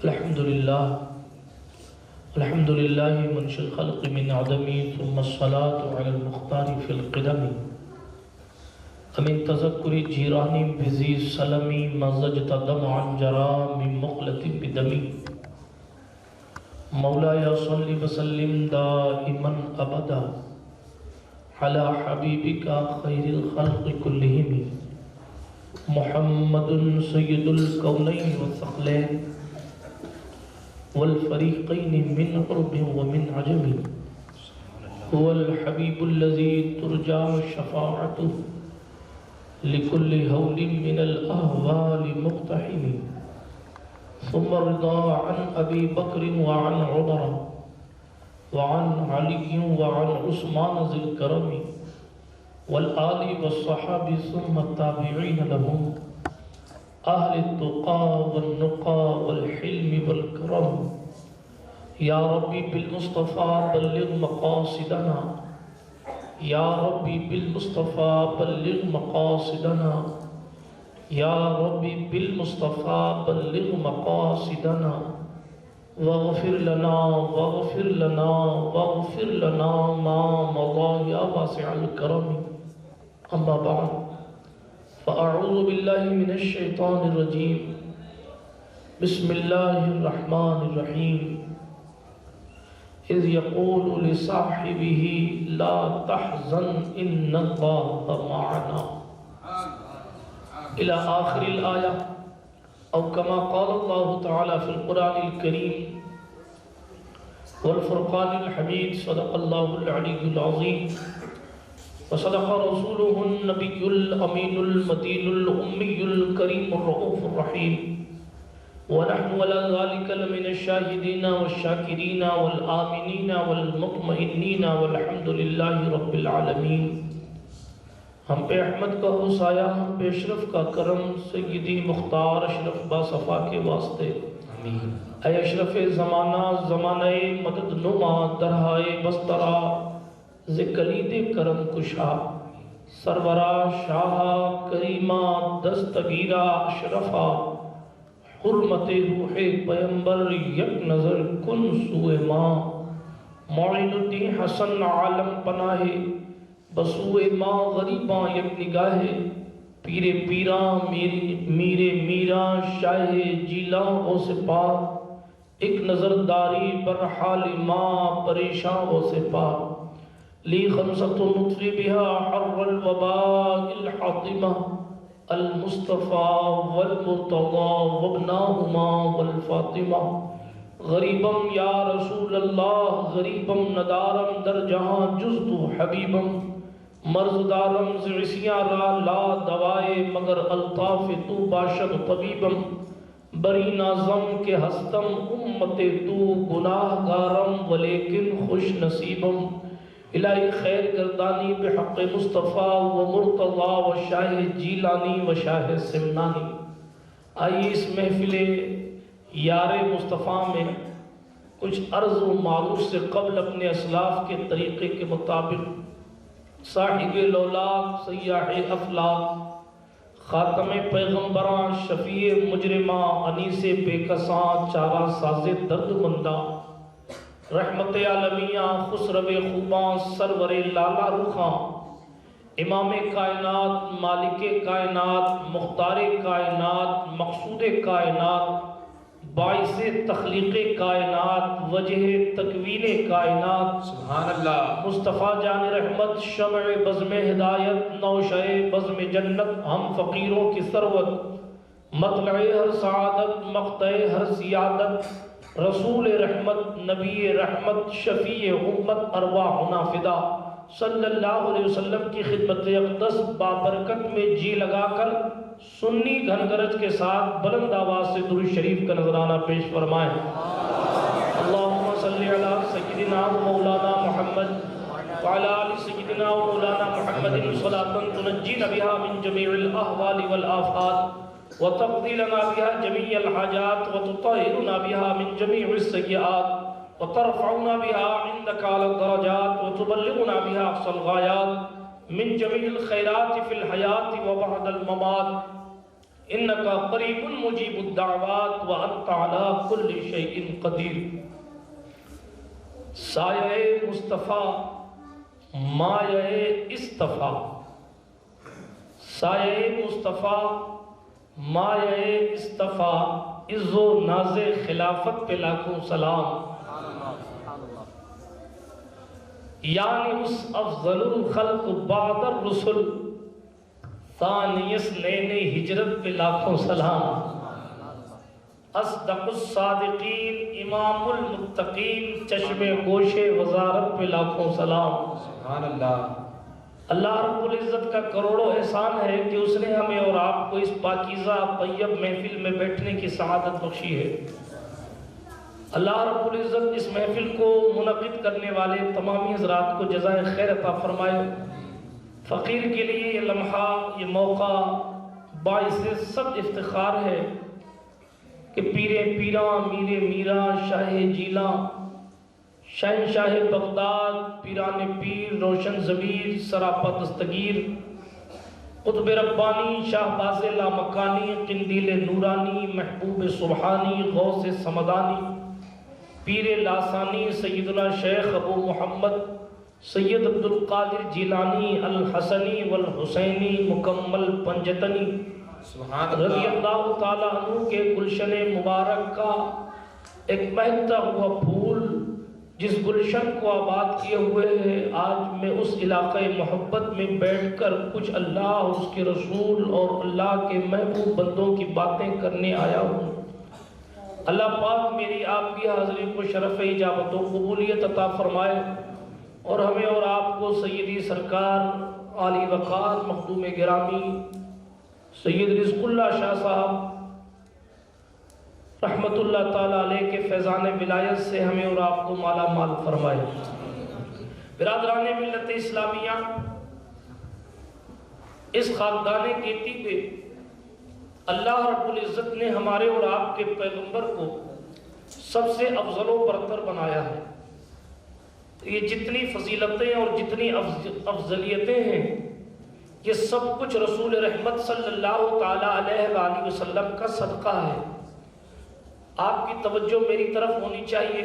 الحمد لله منشئ الخلق من عدم ثم الصلاة على المختار في القدم من تذكر جيران بذي سلم مزجت دمعا جرى من مقلة بدمي مولاي صل وسلم دائما أبدا على حبيبك خير الخلق كلهم محمد سيد الكونين والثقلين والفريقين من عرب ومن عجم هو الحبيب الذي ترجى شفاعته لكل هول من الأهوال مقتحم ثم الرضا عن أبي بكر وعن عمر وعن علي وعن عثمان ذي الكرم والآل والصحابة ثم التابعين لهم أهل التقى والنقى والحلم والكرم يا ربي بالمصطفى بلغ مقاصدنا يا ربي بالمصطفى بلغ مقاصدنا يا ربي بالمصطفى بلغ مقاصدنا واغفر لنا واغفر لنا واغفر لنا ما مضى يا واسع الكرم أما بعد فأعوذ بالله من الشيطان الرجيم بسم الله الرحمن الرحيم إذ يقول لصاحبه لا تحزن إن الله معنا إلى آخر الآية أو كما قال الله تعالى في القرآن الكريم والفرقان الحميد صدق الله العلي العظيم وصدق رسوله النبي الأمين المتين الأمي الكريم الرؤوف الرحيم ونحن على ذلك لمن الشاهدين والشاكرين والآمنين والمطمئنين والحمد لله رب العالمين ہم پہ احمد کا ہو سایہ ہم پہ اشرف کا کرم سیدی مختار اشرف باصفا کے واسطے اے اشرف زمانہ زمانہ مدد نما درہائے بسترا ذکلید کرم کشا سرورا شاہ کریمہ دستگیرہ اشرفا حرمت روح پیمبر یک نظر کن سوئے ماں معین الدین حسن عالم پناہ بسوئے ماں غریباں یک نگاہ پیرے پیراں میرے میراں شاہ جیلاں ہو سپا ایک نظر داری برحال ماں پریشاں ہو سپا لی خمسۃ نطفی بها حر الوباء الحاطمہ المصطفیٰ والمرتضی وابناہما والفاطمہ غریبم یا رسول اللہ غریبم ندارم در جہاں جزت حبیبم مرض دارم زعسیاں را لا دوائے مگر الطاف تو باشد طبیبم بری نازم کے ہستم امت تو گناہ گارم ولیکن خوش نصیبم الہی خیر گردانی بحق مصطفیٰ و مرتضی و شاہ جیلانی و شاہ سمنانی. آئیے اس محفل یار مصطفیٰ میں کچھ عرض و معروف سے قبل اپنے اسلاف کے طریقے کے مطابق صاحب لولاک سیاح افلاک خاتم پیغمبران شفیع مجرمہ انیس بے کساں چارہ ساز درد مندہ رحمت عالمیہ خسرو خوباں سرور لالا رخاں امام کائنات مالک کائنات مختار کائنات مقصود کائنات باعث تخلیق کائنات وجہ تکوین کائنات سبحان اللہ مصطفیٰ جان رحمت شمع بزم ہدایت نوشہ بزم جنت ہم فقیروں کی ثروت مطلع ہر سعادت مقطع ہر سیادت رسول رحمت نبی رحمت شفیع امت ارواحنا فدا صلی اللہ علیہ وسلم کی خدمت اقدس بابرکت میں جی لگا کر سنی گھن گرج کے ساتھ بلند آواز سے درود شریف کا نذرانہ پیش فرمائیں. اللہم صلی علی سیدنا و مولانا محمد وعلی آل سیدنا و مولانا محمد صلاة تنجینا بها من جمیع الاحوال والآفات وتقضی لنا بها جمیع الحاجات وتطہرنا بها من جمیع السیئات وترفعنا بها عندك على الدرجات وتبلغنا بها أقصى الغايات من جميع الخيرات في الحياة وبعد الممات انکا قریب مجیب الدعوات وانت علی کل شیء قدیر۔ سایہ مصطفیٰ مایہ اصطفیٰ، سایہ مصطفیٰ مایہ اصطفیٰ، عز و ناز خلافت پہ لاکھوں سلام۔ یعنی اس افضل الخلق بعد الرسل، ثانی اثنین ہجرت پہ لاکھوں سلام۔ اصدق الصادقین امام المتقین، چشم گوش وزارت پہ لاکھوں سلام۔ سبحان اللہ۔ اللہ رب العزت کا کروڑوں احسان ہے کہ اس نے ہمیں اور آپ کو اس پاکیزہ طیب محفل میں بیٹھنے کی سعادت بخشی ہے۔ اللہ رب العزت اس محفل کو منعقد کرنے والے تمامی حضرات کو جزائے خیر عطا فرمائے۔ فقیر کے لیے یہ لمحہ، یہ موقع باعث سب افتخار ہے کہ پیرے پیراں میرے میرا شاہ جیلاں، شہنشاہ بغداد، پیران پیر روشن ضمیر سراپا دستگیر، قطب ربانی شاہ باز لامکانی، قندیل نورانی محبوب سبحانی غوث سمدانی، پیر لاسانی سیدنا شیخ ابو محمد سید عبد القادر جیلانی الحسنی والحسینی مکمل پنجتنی رضی اللہ تعالیٰ عنہ کے گلشن مبارک کا ایک مہکتا ہوا پھول جس گلشن کو آباد کیے ہوئے ہے، آج میں اس علاقہ محبت میں بیٹھ کر کچھ اللہ، اس کے رسول اور اللہ کے محبوب بندوں کی باتیں کرنے آیا ہوں۔ اللہ پاک میری آپ کی حاضری کو شرف اجابت و قبولیت عطا فرمائے، اور ہمیں اور آپ کو سیدی سرکار عالی وقار مخدوم گرامی سید رزق اللہ شاہ صاحب رحمت اللہ تعالیٰ علیہ کے فیضان ولایت سے ہمیں اور آپ کو مالا مال فرمائے۔ برادران ملت اسلامیہ، اس خاکدان کیتی پہ اللہ رب العزت نے ہمارے اور آپ کے پیغمبر کو سب سے افضل و برتر بنایا ہے۔ یہ جتنی فضیلتیں اور جتنی افضلیتیں ہیں، یہ سب کچھ رسول رحمت صلی اللہ تعالیٰ علیہ وآلہ وسلم کا صدقہ ہے۔ آپ کی توجہ میری طرف ہونی چاہیے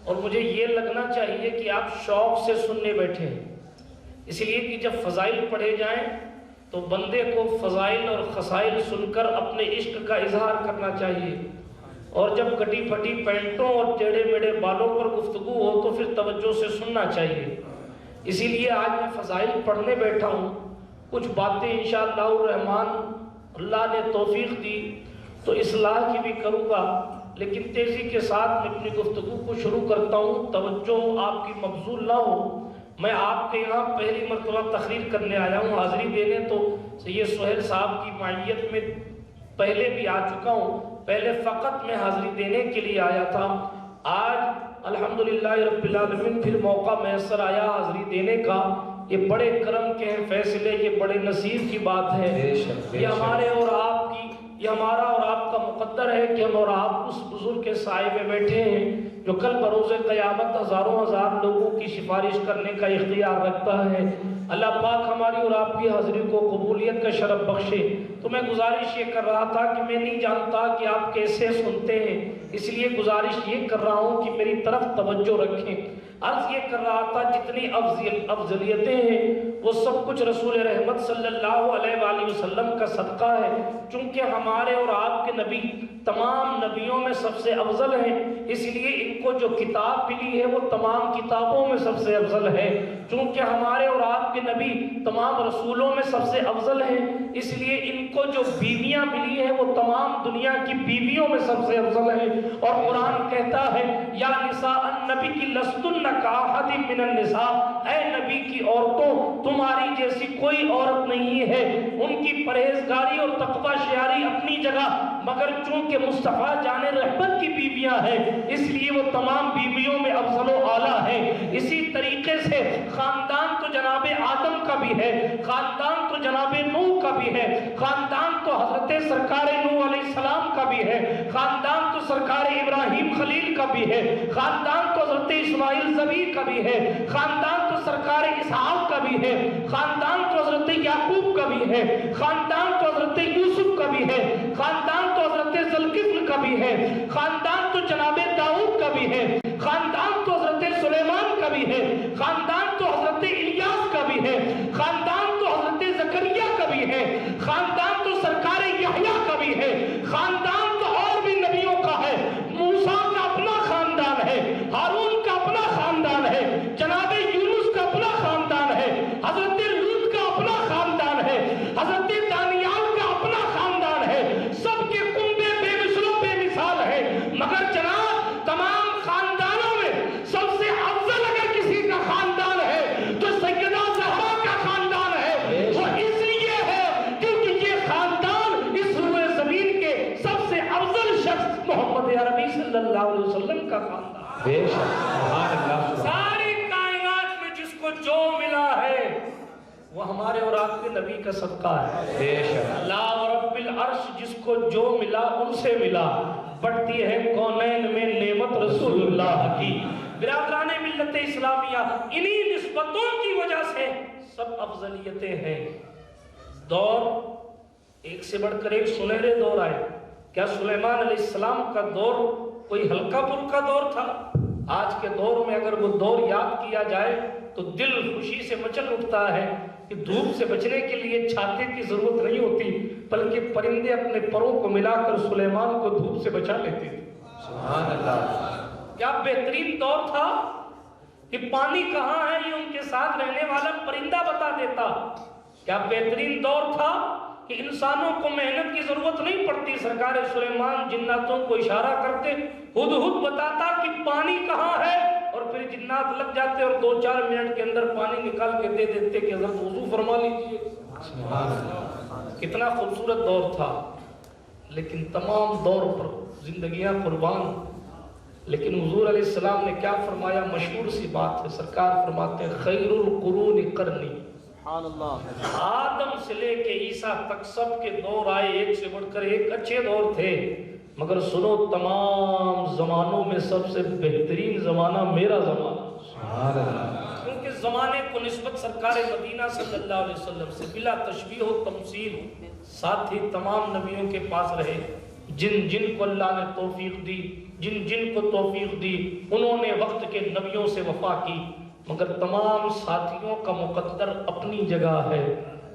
اور مجھے یہ لگنا چاہیے کہ آپ شوق سے سننے بیٹھے ہیں، اس لیے کہ جب فضائل پڑھے جائیں تو بندے کو فضائل اور خصائل سن کر اپنے عشق کا اظہار کرنا چاہیے، اور جب کٹی پھٹی پینٹوں اور ٹیڑھے میڑھے بالوں پر گفتگو ہو تو پھر توجہ سے سننا چاہیے۔ اسی لیے آج میں فضائل پڑھنے بیٹھا ہوں، کچھ باتیں انشاءاللہ الرحمن اللہ نے توفیق دی تو اصلاح کی بھی کروں گا، لیکن تیزی کے ساتھ میں اپنی گفتگو کو شروع کرتا ہوں، توجہ آپ کی مبذول نہ ہو۔ میں آپ کے یہاں پہلی مرتبہ تقریر کرنے آیا ہوں، حاضری دینے تو سید سہیل صاحب کی معیت میں پہلے بھی آ چکا ہوں، پہلے فقط میں حاضری دینے کے لیے آیا تھا۔ آج الحمدللہ رب العالمین پھر موقع میسر آیا حاضری دینے کا۔ یہ بڑے کرم کے ہیں فیصلے، یہ بڑے نصیب کی بات ہے۔ یہ ہمارے اور آپ کی، یہ ہمارا اور آپ کا مقدر ہے کہ ہم اور آپ اس بزرگ کے سائے میں بیٹھے ہیں جو کل بروز قیامت ہزاروں ہزار لوگوں کی سفارش کرنے کا اختیار رکھتا ہے۔ اللہ پاک ہماری اور آپ کی حاضری کو قبولیت کا شرف بخشے۔ تو میں گزارش یہ کر رہا تھا کہ میں نہیں جانتا کہ آپ کیسے سنتے ہیں، اس لیے گزارش یہ کر رہا ہوں کہ میری طرف توجہ رکھیں۔ عرض یہ کر رہا تھا جتنی افضلیتیں ہیں وہ سب کچھ رسول رحمت صلی اللہ علیہ وآلہ وسلم کا صدقہ ہے، چونکہ ہمارے اور آپ کے نبی تمام نبیوں میں سب سے افضل ہیں، اس لیے ان کو جو کتاب ملی ہے وہ تمام کتابوں میں سب سے افضل ہے۔ چونکہ ہمارے اور آپ کے نبی تمام رسولوں میں سب سے افضل ہیں، اس لیے ان کو جو بیویاں ملی ہیں وہ تمام دنیا کی بیویوں میں سب سے افضل ہیں۔ اور قرآن کہتا ہے یا نساء النبی کی لستن کاحد من النساء، اے نبی کی عورتوں تمہاری جیسی کوئی عورت نہیں ہے۔ ان کی پرہیزگاری اور تقوی شعاری اپنی جگہ، مگر چونکہ مصطفیٰ جان رحمت کی بیویاں ہیں اس لیے وہ تمام بیویوں میں افضل و اعلیٰ ہے۔ اسی طریقے سے خاندان تو جناب آدم کا بھی ہے، خاندان تو جناب نوح کا بھی ہے، خاندان تو حضرت سرکار نوح علیہ السلام کا بھی ہے، خاندان تو سرکار ابراہیم خلیل کا بھی ہے، خاندان تو حضرت اسماعیل ذبیح کا بھی ہے، خاندان تو سرکار اسحاق کا بھی ہے، خاندان تو حضرت یعقوب کا بھی ہے، خاندان تو حضرت یوسف کا کا بھی ہے، خاندان تو حضرت ذوالکفل کا بھی ہے، خاندان تو جناب داؤد کا بھی ہے، خاندان تو حضرت سلیمان کا بھی ہے، خاندان تو حضرت الیاس کا بھی ہے، خاندان تو حضرت زکریا کا بھی ہے، خاندان تو سرکار یحییٰ کا بھی ہے، خاندان تو اور بھی نبیوں کا ہے۔ موسیٰ کا اپنا خاندان ہے، ہارون کا اپنا خاندان ہے، جناب یونس کا اپنا خاندان ہے، حضرت لوط کا اپنا خاندان ہے، حضرت دانیال کا اپنا خاندان ہے، سب کے کنبے بے مثل و بے مثال ہے، مگر جناب تمام خاندانوں میں سب سے افضل اگر کسی کا خاندان ہے تو سیدہ زہرا کا خاندان ہے۔ وہ اس لیے ہے کیونکہ یہ خاندان اس روئے زمین کے سب سے افضل شخص محمد عربی صلی اللہ علیہ وسلم کا خاندان ہے۔ بے شک، سبحان اللہ۔ ساری کائنات میں جس کو جو ملا ہے وہ ہمارے اور آپ کے نبی کا صدقہ ہے۔ بے شک، اللہ رب العرش جس کو جو ملا ان سے ملا، بڑھتی ہے کونین میں نعمت رسول اللہ کی۔ برادران ملت اسلامیہ، انہی نسبتوں کی وجہ سے سب افضلیتیں ہیں۔ دور ایک سے بڑھ کر ایک سنہرے دور آئے۔ کیا سلیمان علیہ السلام کا دور کوئی ہلکا پھلکا دور تھا؟ آج کے دور میں اگر وہ دور یاد کیا جائے تو دل خوشی سے مچل اٹھتا ہے کہ دھوپ سے بچنے کے لیے چھاتے کی ضرورت نہیں ہوتی، بلکہ پرندے اپنے پروں کو ملا کر سلیمان کو دھوپ سے بچا لیتے تھے۔ سبحان اللہ۔ کیا بہترین دور تھا کہ پانی کہاں ہے یہ ان کے ساتھ رہنے والا پرندہ بتا دیتا۔ کیا بہترین دور تھا کہ انسانوں کو محنت کی ضرورت نہیں پڑتی، سرکار سلیمان جناتوں کو اشارہ کرتے، ہدہد بتاتا کہ پانی کہاں ہے، اور پھر جنات لگ جاتے اور 2-4 منٹ کے اندر پانی نکال کے دے دیتے کہ حضرت وضو فرما لیجئے۔ سبحان اللہ۔ کتنا خوبصورت دور تھا، لیکن تمام دور پر زندگیاں قربان۔ لیکن حضور علیہ السلام نے کیا فرمایا؟ مشہور سی بات ہے، سرکار فرماتے ہیں خیر القرون قرنی۔ آدم سے لے کے عیسیٰ تک سب کے دور آئے، ایک سے بڑھ کر ایک اچھے دور تھے، مگر سنو تمام زمانوں میں سب سے بہترین زمانہ میرا زمانہ۔ سبحان اللہ۔ کیونکہ زمانے کو نسبت سرکار مدینہ صلی اللہ علیہ وسلم سے بلا تشبیہ و تمثیل، ساتھ ہی تمام نبیوں کے پاس رہے۔ جن جن کو اللہ نے توفیق دی، جن جن کو توفیق دی، انہوں نے وقت کے نبیوں سے وفا کی، مگر تمام ساتھیوں کا مقدر اپنی جگہ ہے۔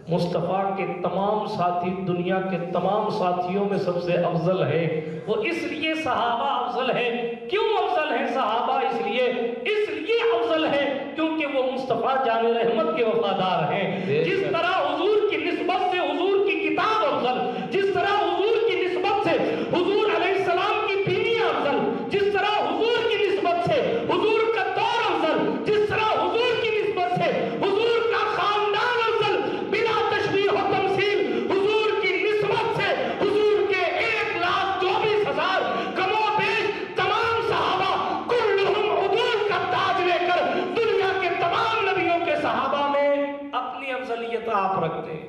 مصطفیٰ کے تمام ساتھی دنیا کے تمام ساتھیوں میں سب سے افضل ہے۔ وہ اس لیے صحابہ افضل ہے۔ کیوں افضل ہے صحابہ؟ اس لیے افضل ہے کیونکہ وہ مصطفیٰ جان رحمت کے وفادار ہیں۔ جس طرح حضور کی نسبت سے حضور کی کتاب افضل، جس طرح حضور کی نسبت سے حضور علیہ السلام کی بیوی افضل، جس طرح حضور کی نسبت سے حضور کا دور افضل، جس طرح حضور کی نسبت سے حضور کا خاندان افضل، بلا تشبیہ و تمثیل حضور کی نسبت سے حضور کے 1,24,000 کم و بیش تمام صحابہ کلہم عدول کا تاج لے کر دنیا کے تمام نبیوں کے صحابہ میں اپنی افضلیت آپ رکھتے ہیں۔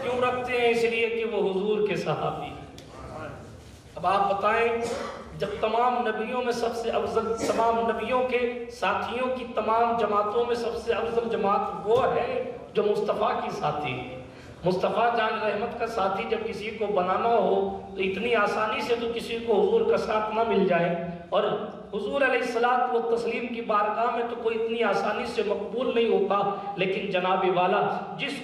کیوں رکھتے ہیں؟ اس لیے کہ وہ حضور کے صحابی۔ اب آپ بتائیں، جب تمام نبیوں میں سب سے افضل، تمام نبیوں کے ساتھیوں کی تمام جماعتوں میں سب سے افضل جماعت وہ ہے جو مصطفیٰ کی ساتھی۔ مصطفیٰ جان رحمت کا ساتھی جب کسی کو بنانا ہو تو اتنی آسانی سے تو کسی کو حضور کا ساتھ نہ مل جائے، اور حضور علیہ الصلوۃ والتسلیم کی بارگاہ میں تو کوئی اتنی آسانی سے مقبول نہیں ہوتا۔ لیکن جناب والا جس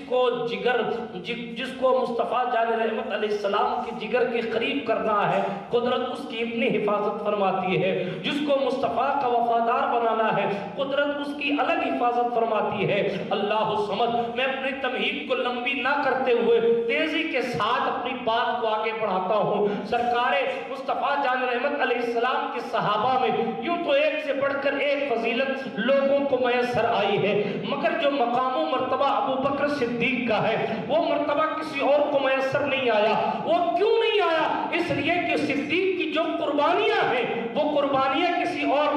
کو مصطفیٰ جان رحمت علیہ السلام کے جگر کے قریب کرنا ہے، قدرت اس کی اپنی حفاظت فرماتی ہے۔ جس کو مصطفیٰ کا وفادار بنانا ہے، قدرت اس کی الگ حفاظت فرماتی ہے۔ اللہ الصمد۔ میں اپنی تمہید کو لمبی نہ کرتے ہوئے تیزی کے ساتھ اپنی بات کو آگے بڑھاتا ہوں۔ سرکار مصطفیٰ جان رحمت علیہ السلام کے صحابہ میں یوں تو ایک سے بڑھ کر ایک فضیلت لوگوں کو میسر آئی ہے، مگر جو مقام و مرتبہ ابو بکر صدیق کا ہے وہ مرتبہ کسی اور کو میسر نہیں آیا۔ وہ کیوں نہیں آیا؟ اس لیے کہ صدیق کی جو قربانیاں ہیں وہ قربانیاں کسی اور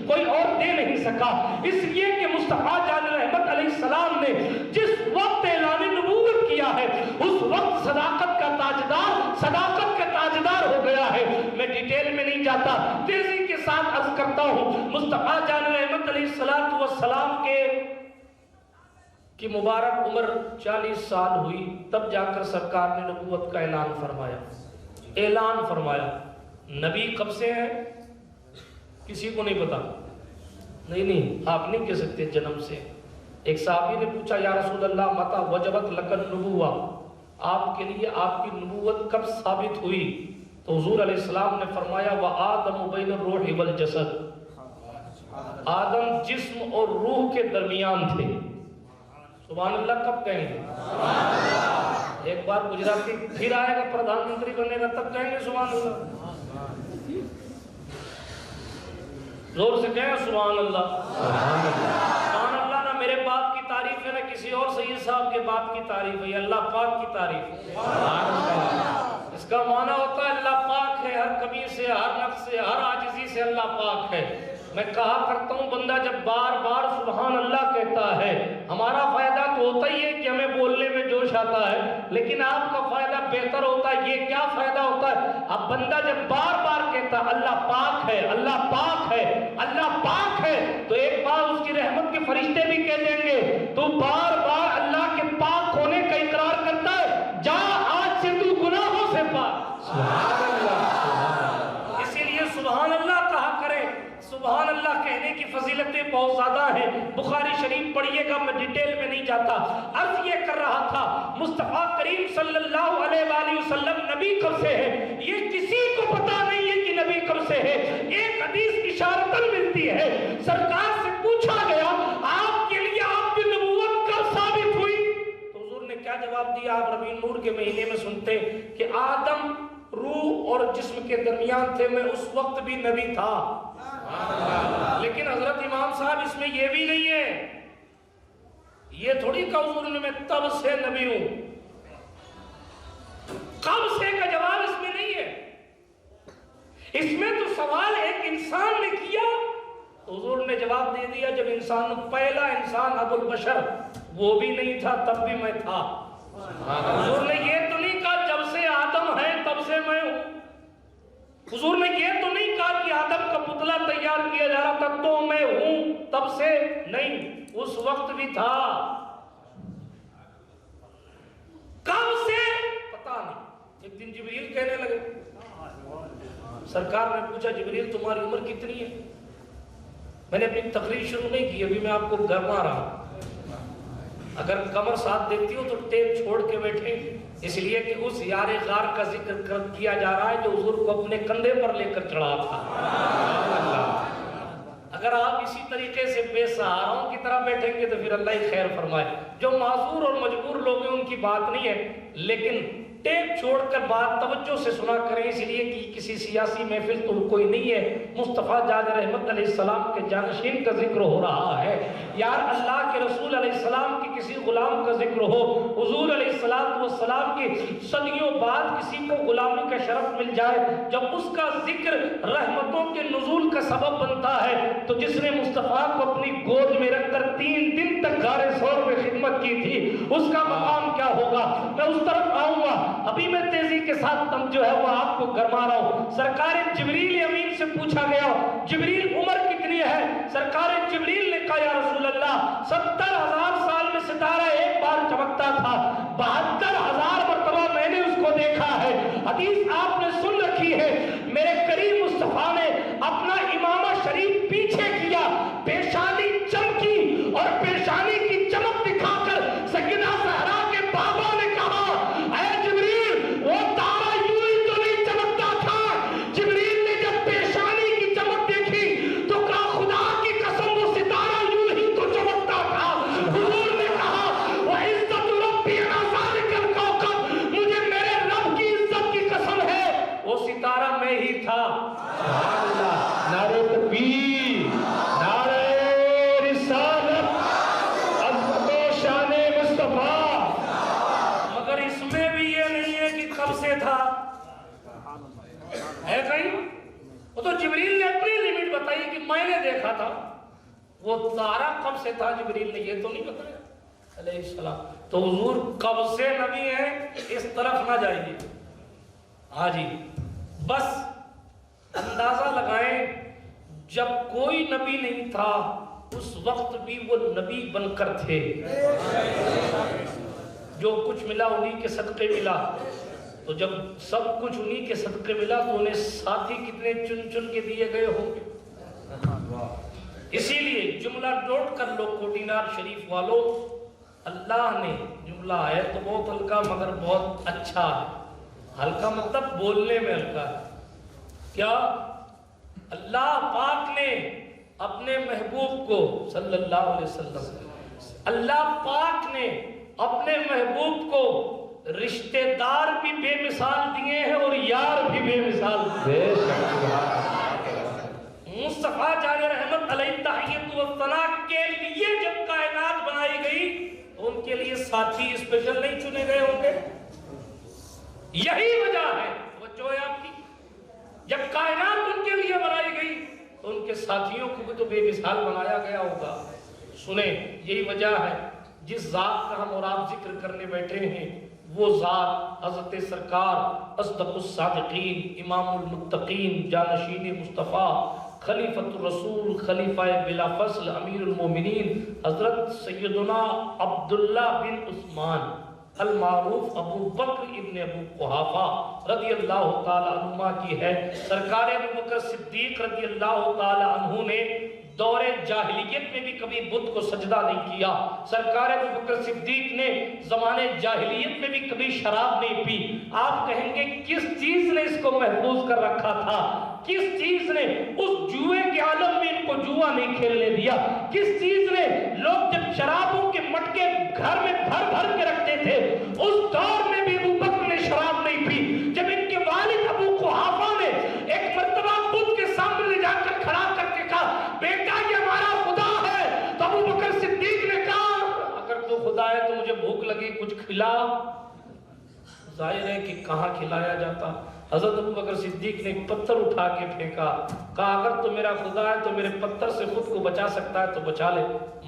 کوئی اور دے نہیں سکا۔ اس لیے کہ مصطفیٰ جان رحمت علیہ السلام نے جس وقت اعلان نبوت کیا ہے اس وقت صداقت کا تاجدار ہو گیا ہے۔ میں ڈیٹیل میں نہیں جاتا، تیزی کے ساتھ عرض کرتا ہوں۔ مصطفیٰ جان رحمت علیہ السلام کی مبارک عمر 40 سال ہوئی تب جا کر سرکار نے نبوت کا اعلان فرمایا. نبی کب سے ہے کسی کو نہیں پتا. نہیں آپ نہیں کہہ سکتے جنم سے. ایک صحابی نے پوچھا یا رسول اللہ متا وجبت لکن نبوہ، آپ کے لیے آپ کی نبوت کب ثابت ہوئی؟ تو حضور علیہ السلام نے فرمایا وآدم بین الروح والجسد، آدم جسم اور روح کے درمیان تھے. سبحان اللہ کب کہیں گے؟ ایک بار گجراتی پھر آئے گا پردھان منتری بنے گا تب کہیں گے سبحان اللہ. زور سے کہیں سبحان اللہ. سبحان اللہ نہ میرے بات کی تعریف ہے نہ کسی اور سید صاحب کے بات کی تعریف ہے، یہ اللہ پاک کی تعریف ہے. اس کا معنی ہوتا ہے اللہ پاک ہے، ہر کمی سے، ہر نقص سے، ہر عاجزی سے اللہ پاک ہے. میں کہا کرتا ہوں بندہ جب بار بار سبحان اللہ کہتا ہے ہمارا فائدہ تو ہوتا ہی ہے کہ ہمیں بولنے میں جوش آتا ہے، لیکن آپ کا فائدہ بہتر ہوتا ہے. یہ کیا فائدہ ہوتا ہے؟ اب بندہ جب بار بار کہتا اللہ پاک ہے، اللہ پاک ہے، اللہ پاک ہے، تو ایک بار اس کی رحمت کے فرشتے بھی کہہ دیں گے تو بار بار اللہ کے پاک ہونے کا اقرار کرتا ہے، جا آج سے تو گناہوں سے پاک. سبحان اللہ. اسی لیے سبحان اللہ کہا کرے. سبحان اللہ کہنے کی فضیلتیں بہت زیادہ ہیں. بخاری شریف پڑھیے گا، میں ڈیٹیل میں نہیں جاتا. عرض یہ کر رہا تھا مصطفیٰ کریم صلی اللہ علیہ وآلہ وسلم نبی کب سے ہے یہ کسی کو پتا نہیں ہے کہ نبی کب سے ہے. ایک حدیث اشارتاً ملتی ہے، سرکار سے پوچھا گیا آپ کے لیے آپ کی نبوت کب ثابت ہوئی؟ تو حضور نے کیا جواب دیا؟ آپ ربیع النور کے مہینے میں سنتے کہ آدم روح اور جسم کے درمیان تھے، میں اس وقت بھی نبی تھا. لیکن حضرت امام صاحب اس میں یہ بھی نہیں ہے، یہ تھوڑی کہ حضور نے میں تب سے نبی ہوں. کب سے کا جواب اس میں نہیں ہے. اس میں تو سوال ایک انسان نے کیا تو حضور نے جواب دے دیا جب انسان پہلا انسان ابو البشر وہ بھی نہیں تھا تب بھی میں تھا. حضور نے یہ تو نہیں کہا جب سے آدم ہے تب سے میں ہوں. حضور نے یہ تو نہیں کہا کہ آدم کا پتلا تیار کیا جا رہا تھا تو میں ہوں تب سے نہیں، اس وقت بھی تھا. کب سے پتا نہیں. ایک دن جبریل کہنے لگے، سرکار نے پوچھا جبریل تمہاری عمر کتنی ہے؟ میں نے اپنی تقریر شروع نہیں کی، ابھی میں آپ کو گرما رہا. اگر کمر ساتھ دیکھتی ہو تو ٹیپ چھوڑ کے بیٹھے، اس لیے کہ اس یار غار کا ذکر کیا جا رہا ہے جو حضور کو اپنے کندھے پر لے کر چڑھا تھا. اگر آپ اسی طریقے سے بے سہاراؤں کی طرح بیٹھیں گے تو پھر اللہ ہی خیر فرمائے. جو معذور اور مجبور لوگ ہیں ان کی بات نہیں ہے، لیکن ٹیپ چھوڑ کر بات توجہ سے سنا کریں، اس لیے کہ کسی سیاسی محفل تو کوئی نہیں ہے. مصطفیٰ جان رحمت علیہ السلام کے جانشین کا ذکر ہو رہا ہے. یار اللہ کے رسول علیہ السلام کے کسی غلام کا ذکر ہو، حضور علیہ السلام کی صدیوں بعد کسی کو غلامی کا شرف مل جائے، جب اس کا ذکر رحمتوں کے نزول کا سبب بنتا ہے تو جس نے مصطفیٰ کو اپنی گود میں رکھ کر 3 دن تک غار ثور میں خدمت کی تھی اس کا مقام کیا ہوگا. میں اس طرف آؤں گا، ابھی میں تیزی کے ساتھ تم جو ہے وہ آپ کو گرما رہا ہوں. سرکار جبریل امین سے پوچھا گیا جبریل عمر کتنی ہے؟ سرکار جبریل نے کہا یا رسول اللہ 70,000 سال میں ستارہ ایک بار چمکتا تھا، 72,000 مرتبہ میں نے اس کو دیکھا ہے. حدیث آپ نے سن رکھی ہے، میرے کریم مصطفیٰ نے اپنا امامہ شریف پیچھے کیا، پیشانی چمکی اور پیشانی کی چمک دکھا کر سیدہ زہرا کے بابا نے کہا اے جبریل وہ تارا یوں ہی تو نہیں چمکتا تھا. جبریل نے جب پیشانی کی چمک دیکھی تو کہا خدا کی قسم وہ ستارہ یوں ہی تو چمکتا تھا. حضور نے کہا وہ عزت ربی ذالک الکوكب، مجھے میرے رب کی عزت کی قسم ہے وہ ستارہ میں ہی تھا. سبحان اللہ. نعرہ تکبیر، نعرہ رسالت، عظمت و شان مصطفیٰ. مگر اس میں بھی یہ نہیں ہے کہ کب سے تھا ہے کہیں. وہ تو جبریل نے اپنی لیمٹ بتائی کہ میں نے دیکھا تھا. وہ تارا کب سے تھا جبریل نے یہ تو نہیں بتایا علیہ السلام. تو حضور کب سے نبی ہیں اس طرف نہ جائیے. ہاں جی بس اندازہ لگائیں جب کوئی نبی نہیں تھا اس وقت بھی وہ نبی بن کر تھے. جو کچھ ملا انہی کے صدقے ملا. تو جب سب کچھ انہی کے صدقے ملا تو انہیں ساتھی کتنے چن چن کے دیے گئے ہوں گے. اسی لیے جملہ نوٹ کر لو کوڈینار شریف والوں، اللہ نے، جملہ ہے تو بہت ہلکا مگر بہت اچھا ہے. ہلکا مطلب بولنے میں ہلکا ہے. کیا؟ اللہ پاک نے اپنے محبوب کو صلی اللہ علیہ وسلم، اللہ پاک نے اپنے محبوب کو رشتہ دار بھی بے مثال دیے ہیں اور یار بھی بے مثال دیے ہیں. مصطفیٰ جان رحمت علیہ تحیت و ثنا کے لیے جب کائنات بنائی گئی تو ان کے لیے ساتھی اسپیشل نہیں چنے گئے ہوں گے. یہی وجہ ہے توجہ ہے آپ کی، جب کائنات ان کے لیے بنائی گئی تو ان کے ساتھیوں کو بھی تو بے مثال بنایا گیا ہوگا. سنیں، یہی وجہ ہے جس ذات کا ہم اور آپ ذکر کرنے بیٹھے ہیں وہ ذات حضرت سرکار اصدق الصادقین امام المتقین جانشین مصطفیٰ خلیفۃ الرسول خلیفہ بلا فصل امیر المومنین حضرت سیدنا عبداللہ بن عثمان المعروف ابو بکر ابن ابو قحافہ رضی اللہ تعالی عنہ کی ہے. سرکار ابو بکر صدیق رضی اللہ تعالی عنہ نے دور جاہلیت میں بھی کبھی بت کو سجدہ نہیں کیا. سرکار ابو بکر صدیق نے زمانے جاہلیت میں بھی کبھی شراب نہیں پی. آپ کہیں گے کس چیز نے اس کو محفوظ کر رکھا تھا؟ کس چیز نے اس جوئے کے عالم میں ان کو جوا نہیں کھیلنے دیا؟ کس چیز نے، لوگ جب شرابوں کے مٹکے گھر میں بھر بھر کے رکھتے تھے اس دور میں بھی ابو بکر نے شراب نہیں پی. جب ان کے والد ابو قحافہ نے ایک مرتبہ بت کے سامنے لے جا کر کھڑا کر کے کہا بیٹا یہ ہمارا خدا ہے، تو ابو بکر صدیق نے کہا اگر تو خدا ہے تو مجھے بھوک لگی کچھ کھلا. ظاہر ہے کہ کہاں کھلایا جاتا. حضرت ابو بکر صدیق نے ایک پتھر اٹھا کے پھینکا، کہا اگر تو میرا خدا ہے تو میرے پتھر سے خود کو بچا سکتا ہے تو بچا لے.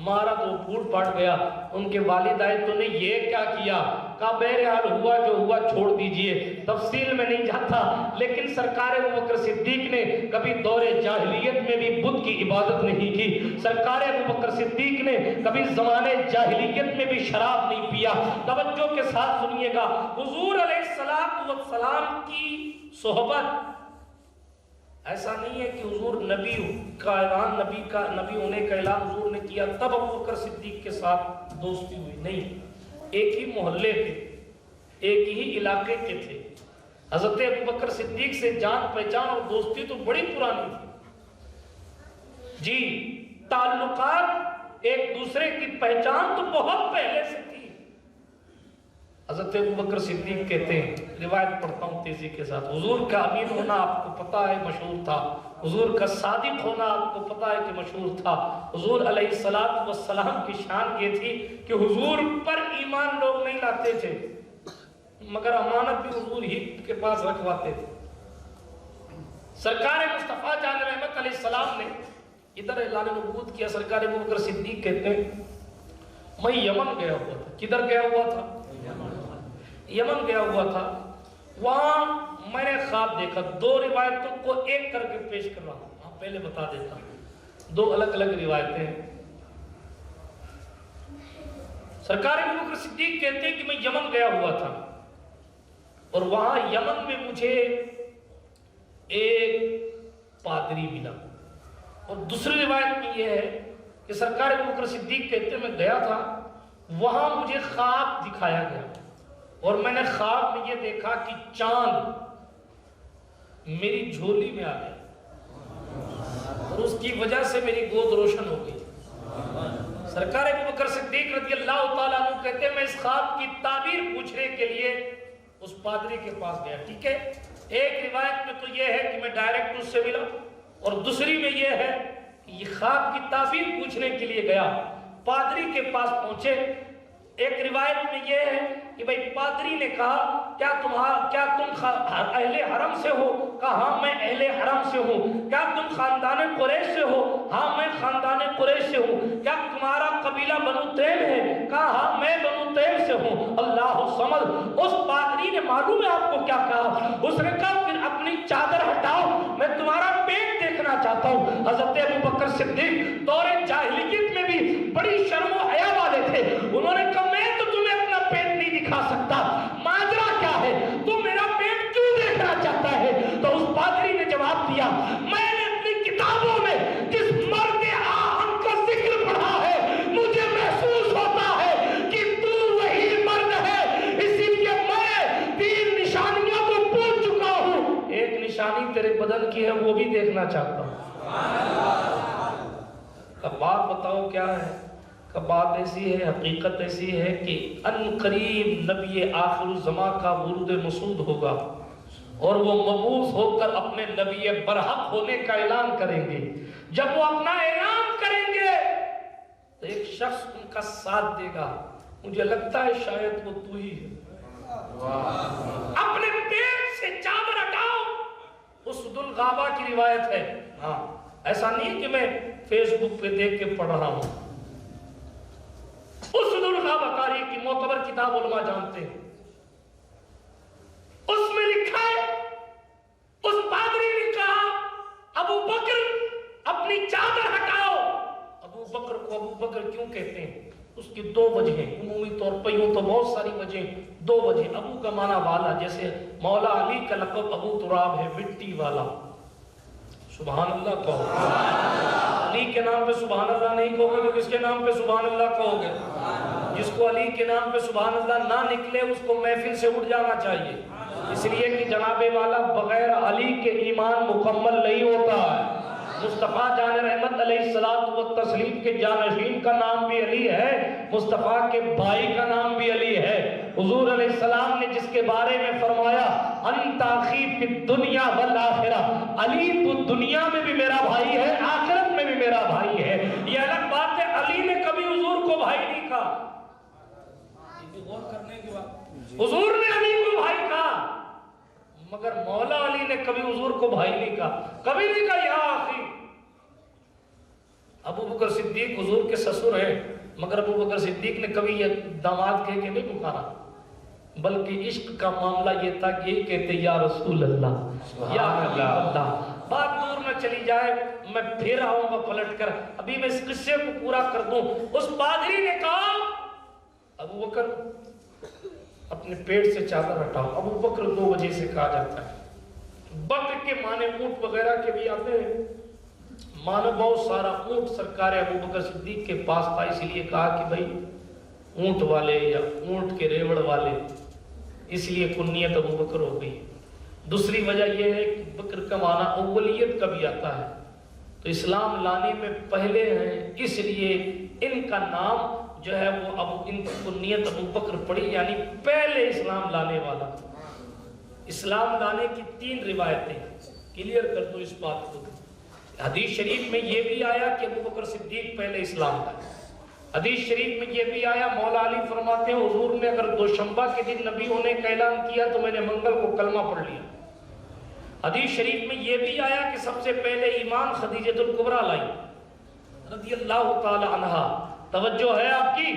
مارا تو وہ پھوٹ پھاٹ گیا. ان کے والد آئے تو نے یہ کیا کیا؟ کہا بہرحال ہوا جو ہوا چھوڑ دیجئے. تفصیل میں نہیں جاتا لیکن سرکار ابو بکر صدیق نے کبھی دور جاہلیت میں بھی بت کی عبادت نہیں کی. سرکار ابو بکر صدیق نے کبھی زمانے جاہلیت میں بھی شراب نہیں پیا. توجہ کے ساتھ سنیے گا، حضور علیہ السلام کی صحبت ایسا نہیں ہے کہ حضور نبی کا اعلان، نبی ہونے کا اعلان حضور نے کیا تب ابو بکر صدیق کے ساتھ دوستی ہوئی. نہیں، ایک ہی محلے تھے، ایک ہی علاقے کے تھے. حضرت ابو بکر صدیق سے جان پہچان اور دوستی تو بڑی پرانی تھی. جی، تعلقات ایک دوسرے کی پہچان تو بہت پہلے سے تھی. حضرت ابو بکر صدیق کہتے ہیں، روایت پڑھتا ہوں تیزی کے ساتھ، حضور کا امین ہونا آپ کو پتہ ہے مشہور تھا، حضور کا صادق ہونا آپ کو پتہ ہے کہ مشہور تھا. حضور علیہ السلام کی شان یہ تھی کہ حضور پر ایمان لوگ نہیں لاتے تھے مگر امانت بھی حضور ہی کے پاس رکھواتے تھے. سرکار مصطفیٰ جان رحمت علیہ السلام نے ادھر اعلان نبوت کیا. سرکار ابو بکر صدیق کہتے ہیں میں یمن گیا ہوا تھا. کدھر گیا ہوا تھا؟ یمن گیا ہوا تھا. وہاں میں نے خواب دیکھا. دو روایتوں کو ایک کر کے پیش کر رہا ہوں، پہلے بتا دیتا ہوں، دو الگ الگ روایتیں ہیں. سرکار ابو بکر صدیق کہتے ہیں کہ میں یمن گیا ہوا تھا اور وہاں یمن میں مجھے ایک پادری ملا. اور دوسری روایت میں یہ ہے کہ سرکار ابو بکر صدیق کہتے ہیں میں گیا تھا، وہاں مجھے خواب دکھایا گیا اور میں نے خواب میں یہ دیکھا کہ چاند میری جھولی میں آ گیا اور اس کی وجہ سے میری گود روشن ہو گئی. سرکار ابو بکر صدیق رضی اللہ تعالیٰ عنہ کہتے ہیں میں اس خواب کی تعبیر پوچھنے کے لیے اس پادری کے پاس گیا. ٹھیک ہے، ایک روایت میں تو یہ ہے کہ میں ڈائریکٹ اس سے ملا اور دوسری میں یہ ہے کہ یہ خواب کی تعبیر پوچھنے کے لیے گیا. پادری کے پاس پہنچے. ایک روایت میں یہ ہے کہ بھئی پادری نے کہا کیا تم اہل حرم سے ہو؟ کہا ہاں میں اہل حرم سے ہوں. کیا تم خاندان قریش سے ہو؟ ہاں میں خاندان قریش سے ہوں. کیا تمہارا قبیلہ بنو تیم ہے؟ کہا ہاں میں بنو تیم سے ہوں. اللہ الصمد. اس پادری نے معلوم ہے آپ کو کیا کہا؟ اس نے کہا پھر اپنی چادر ہٹاؤ، میں تمہارا پیٹ دیکھنا چاہتا ہوں. حضرت ابو بکر صدیق دور جاہلیت بڑی شرم و حیا والے تھے. انہوں نے کہا میں تو تمہیں اپنا پیٹ نہیں دکھا سکتا, ماجرا کیا ہے, تو میرا پیٹ کیوں دیکھنا چاہتا ہے؟ تو اس پادری نے جواب دیا, میں نے اپنی کتابوں میں جس مرد آہن کا ذکر پڑھا ہے مجھے محسوس ہوتا ہے کہ تو وہی مرد ہے, اسی لیے میں 3 نشانیاں تو پوچھ چکا ہوں, ایک نشانی تیرے بدن کی ہے وہ بھی دیکھنا چاہتا ہوں. اب بات بتاؤ کیا ہے؟ کہ بات ایسی ہے, حقیقت ایسی ہے کہ ان قریب نبی آخر الزمان کا ورود مسعود ہوگا اور وہ مبعوث ہو کر اپنے نبی برحق ہونے کا اعلان کریں گے. جب وہ اپنا اعلان کریں گے تو ایک شخص ان کا ساتھ دے گا, مجھے لگتا ہے شاید وہ تو ہی ہے. اپنے پیٹ سے چادر ہٹاؤ, اسد الغابہ کی روایت ہے. ہاں ایسا نہیں کہ میں فیس بک پہ دیکھ کے پڑھ رہا ہوں, اسد الغابہ قاری کی معتبر کتاب علماء جانتے ہیں. اس میں لکھا ہے, اس پادری نے کہا ابو بکر اپنی چادر ہٹاؤ. ابو بکر کو ابو بکر کیوں کہتے ہیں؟ اس کی 2 وجہیں, عمومی طور پر یوں تو بہت ساری وجہیں, 2 وجہیں. ابو کا معنی والا, جیسے مولا علی کا لقب ابو تراب ہے, مٹی والا. سبحان اللہ کہو. علی کے نام پہ سبحان اللہ نہیں کہو گے تو کس کے نام پہ سبحان اللہ کہو گے؟ جس کو علی کے نام پہ سبحان اللہ نہ نکلے اس کو محفل سے اٹھ جانا چاہیے, اس لیے کہ جناب والا بغیر علی کے ایمان مکمل نہیں ہوتا ہے. مصطفیٰ جان رحمت علیہ الصلوۃ والتسلیم کے جانشین کا نام بھی علی ہے, مصطفیٰ کے بھائی کا نام بھی علی ہے. حضور علیہ السلام نے جس کے بارے میں فرمایا انت اخی فی الدنیا والآخرہ, علی تو دنیا میں بھی میرا بھائی ہے, آخرت میں بھی میرا بھائی ہے. یہ الگ بات ہے, علی نے کبھی حضور کو بھائی نہیں کہا. غور کرنے کی بات, حضور نے علی کو بھائی کہا, مگر مولا علی نے کبھی حضور کو بھائی نہیں کہا, کبھی نہیں کہا یا آخی. ابو بکر صدیق حضور کے سسر ہیں, مگر ابو بکر صدیق نے کبھی یہ داماد کہہ کے نہیں پکارا, بلکہ عشق کا معاملہ یہ تھا کہ یہ کہتے یا رسول اللہ یا حبیب اللہ. بات دور نہ چلی جائے, میں پھر آؤں گا پلٹ کر, ابھی میں اس قصے کو پورا کر دوں. اس پادری نے کہا ابو بکر اپنے پیٹ سے چادر ہٹاؤ. ابو بکر 2 وجہ سے کہا جاتا ہے. بکر کے معنی اونٹ وغیرہ کے بھی آتے ہیں, معنی بہت سارا. اونٹ سرکار ابو بکر صدیق کے پاس تھا, اسی لیے کہا کہ بھائی اونٹ والے یا اونٹ کے ریوڑ والے, اس لیے کنیت ابو بکر ہو گئی. دوسری وجہ یہ ہے کہ بکر کا معنی اولیت کا بھی آتا ہے, تو اسلام لانے میں پہلے ہیں, اس لیے ان کا نام جو ہے وہ ان کی کنیت ابو بکر پڑی, یعنی پہلے اسلام لانے والا. اسلام لانے کی 3 روایتیں کلیئر کر دو اس بات کو. حدیث شریف میں یہ بھی آیا کہ ابو بکر صدیق پہلے اسلام لائے. حدیث شریف میں یہ بھی آیا, مولا علی فرماتے ہیں حضور نے اگر دوشنبہ کے دن نبی ہونے کا اعلان کیا تو میں نے منگل کو کلمہ پڑھ لیا. حدیث شریف میں یہ بھی آیا کہ سب سے پہلے ایمان خدیجہ الکبریٰ لائی رضی اللہ تعالی عنہا. توجہ ہے آپ کی,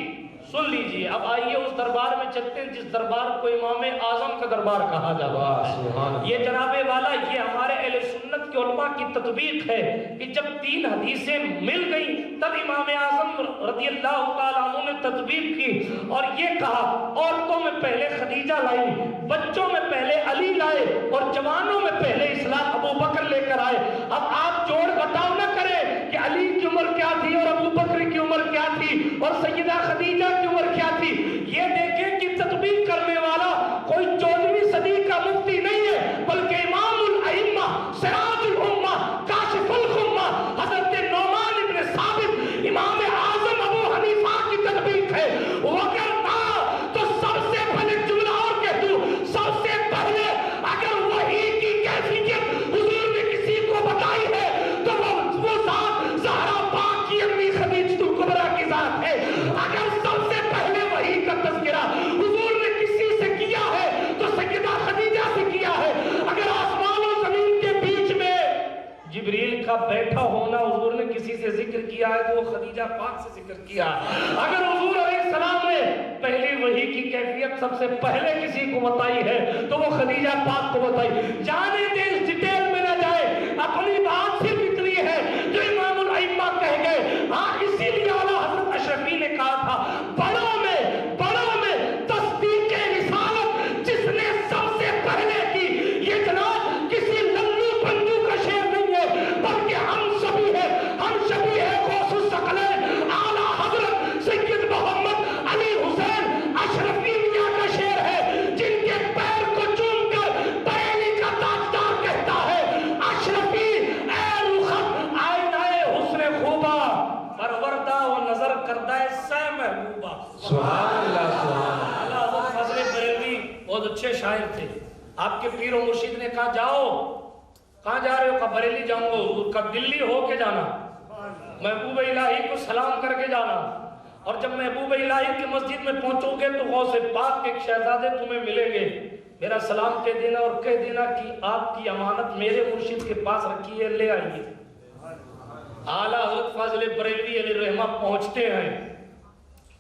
سن لیجئے. اب آئیے اس دربار میں چلتے ہیں جس دربار کو امام اعظم کا دربار کہا جاتا ہے. یہ جناب والا یہ ہمارے اہل سنت کے علماء کی تطبیق ہے کہ جب 3 حدیثیں مل گئی تب امام اعظم رضی اللہ تعالیٰ عنہ نے تطبیق کی اور یہ کہا عورتوں میں پہلے خدیجہ لائی, بچوں میں پہلے علی لائے اور جوانوں میں پہلے اسلام ابو بکر لے کر آئے. اب آپ جوڑ گھٹاؤ نہ کریں کہ علی کی عمر کیا تھی اور ابو بکر کی عمر کیا تھی اور سیدہ خدیجہ کی عمر کیا تھی. یہ دیکھیں کہ تطبیق کرنے والا کوئی 14ویں صدی کا مفتی نہیں ہے, بلکہ امام الائمہ سراج الامہ کاشف الغمہ حضرت نعمان ابن ثابت امام اعظم ابو حنیفہ کی تطبیق ہے. وگرنہ تو سب سے پہلے جملہ اور کہہ دوں, سب سے پہلے اگر وحی کی کیفیت حضور نے کسی کو بتائی ہے تو وہ ذات زہرا پاک کی امی خدیجہ الکبریٰ کی ذات ہے. اگر سب سے پہلے وحی کا تذکرہ حضور نے کسی سے کیا ہے تو سیدہ خدیجہ سے کیا ہے. اگر آسمان و زمین کے بیچ میں جبریل کا بیٹھا ہونا حضور نے کسی سے ذکر کیا ہے تو وہ خدیجہ پاک سے ذکر کیا. اگر حضور علیہ السلام نے پہلی وحی کی کیفیت سب سے پہلے کسی کو بتائی ہے تو وہ خدیجہ پاک کو بتائی. جانے دے اس ڈیٹیل میں نہ جائے, اپنی بات صرف اتنی ہے جو امام الائمہ کہہ گئے. ہاں اسی لیے اعلیٰ حضرت اشرف ظاہر تھے. آپ کے پیر و مرشد نے کہا جاؤ. کہاں جا رہے ہو؟ کہا بریلی جاؤں گا. حضور کا دلی ہو کے جانا, محبوب الہی کو سلام کر کے جانا, اور جب محبوب الہی کی مسجد میں پہنچو گے تو غوث پاک کے ایک شہزادے تمہیں ملیں گے. میرا سلام کہہ دینا اور کہہ دینا کہ آپ کی امانت میرے مرشد کے پاس رکھی ہے, لے آئیے. اعلیٰ حضرت فاضل بریلوی علیہ الرحمہ پہنچتے ہیں.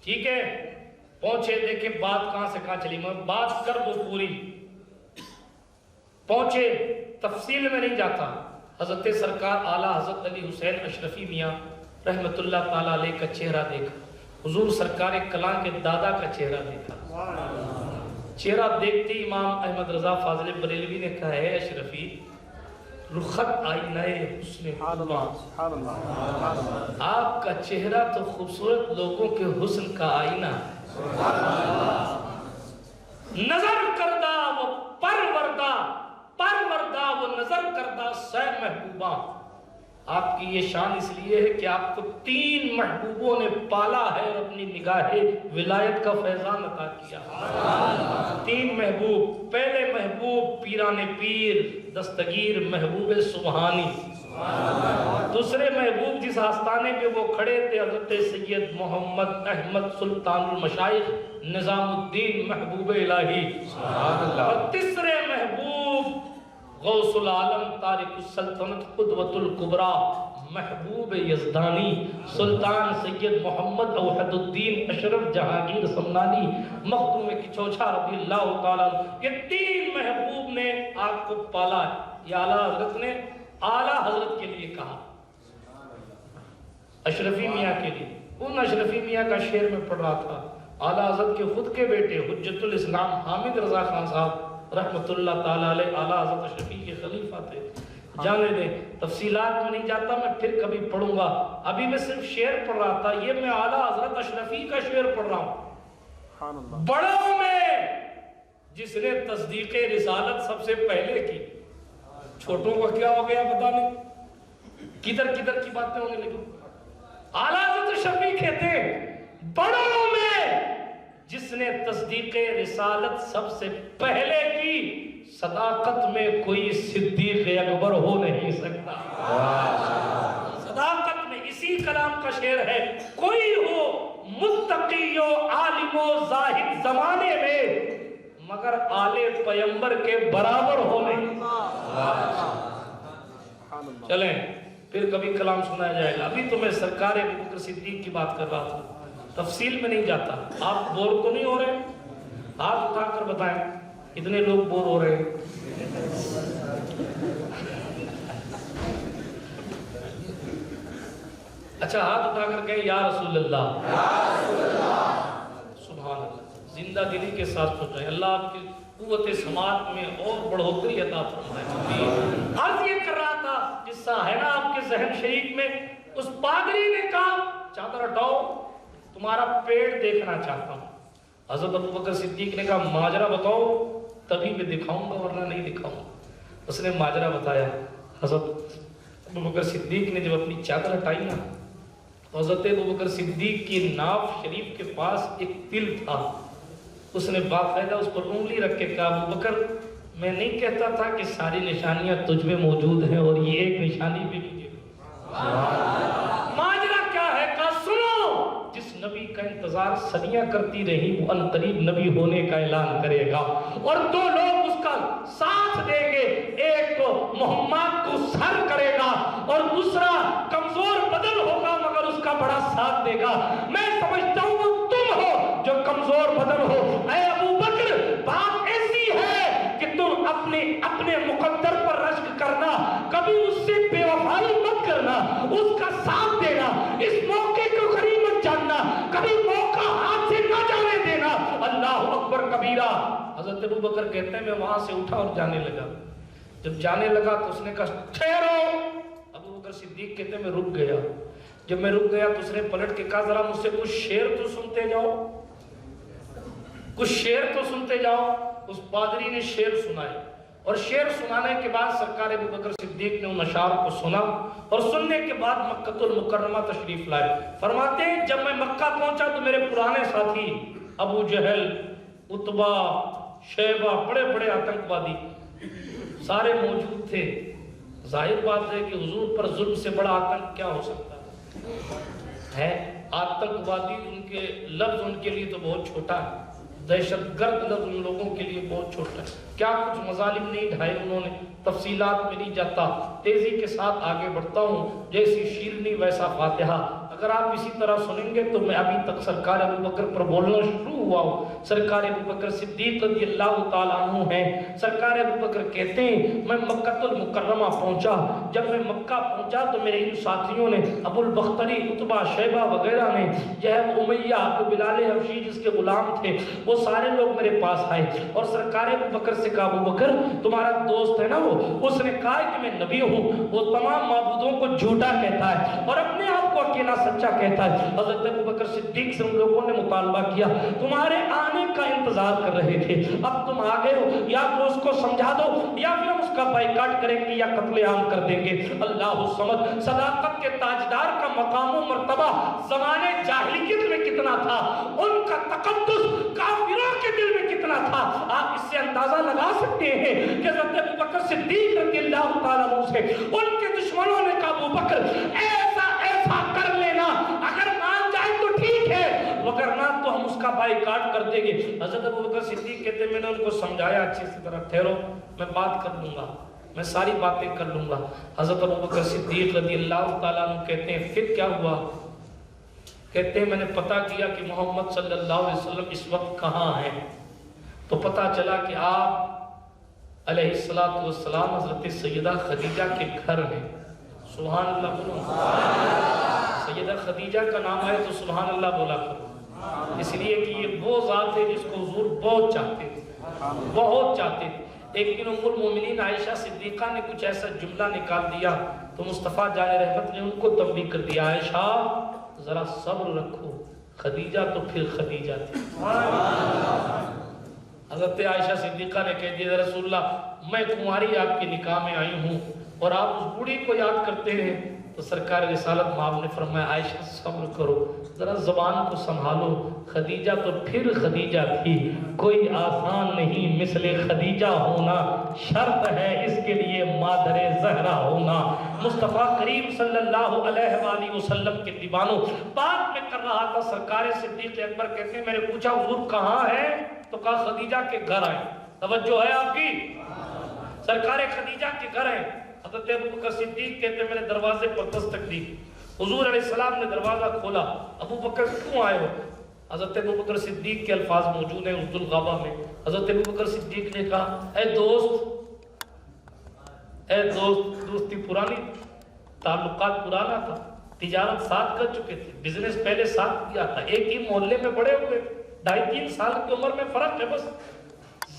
ٹھیک ہے, پہنچے, دیکھیں بات کہاں سے کہاں چلی, میں بات کر دو پوری. پہنچے, تفصیل میں نہیں جاتا. حضرت سرکار اعلیٰ حضرت علی حسین اشرفی میاں رحمت اللہ تعالیٰ علیہ کا چہرہ دیکھا. حضور سرکار کلاں کے دادا کا چہرہ دیکھا. چہرہ دیکھتے امام احمد رضا فاضل بریلوی نے کہا ہے اشرفی, رخت آئینہ حسن خوباں, آپ کا چہرہ تو خوبصورت لوگوں کے حسن کا آئینہ. نظر کردہ وہ پروردہ, پروردہ وہ نظر کردہ سہ محبوبہ. آپ کی یہ شان اس لیے ہے کہ آپ کو 3 محبوبوں نے پالا ہے اور اپنی نگاہ ولایت کا فیضان عطا کیا. 3 محبوب. پہلے محبوب پیران پیر دستگیر محبوب سبحانی. دوسرے محبوب جس آستانے پہ وہ کھڑے تھے حضرت سید محمد احمد سلطان المشائخ نظام الدین محبوب الہی. اور تیسرے محبوب غوث العالم تارک السلطنت قدوۃ الکبریٰ محبوب یزدانی سلطان سید محمد اوحد الدین اشرف جہانگیر سمنانی مخدوم کچوچھا رضی اللہ تعالیٰ. یہ 3 محبوب نے آپ کو پالا ہے. یہ اعلیٰ حضرت نے اعلیٰ حضرت کے لیے کہا, اشرفی میاں کے لیے. ان اشرفی میاں کا شعر میں پڑھ رہا تھا. اعلیٰ حضرت کے خود کے بیٹے حجت الاسلام حامد رضا خان صاحب رحمت اللہ تعالیٰ علیہ اعلیٰ حضرت اشرفی کے خلیفہ تھے. جانے دیں, تفصیلات میں نہیں جاتا, میں پھر کبھی پڑھوں گا. ابھی میں صرف شعر پڑھ رہا تھا, یہ میں اعلیٰ حضرت اشرفی کا شعر پڑھ رہا ہوں. بڑوں میں جس نے تصدیق رسالت سب سے پہلے کی, چھوٹوں کا کیا ہو گیا پتہ نہیں, کدھر کدھر کی باتیں ہونے لگی. اعلیٰ حضرت اشرفی کہتے ہیں بڑوں میں جس نے تصدیق رسالت سب سے پہلے کی, صداقت میں کوئی صدیق اکبر ہو نہیں سکتا. صداقت میں اسی کلام کا شعر ہے, کوئی ہو متقی و عالم و زاہد زمانے میں مگر آل پیمبر کے برابر ہو نہیں. چلیں پھر کبھی کلام سنایا جائے گا. ابھی تو میں سرکار ابو بکر صدیق کی بات کر رہا تھا, تفصیل میں نہیں جاتا. آپ بور تو نہیں ہو رہے؟ ہاتھ اٹھا کر بتائیں, اتنے لوگ بور ہو رہے ہیں. اچھا ہاتھ اٹھا کر کہیں یا رسول اللہ, سبحان اللہ. زندہ دلی کے ساتھ سوچیں, اللہ آپ کی قوت سماعت میں اور بڑھوتری عطا فرمائے. عرض یہ کر رہا تھا, قصہ ہے نا آپ کے ذہن شریف میں, اس پادری نے کہا چادر ہٹاؤ, تمہارا پیٹ دیکھنا چاہتا ہوں. حضرت ابو بکر صدیق نے کہا ماجرا بتاؤ, تبھی میں دکھاؤں گا ورنہ نہیں دکھاؤں گا. اس نے ماجرا بتایا. حضرت ابو بکر صدیق نے جب اپنی چادر ہٹائی نا, حضرت ابو بکر صدیق کی ناف شریف کے پاس ایک تل تھا. اس نے باقاعدہ اس پر انگلی رکھ کے کہا ابو بکر میں نہیں کہتا تھا کہ ساری نشانیاں تجھ میں موجود ہیں اور یہ ایک نشانی بھی نہیں ہے. ماجرا کیا ہے؟ کہا سنو, جس نبی کا انتظار صدیاں کرتی رہی وہ ان قریب نبی ہونے کا اعلان کرے گا, اور 2 لوگ اس کا ساتھ دیں گے. ایک تو محمد کو سر کرے گا اور دوسرا کمزور بدن ہوگا مگر اس کا بڑا ساتھ دے گا. میں سمجھتا ہوں وہ تم ہو جو کمزور بدن ہو. اے ابو بکر بات ایسی ہے کہ تم اپنے مقدر پر رشک کرنا, کبھی اس سے بے وفائی مت کرنا, اس کا ساتھ دینا, اس موقع کو قریب مت جاننا, کبھی موقع ہاتھ سے نہ جانے دینا. اللہ اکبر کبیرہ. حضرت ابو بکر کہتے ہیں میں وہاں سے اٹھا اور جانے لگا. جب جانے لگا تو اس نے کہا ٹھہرو. ابو بکر صدیق کہتے ہیں میں رک گیا. جب میں رک گیا تو اس نے پلٹ کے کہا ذرا مجھ سے کچھ شعر تو سنتے جاؤ, کچھ شعر تو سنتے جاؤ. اس پادری نے شعر سنائے اور شعر سنانے کے بعد سرکار ابو بکر صدیق نے ان اشعار کو سنا اور سننے کے بعد مکہ المکرمہ تشریف لائے. فرماتے ہیں جب میں مکہ پہنچا تو میرے پرانے ساتھی ابو جہل, عتبہ, شیبہ، بڑے بڑے آتنکوادی سارے موجود تھے۔ ظاہر بات ہے کہ حضور پر ظلم سے بڑا آتنک کیا ہو سکتا ہے؟ آتنکوادی ان کے لفظ ان کے لیے تو بہت چھوٹا ہے، دہشت گرد لفظ ان لوگوں کے لیے بہت چھوٹا ہے۔ کیا کچھ مظالم نہیں ڈھائے انہوں نے، تفصیلات میں نہیں جاتا، تیزی کے ساتھ آگے بڑھتا ہوں جیسی شیرنی ویسا فاتحہ۔ اگر آپ اسی طرح سنیں گے تو میں ابھی تک سرکار ابو بکر پر بولنا شروع ہوا ہوں۔ سرکار ابو بکر صدیق رضی اللہ تعالیٰ عنہ ہیں۔ سرکار ابو بکر کہتے ہیں میں مکہ المکرمہ پہنچا، جب میں مکہ پہنچا تو میرے ان ساتھیوں نے ابو البختری، عتبہ، شیبہ وغیرہ نے، جہب، امیہ، ابو بلال حبشی جس کے غلام تھے، وہ سارے لوگ میرے پاس آئے اور سرکار ابو بکر سے کہا ابو بکر تمہارا دوست ہے نا وہ، اس نے کہا کہ میں نبی ہوں، وہ تمام معبودوں کو جھوٹا کہتا ہے اور اپنے آپ کو اکیلا سچا کہتا ہے۔ حضرت ابو بکر صدیق سے ان لوگوں نے مطالبہ کیا، تمہارے آنے کا انتظار کر رہے تھے، اب تم آ گئے ہو، یا تو اس کو سمجھا دو یا پھر ہم اس کا بائیکاٹ کریں گے یا قتل عام کر دیں گے۔ اللہ الصمد، صداقت کے تاجدار کا مقام و مرتبہ زمانے جاہلیت میں کتنا تھا، ان کا تقدس کافروں کے دل میں کتنا تھا، آپ اس سے اندازہ لگا سکتے ہیں کہ حضرت ابو بکر صدیق رضی اللہ تعالیٰ عنہ سے ان کے دشمنوں نے کہا ابو بکر ایسا کر لینا، اگر مان جائے تو ٹھیک ہے وگرنہ تو ہم اس کا بائیکاٹ کر دیں گے۔ حضرت ابو بکر صدیق کہتے ہیں میں نے ان کو سمجھایا اچھی سی طرح، ٹھہرو میں بات کر لوں گا، میں ساری باتیں کر لوں گا۔ حضرت ابو بکر صدیق رضی اللہ تعالیٰ عنہ کہتے ہیں پھر کیا ہوا؟ کہتے ہیں میں نے پتہ کیا کہ محمد صلی اللہ علیہ وسلم اس وقت کہاں ہیں، تو پتہ چلا کہ آپ علیہ السلام حضرت سیدہ خدیجہ کے گھر ہیں۔ سبحان اللہ بولو، سیدہ خدیجہ کا نام ہے تو سبحان اللہ بولا کرو، اس لیے کہ یہ وہ ذات ہے جس کو حضور بہت چاہتے تھے، بہت چاہتے تھے۔ ایک دن ام المومنین عائشہ صدیقہ نے کچھ ایسا جملہ نکال دیا تو مصطفیٰ جان رحمت نے ان کو تنبیہ کر دیا، عائشہ ذرا صبر رکھو، خدیجہ تو پھر خدیجہ تھی۔ حضرت عائشہ صدیقہ نے کہہ دیا رسول اللہ میں کماری آپ کے نکاح میں آئی ہوں اور آپ اس بوڑھی کو یاد کرتے ہیں، تو سرکار رسالت مآب نے فرمایا عائشہ صبر کرو، ذرا زبان کو سنبھالو، خدیجہ تو پھر خدیجہ تھی، کوئی آسان نہیں مثل خدیجہ ہونا، شرط ہے اس کے لیے مادر زہرا ہونا۔ مصطفیٰ کریم صلی اللہ علیہ وآلہ وسلم کے دیوانوں بات میں کر رہا تھا، سرکار صدیق اکبر کہتے ہیں میں نے پوچھا حضور کہاں ہے، تو کہا خدیجہ کے گھر آئے۔ توجہ ہے آپ کی، سرکار خدیجہ کے گھر ہیں۔ حضرت ابو بکر صدیق کہتے ہیں میں نے دروازے پر دستک دی، حضور علیہ السلام نے دروازہ کھولا، ابو بکر کیوں آئے ہو؟ حضرت ابو بکر صدیق کے الفاظ موجود ہیں اردو الغابہ میں۔ حضرت ابو بکر صدیق نے کہا اے دوست، اے دوست، دوستی پرانی، تعلقات پرانا تھا، تجارت ساتھ کر چکے تھے، بزنس پہلے ساتھ کیا تھا، ایک ہی محلے میں بڑے ہوئے، 2.5-3 سال کی عمر میں فرق ہے بس،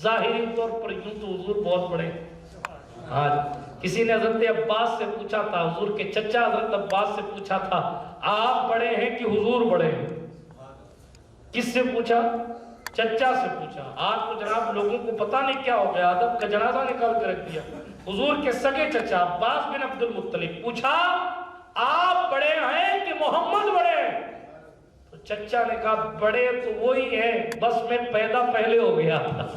ظاہری طور پر یوں تو حضور بہت بڑے ہیں۔ کسی نے حضرت عباس سے پوچھا تھا، حضور کے چچا حضرت عباس سے پوچھا تھا آپ بڑے ہیں کہ حضور بڑے ہیں؟ کس سے پوچھا؟ چچا سے پوچھا۔ آج تو جناب لوگوں کو پتہ نہیں کیا ہو گیا، ادب کا جنازہ نکال کے رکھ دیا۔ حضور کے سگے چچا عباس بن عبد المطلب پوچھا آپ بڑے ہیں کہ محمد بڑے ہیں؟ تو چچا نے کہا بڑے تو وہی ہیں، بس میں پیدا پہلے ہو گیا تھا،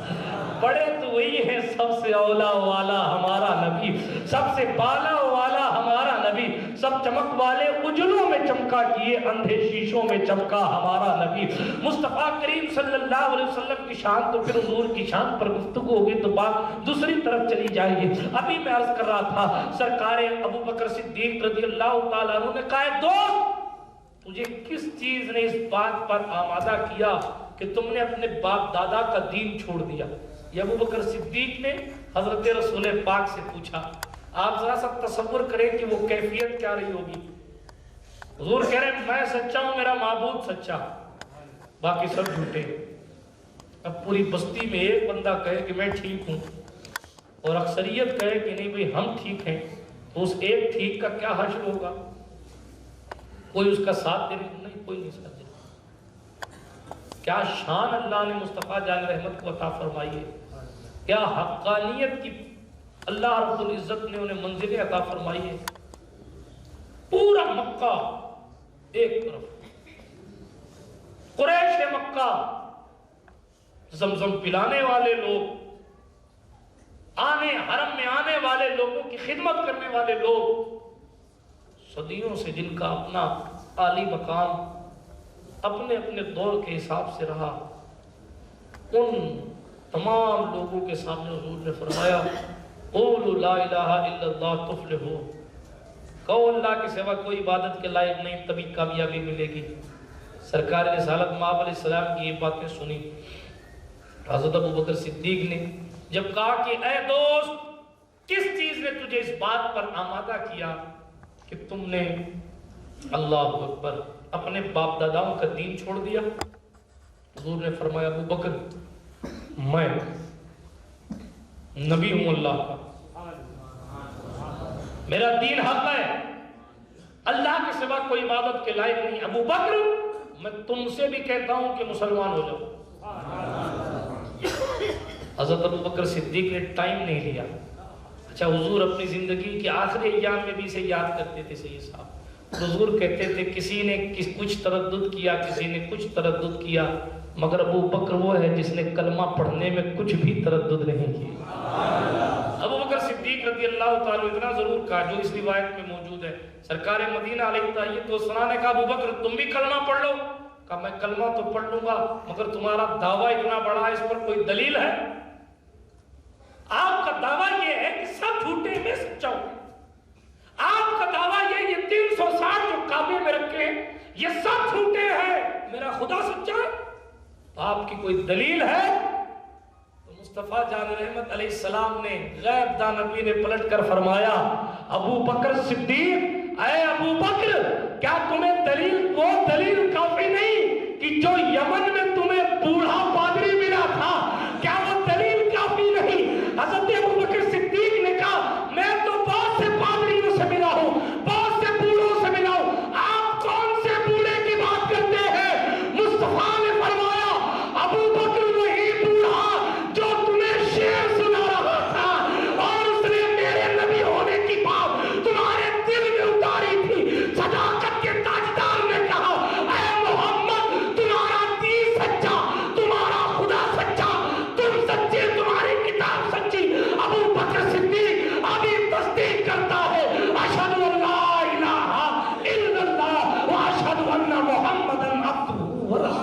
بڑے تو وہی ہیں، سب سے اولا والا ہمارا نبی، سب سے بالا والا ہمارا نبی، سب چمک والے اجلوں میں چمکا کیے اندھے شیشوں میں چمکا ہمارا نبی۔ مصطفیٰ کریم صلی اللہ علیہ وسلم کی شان تو پھر حضور کی شان پر گفتگو ہوگی تو بات دوسری طرف چلی جائے گی۔ ابھی میں عرض کر رہا تھا سرکار ابو بکر صدیق رضی اللہ تعالیٰ عنہ نے کہا دوست تجھے کس چیز نے اس بات پر آمادہ کیا کہ تم نے اپنے باپ دادا کا دین چھوڑ دیا؟ یہ ابو بکر صدیق نے حضرت رسول پاک سے پوچھا۔ آپ ذرا سا تصور کریں کہ وہ کیفیت کیا رہی ہوگی۔ حضور کہہ رہے ہیں میں سچا ہوں، میرا معبود سچا، باقی سب جھوٹے۔ اب پوری بستی میں ایک بندہ کہے کہ میں ٹھیک ہوں اور اکثریت کہے کہ نہیں بھئی ہم ٹھیک ہیں، تو اس ایک ٹھیک کا کیا حشر ہوگا؟ کوئی اس کا ساتھ دے نہیں، کوئی نہیں ساتھ دے۔ کیا شان اللہ نے مصطفیٰ جان رحمت کو عطا فرمائی ہے، کیا حقانیت کی اللہ رب العزت نے انہیں منزلیں عطا فرمائی ہے۔ پورا مکہ ایک طرف، قریش مکہ زمزم پلانے والے لوگ، حرم میں آنے والے لوگوں کی خدمت کرنے والے لوگ، صدیوں سے جن کا اپنا عالی مقام اپنے اپنے دور کے حساب سے رہا، ان تمام لوگوں کے سامنے حضور نے فرمایا قولوا لا الہ الا اللہ تفلحوا، کہو اللہ کے سوا کوئی عبادت کے لائق نہیں، تبھی کامیابی ملے گی۔ سرکار رسالت مآب علیہ السلام کی یہ باتیں سنی، حضرت ابوبکر صدیق نے جب کہا کہ اے دوست، کس چیز نے تجھے اس بات پر آمادہ کیا کہ تم نے اللہ اکبر اپنے باپ داداؤں کا دین چھوڑ دیا؟ حضور نے فرمایا ابوبکر، میں نبی ہوں اللہ کا، میرا دین حق ہے، اللہ کے سوا کوئی عبادت کے لائق نہیں۔ ابوبکر، میں تم سے بھی کہتا ہوں کہ مسلمان ہو جاؤ۔ حضرت ابوبکر صدیق نے ٹائم نہیں لیا۔ اچھا، حضور اپنی زندگی کے آخری ایام میں بھی اسے یاد کرتے تھے سید صاحب۔ حضور کہتے تھے کسی نے کچھ تردد کیا، کسی نے کچھ تردد کیا، مگر ابوبکر وہ ہے جس نے کلمہ پڑھنے میں کچھ بھی تردد نہیں کیا۔ ابوبکر صدیق رضی اللہ تعالیٰ اتنا ضرور کہا جو اس روایت میں موجود ہے، سرکار مدینہ علیہ تحیت والثناء نے کہا ابوبکر تم بھی کلمہ پڑھ لو۔ کہا میں کلمہ تو پڑھ لوں گا، مگر تمہارا دعویٰ اتنا بڑا ہے، اس پر کوئی دلیل ہے؟ آپ کا دعویٰ یہ ہے کہ سب جھوٹے میں سچا ہوں، آپ کا دعویٰ یہ 360 جو کعبے میں رکھے یہ سب جھوٹے ہیں، میرا خدا سچا ہے، تو آپ کی کوئی دلیل ہے؟ تو مصطفیٰ جان رحمت علیہ السلام نے غیب دان نبی نے پلٹ کر فرمایا ابو بکر صدیق، اے ابو بکر، کیا تمہیں دلیل وہ دلیل کافی نہیں کہ جو یمن میں تمہیں بوڑھا پادری ملا تھا، کیا وہ دلیل کافی نہیں؟ حضرت ابو بکر صدیق نے کہا میں تو بہت سے پادریوں سے ملا ہوں، بہت سے بوڑھوں سے ملا ہوں، آپ کون سے بوڑھے کی بات کرتے ہیں؟ مصطفیٰ نے فرمایا ابو بکر وہی بوڑھا جو تمہیں شعر سنا رہا تھا اور اس نے میرے نبی ہونے کی بات تمہارے دل میں اتاری تھی۔ صداقت کے تاجدار نے کہا اے محمد، تمہارا دین سچا، تمہارا خدا سچا، تم سچے، تمہاری کتاب سچی۔ ابو بکر صدیق ابھی تصدیق کرتا ہے اشہد ان لا الہ الا اللہ و اشہد ان محمدا عبدہ و رسولہ۔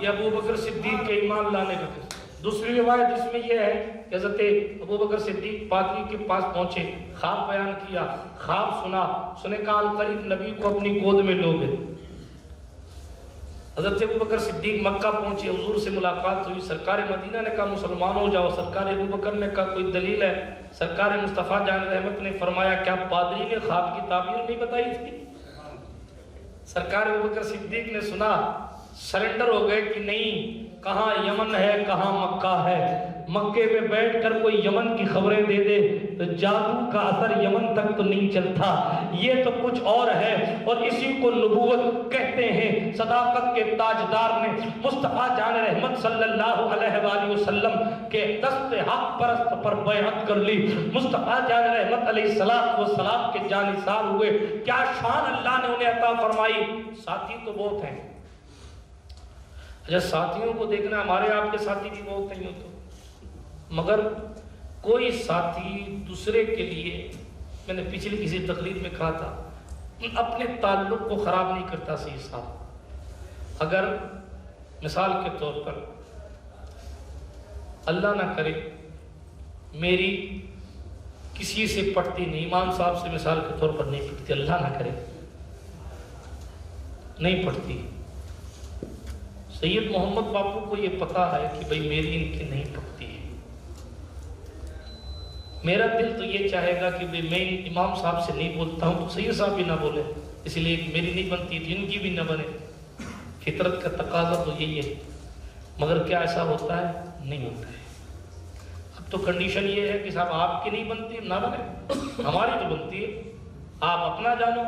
یہ ابو بکر صدیق کے ایمان لانے کا قصہ۔ دوسری روایت جس میں یہ ہے کہ حضرت ابو بکر صدیق پادری کے پاس پہنچے، خواب بیان کیا، خواب سنے کہا القریب نبی کو اپنی گود میں لو گے۔ حضرت ابو بکر صدیق مکہ پہنچے، حضور سے ملاقات ہوئی، سرکار مدینہ نے کہا مسلمان ہو جاؤ۔ سرکار ابو بکر نے کہا کوئی دلیل ہے؟ سرکار مصطفیٰ جان رحمت نے فرمایا کیا پادری نے خواب کی تعبیر نہیں بتائی تھی؟ سرکار ابو بکر صدیق نے سنا، سرنڈر ہو گئے کہ نہیں، کہاں یمن ہے کہاں مکہ ہے، مکے میں بیٹھ کر کوئی یمن کی خبریں دے دے تو جادو کا اثر یمن تک تو نہیں چلتا، یہ تو کچھ اور ہے، اور اسی کو نبوت کہتے ہیں۔ صداقت کے تاجدار نے مصطفیٰ جان رحمت صلی اللہ علیہ وآلہ وسلم کے دست حق پرست پر بیعت کر لی، مصطفیٰ جان رحمت علیہ السلام کے جانثار ہوئے۔ کیا شان اللہ نے انہیں عطا فرمائی! ساتھی تو بہت ہیں، اچھا ساتھیوں کو دیکھنا، ہمارے آپ کے ساتھی بھی بہت ہیں تو، مگر کوئی ساتھی دوسرے کے لیے، میں نے پچھلی کسی تقریر میں کہا تھا، اپنے تعلق کو خراب نہیں کرتا سید صاحب۔ اگر مثال کے طور پر اللہ نہ کرے میری کسی سے پڑھتی نہیں، امام صاحب سے مثال کے طور پر نہیں پڑھتی، اللہ نہ کرے نہیں پڑھتی، سید محمد باپو کو یہ پتا ہے کہ بھئی میری ان کی نہیں پڑھتی ہے، میرا دل تو یہ چاہے گا کہ میں امام صاحب سے نہیں بولتا ہوں تو سید صاحب بھی نہ بولے، اس لیے میری نہیں بنتی تو ان کی بھی نہ بنے، فطرت کا تقاضا تو یہی ہے، مگر کیا ایسا ہوتا ہے؟ نہیں ہوتا ہے۔ اب تو کنڈیشن یہ ہے کہ صاحب آپ کی نہیں بنتی نہ بنے، ہماری تو بنتی ہے، آپ اپنا جانو،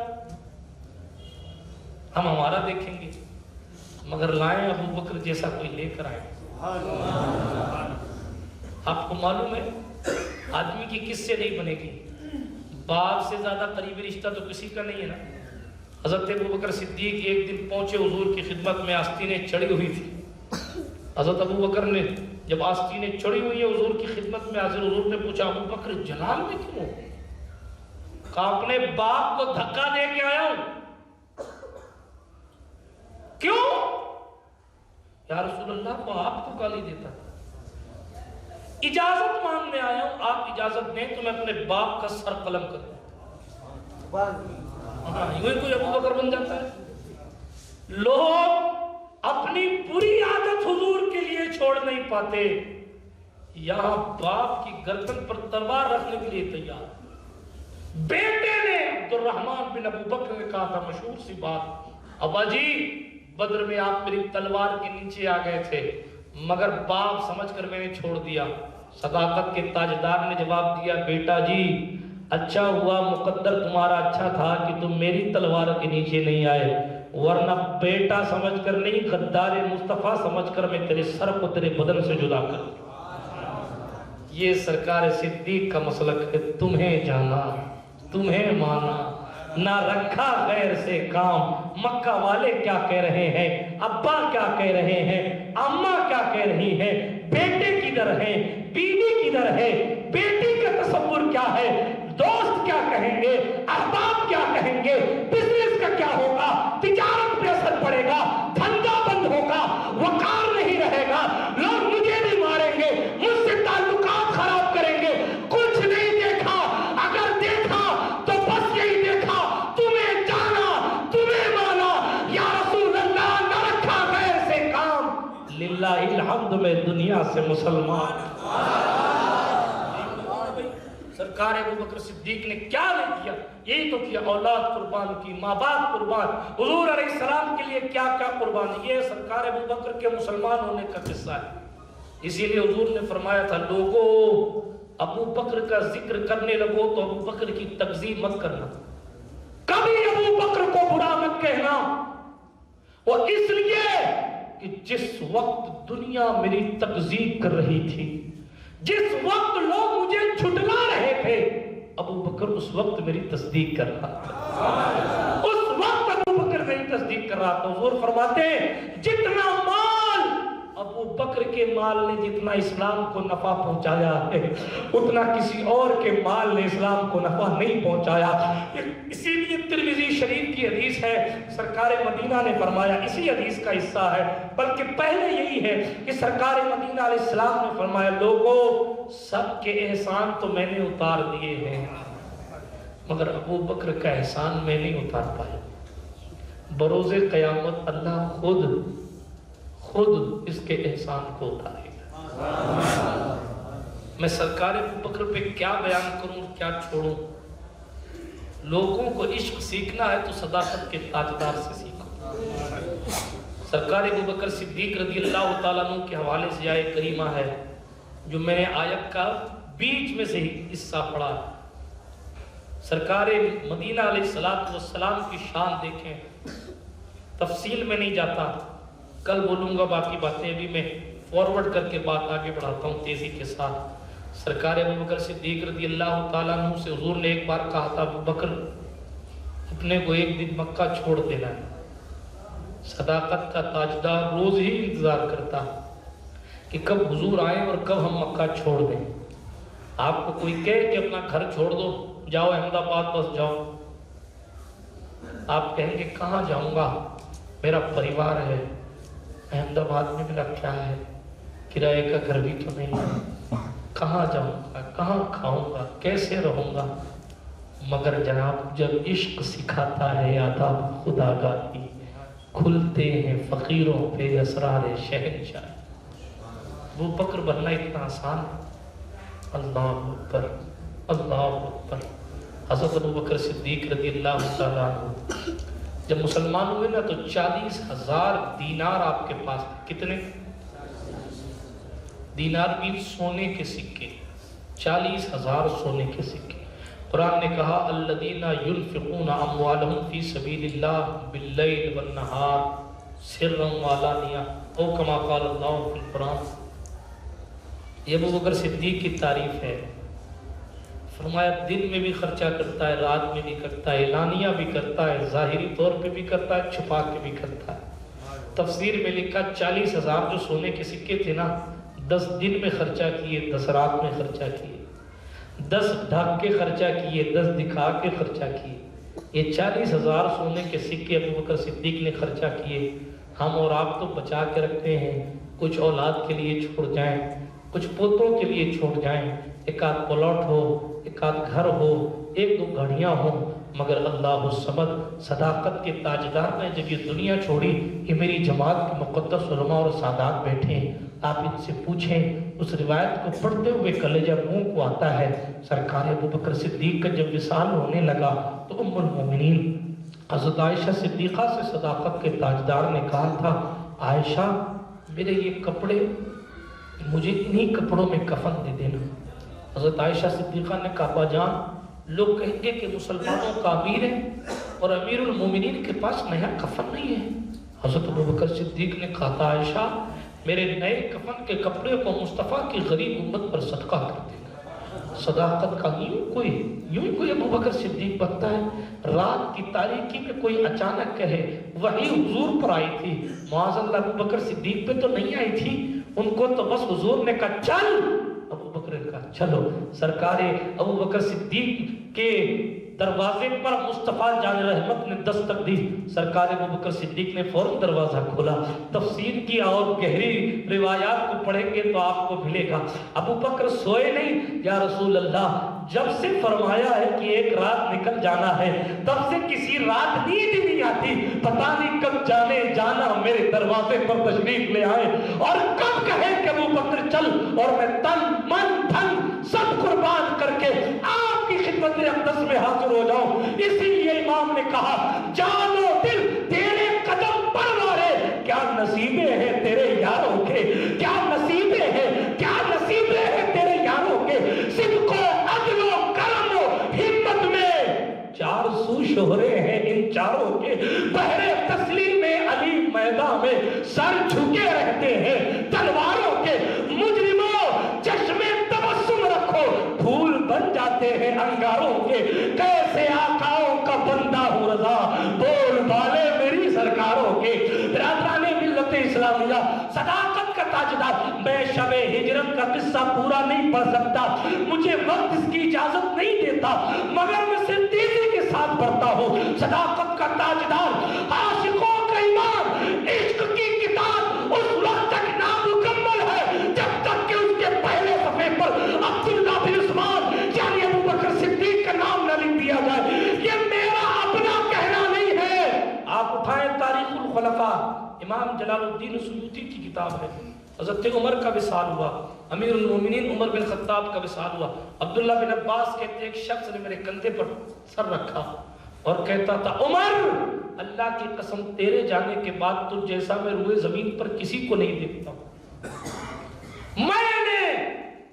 ہم ہمارا دیکھیں گے، مگر لائیں ابو بکر جیسا کوئی لے کر آئے۔ آپ کو معلوم ہے آدمی کی کس سے نہیں بنے گی؟ باپ سے زیادہ قریبی رشتہ تو کسی کا نہیں ہے نا، حضرت ابوبکر صدیق ایک دن پہنچے حضور کی خدمت میں، آستینیں چڑھی ہوئی تھی۔ حضرت ابوبکر نے جب آستینیں چڑھی ہوئی ہیں حضور کی خدمت میں حاضر، حضور نے پوچھا ابوبکر جلال میں کیوں؟ کہا اپنے باپ کو دھکا دے کے آیا ہوں۔ کیوں؟ یا رسول اللہ وہ آپ کو گالی دیتا تھا، اجازت مانگنے آیا ہوں، آپ اجازت دیں تو میں اپنے باپ کا سر قلم کر دوں۔ یوں کوئی ابوبکر بن جاتا ہے؟ لوگ اپنی بری عادت حضور کے لیے چھوڑ نہیں پاتے، یہاں باپ کی گردن پر تلوار رکھنے کے لیے تیار۔ بیٹے نے عبد الرحمن بن ابو بکر نے کہا تھا مشہور سی بات، ابا جی بدر میں آپ میری تلوار کے نیچے آ گئے تھے مگر باپ سمجھ کر میں نے چھوڑ دیا۔ صداقت کے تاجدار نے جواب دیا، بیٹا جی اچھا ہوا، مقدر تمہارا اچھا تھا کہ تم میری تلوار کے نیچے نہیں آئے، ورنہ بیٹا سمجھ کر نہیں، غدار مصطفیٰ سمجھ کر میں تیرے سر کو تیرے بدن سے جدا کر۔ یہ سرکار صدیق کا مسلک ہے، تمہیں جانا تمہیں مانا، نہ رکھا غیر سے کام۔ مکہ والے کیا کہہ رہے ہیں، ابا کیا کہہ رہے ہیں، اماں کیا کہہ رہی ہیں، بیٹے کدھر ہیں، بیوی کدھر ہے، بیٹی کا تصور کیا ہے، دوست کیا کہیں گے، احباب کیا کہیں گے، بزنس کا کیا ہوگا، تجارت پہ اثر پڑے گا، دھندا بند ہوگا، وقار نہیں رہے گا، لوگ مجھے بھی ماریں گے، مجھ سے تعلقات خراب کریں گے۔ کچھ نہیں دیکھا، اگر دیکھا تو بس یہی دیکھا، تمہیں جانا تمہیں مانا، یا رسول اللہ نہ رکھا غیر سے کام۔ للہ الحمد میں دنیا سے مسلمان۔ سرکار ابوبکر صدیق نے کیا نہیں کیا، یہی تو کیا، اولاد قربان کی، ماں باپ قربان، حضور علیہ السلام کے لیے کیا کیا قربان۔ یہ سرکار ابوبکر کے مسلمان ہونے کا قصہ ہے۔ اسی لیے حضور نے فرمایا تھا، لوگوں ابو بکر کا ذکر کرنے لگو تو ابو بکر کی تکذیب مت کرنا، کبھی ابو بکر کو برا مت کہنا، وہ اس لیے کہ جس وقت دنیا میری تکذیب کر رہی تھی، جس وقت لوگ مجھے جھٹلا رہے تھے، ابو بکر اس وقت میری تصدیق کر رہا تھا، اس وقت ابو بکر میری تصدیق کر رہا تھا۔ حضور فرماتے ہیں جتنا مال ابو بکر کے مال نے جتنا اسلام کو نفع پہنچایا ہے، اتنا کسی اور کے مال نے اسلام کو نفع نہیں پہنچایا۔ اسی لیے ترمذی شریف کی حدیث ہے، سرکار مدینہ نے فرمایا، اسی حدیث کا حصہ ہے، بلکہ پہلے یہی ہے کہ سرکار مدینہ علیہ السلام نے فرمایا، لوگوں سب کے احسان تو میں نے اتار دیے ہیں مگر ابو بکر کا احسان میں نہیں اتار پایا۔ بروز قیامت اللہ خود اس کے احسان کو اتارے گا۔ میں سرکار ابو بکر پہ کیا بیان کروں، کیا چھوڑوں؟ لوگوں کو عشق سیکھنا ہے تو صداقت کے تاجدار سے سیکھو۔ سرکار ابو بکر صدیق رضی اللہ تعالیٰ عنہ کے حوالے سے آیت کریمہ ہے جو میں نے آیت کا بیچ میں سے ہی حصہ پڑھا۔ سرکار مدینہ علیہ السلام کی شان دیکھیں، تفصیل میں نہیں جاتا، کل بولوں گا باقی باتیں، ابھی میں فارورڈ کر کے بات آگے بڑھاتا ہوں تیزی کے ساتھ۔ سرکار ابو بکر صدیق رضی اللہ تعالیٰ عنہ سے حضور نے ایک بار کہا تھا، ابو بکر اپنے کو ایک دن مکہ چھوڑ دینا ہے۔ صداقت کا تاجدار روز ہی انتظار کرتا کہ کب حضور آئیں اور کب ہم مکہ چھوڑ دیں۔ آپ کو کوئی کہے کہ اپنا گھر چھوڑ دو، جاؤ احمد آباد بس جاؤ، آپ کہیں گے کہاں جاؤں گا، میرا پریوار ہے، احمد آباد میں میرا کیا ہے، کرائے کا گھر بھی تو نہیں ہے، کہاں جاؤں گا، کہاں کھاؤں گا، کیسے رہوں گا۔ مگر جناب جب عشق سکھاتا ہے آداب خداگاہی، کھلتے ہیں فقیروں پہ اسرار شہنشاہ۔ ابو بکر بننا اتنا آسان ہے؟ اللہ اکبر، اللہ اکبر۔ حضرت ابو بکر صدیق رضی اللہ تعالیٰ عنہ جب مسلمان ہوئے نا تو 40,000 دینار آپ کے پاس، کتنے دینار بھی سونے کے سکے، 40,000 سونے کے سکے۔ قرآن نے کہا الذین ينفقون اموالهم فی سبیل اللہ باللیل والنہار سرا وعلانیہ او کما قال اللہ فی القرآن۔ یہ ابو بکر صدیق کی تعریف ہے۔ فرمایا دن میں بھی خرچہ کرتا ہے، رات میں بھی کرتا ہے، اعلانیہ بھی کرتا ہے، ظاہری طور پہ بھی کرتا ہے، چھپا کے بھی کرتا ہے۔ تفسیر میں لکھا 40,000 جو سونے کے سکے تھے نا، 10 دن میں خرچہ کیے، 10 رات میں خرچہ کیے، 10 ڈھک کے خرچہ کیے، 10 دکھا کے خرچہ کیے۔ یہ 40,000 سونے کے سکے ابو بکر صدیق نے خرچہ کیے۔ ہم اور آپ تو بچا کے رکھتے ہیں، کچھ اولاد کے لیے چھوڑ جائیں، کچھ پوتوں کے لیے چھوڑ جائیں، ایک آدھ پلاٹ ہو، ایک آدھ گھر ہو، ایک دو گھڑیاں ہوں، مگر اللہ الصمد صداقت کے تاجدار نے جب یہ دنیا چھوڑی، یہ میری جماعت کے مقدس علماء اور سادات بیٹھے ہیں، آپ ان سے پوچھیں، اس روایت کو پڑھتے ہوئے کلیجہ منہ کو آتا ہے۔ سرکار ابو بکر صدیق کا جب وصال ہونے لگا تو ام المومنین حضرت عائشہ صدیقہ سے صداقت کے تاجدار نے کہا تھا، عائشہ میرے یہ کپڑے مجھے انہی کپڑوں میں کفن دے دینا۔ حضرت عائشہ صدیقہ نے کہا ابا جان، لوگ کہیں گے کہ مسلمانوں کا امیر ہے اور امیر المومنین کے پاس نیا کفن نہیں ہے۔ حضرت ابو بکر صدیق نے کہا تھا عائشہ میرے نئے کفن کے کپڑے کو مصطفیٰ کی غریب امت پر صدقہ کر دینا۔ صداقت کا یوں کوئی ابو بکر صدیق بنتا ہے۔ رات کی تاریکی میں کوئی اچانک کہے، وحی حضور پر آئی تھی، معاذ اللہ ابو بکر صدیق پہ تو نہیں آئی تھی، ان کو تو بس حضور نے کہا چل، ابو بکر نے کہا چلو۔ سرکار ابو بکر صدیق کے دروازے پر مصطفیٰ جان رحمت نے دستک دی، سرکار ابو بکر صدیق نے فوراً دروازہ کھولا۔ تفسیر کی اور گہری روایات کو پڑھیں گے تو آپ کو ملے گا ابو بکر سوئے نہیں، یا رسول اللہ جب سے فرمایا ہے کہ ایک رات نکل جانا ہے تب سے کسی رات نیند نہیں آتی، پتہ نہیں کب جانے جانا میرے دروازے پر تشریف لے آئے اور کب کہے کہ ابو بکر چل، اور میں تن من دھن سب قربان کر کے آپ کی خدمت اقدس میں حاضر ہو جاؤں۔ اسی لیے امام نے کہا جان و دل تیرے قدم پر مارے، کیا نصیبیں ہیں تیرے یاروں کے، کیا نصیبیں ہیں، کیا نصیبیں ہیں تیرے یاروں کے، صدق و عدل و کرم و ہمت میں 400 شہرے ہیں ان چاروں کے، بحر تسلیم علی میدان میں سر جھکے رہتے ہیں تلواروں کے، مجرموں چشمے تبسم رکھو پھول بن جاتے ہیں انگاروں کے، کیسے آقاؤں کا بندہ ہوں رضا بول بالے میری سرکاروں کے۔ برادران ملت اسلامیہ، صداقت کا تاجدار، میں شب ہجرت کا قصہ پورا نہیں پڑھ سکتا، مجھے وقت اس کی اجازت نہیں دیتا، مگر میں صرف تیزی کے ساتھ پڑھتا ہوں۔ صداقت کا تاجدار، عاشقوں کا ایمان، عشق کی کتاب اس وقت تک نامکمل ہے جب تک کہ اس کے پہلے صفحے پر عبداللہ بن عثمان یعنی ابو بکر صدیق کا نام نہ لکھ دیا جائے۔ یہ میرا اپنا کہنا نہیں ہے، آپ اٹھائیں تاریخ الخلفاء، امام جلال الدین سیوطی کی کتاب ہے۔ حضرت عمر کا وصال ہوا، امیر المومنین عمر بن خطاب کا وصال ہوا، عبداللہ بن عباس کہتے ہیں ایک شخص نے میرے کندھے پر سر رکھا اور کہتا تھا عمر اللہ کی قسم تیرے جانے کے بعد تجھ جیسا میں روئے زمین پر کسی کو نہیں دیکھتا ہوں۔ میں نے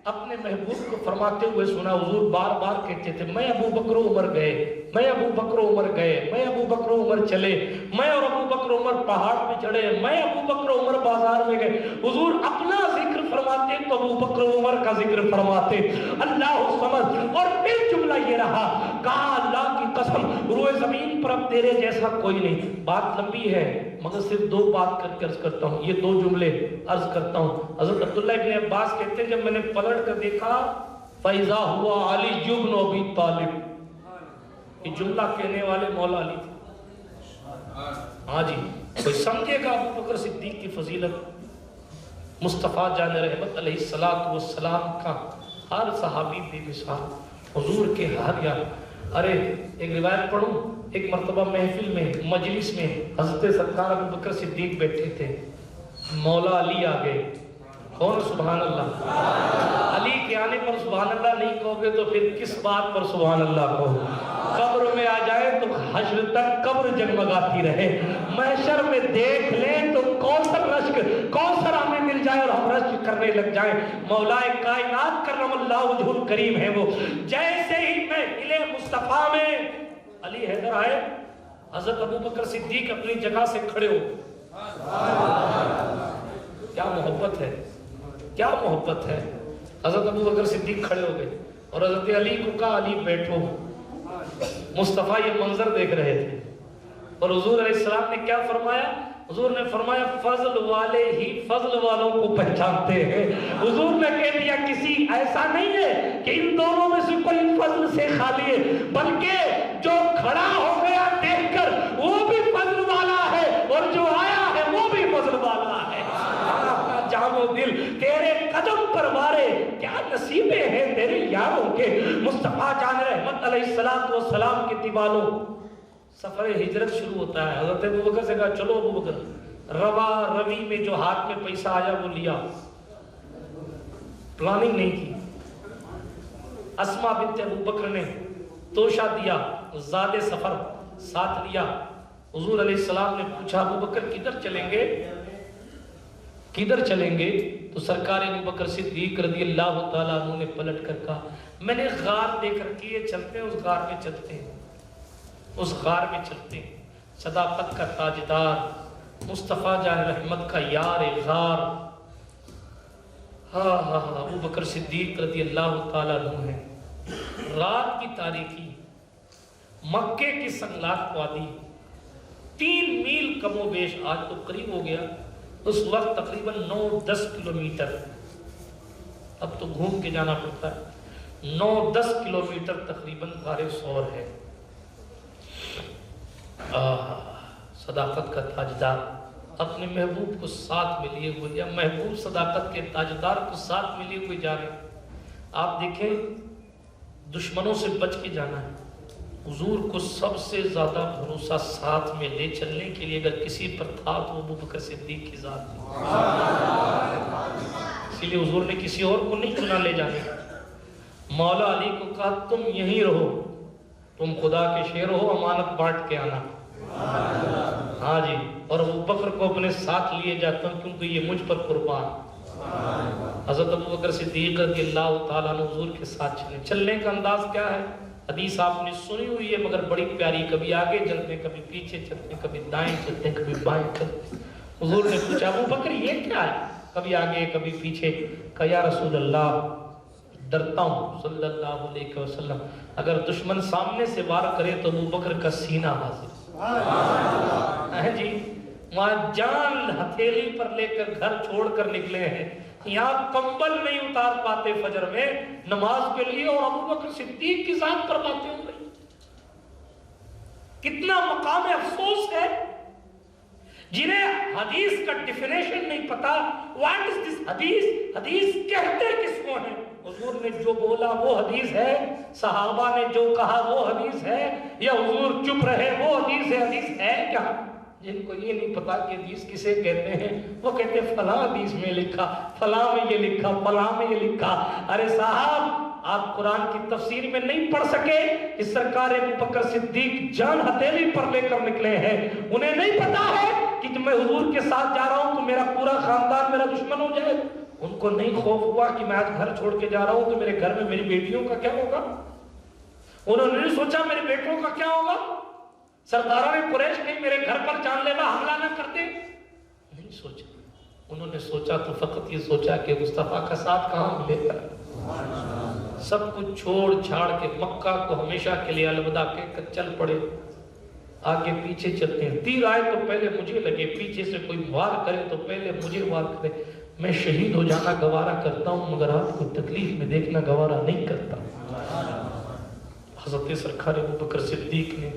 اپنے محبوب کو فرماتے ہوئے سنا، حضور بار بار کہتے تھے میں ابو بکر و عمر گئے، میں ابو بکر و عمر گئے، میں ابو بکر و عمر چلے، میں اور ابو بکر و عمر پہاڑ پہ چڑھے، میں ابو بکر و عمر بازار میں گئے۔ حضور اپنا ذکر فرماتے تو ابو بکر و عمر کا ذکر فرماتے، اللہ الصمد۔ اور پھر جملہ یہ رہا، کہا اللہ کی قسم روئے زمین پر اب تیرے جیسا کوئی نہیں۔ بات لمبی ہے مگر صرف 2 بات کر کے عرض کرتا ہوں، یہ 2 جملے عرض کرتا ہوں۔ حضرت عبداللہ ابن عباس کہتے ہیں جب میں نے پلٹ کر دیکھا فَإِذَا هُوَ عَلِيُّ بْنُ أَبِي طالب، یہ جملہ کہنے والے مولا علی تھے۔ ہاں جی، کوئی سمجھے گا ابو بکر صدیق کی فضیلت، مصطفیٰ جان رحمت علیہ السلام کا ہر صحابی بے مثال، حضور کے ہر یار۔ ارے ایک روایت پڑھوں، ایک مرتبہ محفل میں مجلس میں حضرت سرکار ابو بکر صدیق بیٹھے تھے، مولا علی آ گئے۔ کون سبحان اللہ؟ علی کے آنے پر سبحان اللہ نہیں کہو گے تو پھر کس بات پر سبحان اللہ کہو؟ قبر میں آ جائے تو حشر تک قبر جگمگاتی رہے، محشر میں دیکھ لیں تو کوثر ہمیں مل جائے اور ہم رشک کرنے لگ جائیں۔ مولا کائنات کرم اللہ وجہ الکریم ہے وہ۔ جیسے ہی محفل مصطفیٰ میں علی حیدر آئے، حضرت ابو بکر صدیق اپنی جگہ سے کھڑے ہو۔ کیا محبت ہے، کیا محبت ہے۔ حضرت ابو بکر صدیق کھڑے ہو گئے، اور حضرت علی کو کہا علی بیٹھو. مصطفیٰ یہ منظر دیکھ رہے تھے اور حضور علیہ السلام نے کیا فرمایا؟ حضور نے فرمایا فضل والے ہی فضل والوں کو پہچانتے ہیں. حضور نے کہہ دیا کسی ایسا نہیں ہے کہ ان دونوں میں سے کوئی فضل سے خالی ہے، بلکہ جو کھڑا ہو گیا دیکھ کر وہ بھی فضل والا ہے اور جو آیا ہے وہ بھی فضل والا ہے. جان و دل تیرے قدم پر وارے کیا نصیبیں ہیں تیرے یاروں کے. مصطفیٰ جان رحمت علیہ السلام کے دیوالوں سفر ہجرت شروع ہوتا ہے. حضرت ابوبکر سے کہا چلو ابوبکر. روا روی میں جو ہاتھ میں پیسہ آیا وہ لیا، پلاننگ نہیں کی. اسما بنت ابوبکر نے توشہ دیا، زاد سفر ساتھ لیا. حضور علیہ السلام نے پوچھا ابوبکر کدھر چلیں گے؟ کدھر چلیں گے؟ تو سرکار ابوبکر صدیق رضی اللہ تعالیٰ عنہ نے پلٹ کر کہا میں نے غار دیکھ رکھی ہے، چلتے ہیں اس غار میں چلتے ہیں، اس غار میں چلتے ہیں. صداقت کا تاجدار مصطفیٰ جان رحمت کا یار غار ابوبکر صدیق رضی اللہ تعالیٰ عنہ ہے. رات کی تاریکی، مکے کی سنگلاخ وادی، 3 میل کم و بیش، آج تو قریب ہو گیا، اس وقت تقریباً 9-10 کلومیٹر، اب تو گھوم کے جانا پڑتا ہے. 9-10 کلومیٹر تقریباً غار ثور ہے. صداقت کا تاجدار اپنے محبوب کو ساتھ میں لیے ہوئے، یا محبوب صداقت کے تاجدار کو ساتھ میں لیے ہوئے جا رہے ہیں. آپ دیکھیں دشمنوں سے بچ کے جانا ہے. حضور کو سب سے زیادہ بھروسہ ساتھ میں لے چلنے کے لیے اگر کسی پر تھا تو ابوبکر صدیق کی ذات تھی. اسی لیے حضور نے کسی اور کو نہیں چنا لے جانے. مولا علی کو کہا تم یہیں رہو، تم خدا کے شیر ہو، امانت بانٹ کے آنا. ہاں جی. اور ابوبکر کو اپنے ساتھ لیے جاتا ہوں کیونکہ یہ مجھ پر قربان. حضرت ابوبکر صدیق رضی اللہ تعالیٰ عنہ حضور کے ساتھ چلے. چلنے کا انداز کیا ہے؟ حدیث آپ نے سنی ہوئی ہے مگر بڑی پیاری. کبھی آگے چلتے ہیں، کبھی پیچھے چلتے ہیں، کبھی دائیں چلتے ہیں، کبھی بائیں چلتے ہیں. حضور نے پوچھا ابوبکر یہ کیا ہے؟ کبھی آگے کبھی پیچھے. کہا یا رسول اللہ ڈرتا ہوں صلی اللہ علیہ وسلم اگر دشمن سامنے سے وار کرے تو ابوبکر کا سینہ حاضر. جی وہاں جان ہتھیلی پر لے کر گھر چھوڑ کر نکلے ہیں، یہاں کمبل نہیں اتار پاتے فجر میں نماز کے لیے، اور ابوبکر صدیق کی ذات پر باتیں ہو رہی. کتنا مقام افسوس ہے جنہیں حدیث کا ڈیفینیشن نہیں پتا. واٹ از دس حدیث؟ حدیث کہتے کس کو ہیں؟ حضور نے جو بولا وہ حدیث ہے، صحابہ نے جو کہا وہ حدیث ہے، یا حضور چپ رہے وہ حدیث ہے؟ حدیث ہے کیا؟ جن کو یہ نہیں پتا کہ حدیث کسے کہتے ہیں وہ کہتے ہیں فلاں حدیث میں لکھا، فلاں میں یہ لکھا، فلاں میں یہ لکھا. ارے صاحب آپ قرآن کی تفسیر میں نہیں پڑھ سکے، اس سرکار ابوبکر صدیق جان ہتھیلی پر لے کر نکلے ہیں. انہیں نہیں پتا ہے کہ میں حضور کے ساتھ جا رہا ہوں تو میرا پورا خاندان میرا دشمن ہو جائے. ان کو نہیں خوف ہوا کہ میں آج گھر چھوڑ کے جا رہا ہوں تو میرے گھر میں میری بیٹیوں کا کیا ہوگا. انہوں نے نہیں سوچا میرے بیٹوں کا کیا ہوگا. سرداران قریش نہیں میرے گھر پر جان لیوا حملہ نہ کرتے، نہیں سوچا. انہوں نے سوچا تو فقط یہ سوچا کہ مصطفیٰ کا ساتھ کہاں ملے گا. سب کچھ چھوڑ چھاڑ کے مکہ کو ہمیشہ کے لیے الوداع کہہ کر چل پڑے. آگے پیچھے چلتے ہیں. تیر آئے تو پہلے مجھے لگے، پیچھے سے کوئی وار کرے تو پہلے مجھے وار کرے. میں شہید ہو جانا گوارا کرتا ہوں مگر آپ کو تکلیف میں دیکھنا گوارا نہیں کرتا. حضرت سرکار ابوبکر صدیق نے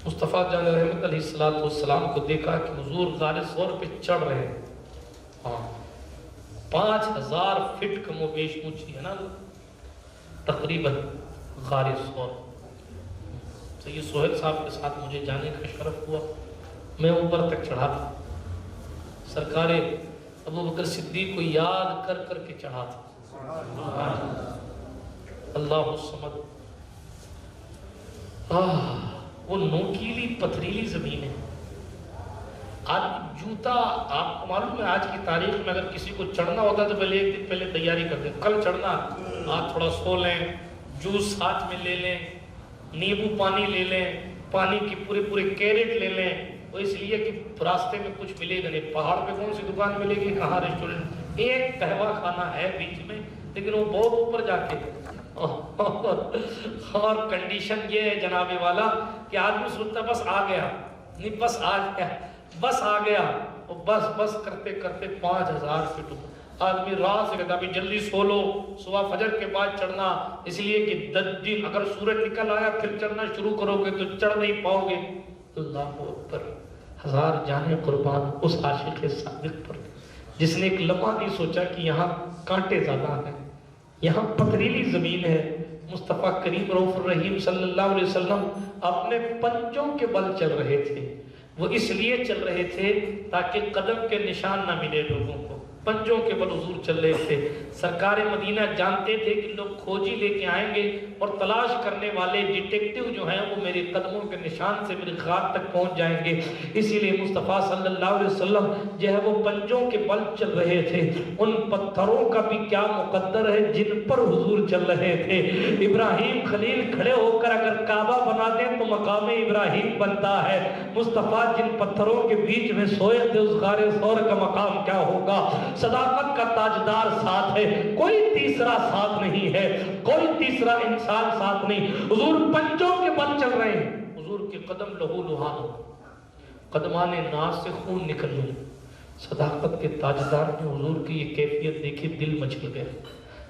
مصطفیٰ جان رحمت علیہ السلام کو دیکھا کہ حضور غار ثور پہ چڑھ رہے ہیں. ہاں 5000 فٹ کم و بیش اونچی ہے نا تقریباً غار ثور. سید سہیل صاحب کے ساتھ مجھے جانے کا شرف ہوا. میں اوپر تک چڑھا تھا. سرکار ابوبکر صدیق کو یاد کر کر کے چڑھا تھا. اللہ الصمد. وہ نوکیلی پتھریلی زمین ہے. آج جوتا آپ کو معلوم ہے آج کی تاریخ میں اگر کسی کو چڑھنا ہوتا ہے تو پہلے ایک دن پہلے تیاری کر دیں. کل چڑھنا، آج تھوڑا سو لیں، جوس ساتھ میں لے لیں، نیبو پانی لے لیں، پانی کی پورے کیرٹ لے لیں. وہ اس لیے کہ راستے میں کچھ ملے گا نہیں. پہاڑ پہ کون سی دکان ملے گی، کہاں ریسٹورنٹ. ایک قہوہ خانہ ہے بیچ میں، لیکن وہ بہت اوپر جا کے اور کنڈیشن یہ ہے جناب والا کہ آدمی سوچتا بس آ گیا، نہیں بس آ گیا، بس آ گیا، اور بس کرتے کرتے 5000 فٹ آدمی رات سے کہتا ابھی جلدی سو لو، صبح فجر کے بعد چڑھنا، اس لیے کہ 10 دن اگر سورج نکل آیا پھر چڑھنا شروع کرو گے تو چڑھ نہیں پاؤ گے۔ اللہ اکبر، 1000 جانیں قربان اس عاشق صادق پر جس نے ایک لمحہ نہیں سوچا کہ یہاں کانٹے زیادہ ہیں، یہاں پتھریلی زمین ہے۔ مصطفیٰ کریم رؤوف الرحیم صلی اللہ علیہ وسلم اپنے پنجوں کے بل چل رہے تھے، وہ اس لیے چل رہے تھے تاکہ قدم کے نشان نہ ملے لوگوں کو، پنجوں کے بل حضور چل رہے تھے۔ سرکار مدینہ جانتے تھے کہ لوگ کھوجی لے کے آئیں گے اور تلاش کرنے والے ڈیٹیکٹیو جو ہیں وہ میرے قدموں کے نشان سے میرے غار تک پہنچ جائیں گے، اسی لیے مصطفیٰ صلی اللہ علیہ وسلم جو ہے وہ پنجوں کے بل چل رہے تھے۔ ان پتھروں کا بھی کیا مقدر ہے جن پر حضور چل رہے تھے۔ ابراہیم خلیل کھڑے ہو کر اگر کعبہ بنا دیں تو مقام ابراہیم بنتا ہے، مصطفیٰ جن پتھروں کے بیچ میں سوئے تھے اس غار ثور کا مقام کیا ہوگا۔ صداقت کا تاجدار ساتھ ہے، کوئی تیسرا ساتھ نہیں ہے، کوئی تیسرا انسان ساتھ نہیں۔ حضور پنجوں کے بل چل رہے ہیں، حضور کے قدم لہو لہان ہو، قدمان ناز سے خون نکل رہے۔ صداقت کے تاجدار نے حضور کی یہ کیفیت دیکھی، دل مچل گیا،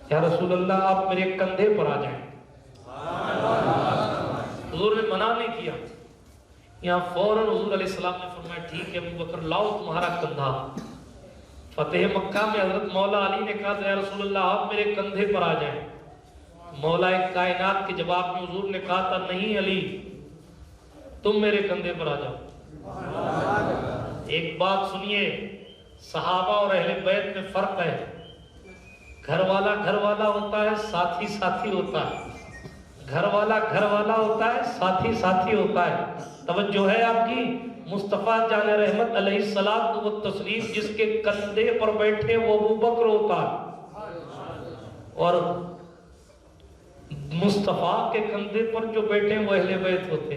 یا رسول اللہ آپ میرے کندھے پر آ جائیں۔ حضور نے منع نہیں کیا، یہاں فوراً حضور علیہ السلام نے فرمایا ٹھیک ہے ابو بکر لاؤ تمہارا کندھا۔ فتح مکہ میں حضرت مولا علی نے کہا یا رسول اللہ آپ میرے کندھے پر آ جائیں۔ مولا کائنات کے جواب میں حضور نے کہا تھا نہیں علی تم میرے کندھے پر آ جاؤ۔ ایک بات سنیے، صحابہ اور اہل بیت میں فرق ہے، گھر والا ہوتا ہے، ساتھی ساتھی ہوتا ہے، گھر والا ہوتا ہے، ساتھی ساتھی ہوتا ہے۔ توجہ ہے آپ کی؟ مصطفیٰ جان رحمت علیہ السلام و تسلیم جس کے کندھے پر بیٹھے وہ ابو بکر ہوتا ہے، اور مصطفیٰ کے کندھے پر جو بیٹھے وہ اہل بیت ہوتے۔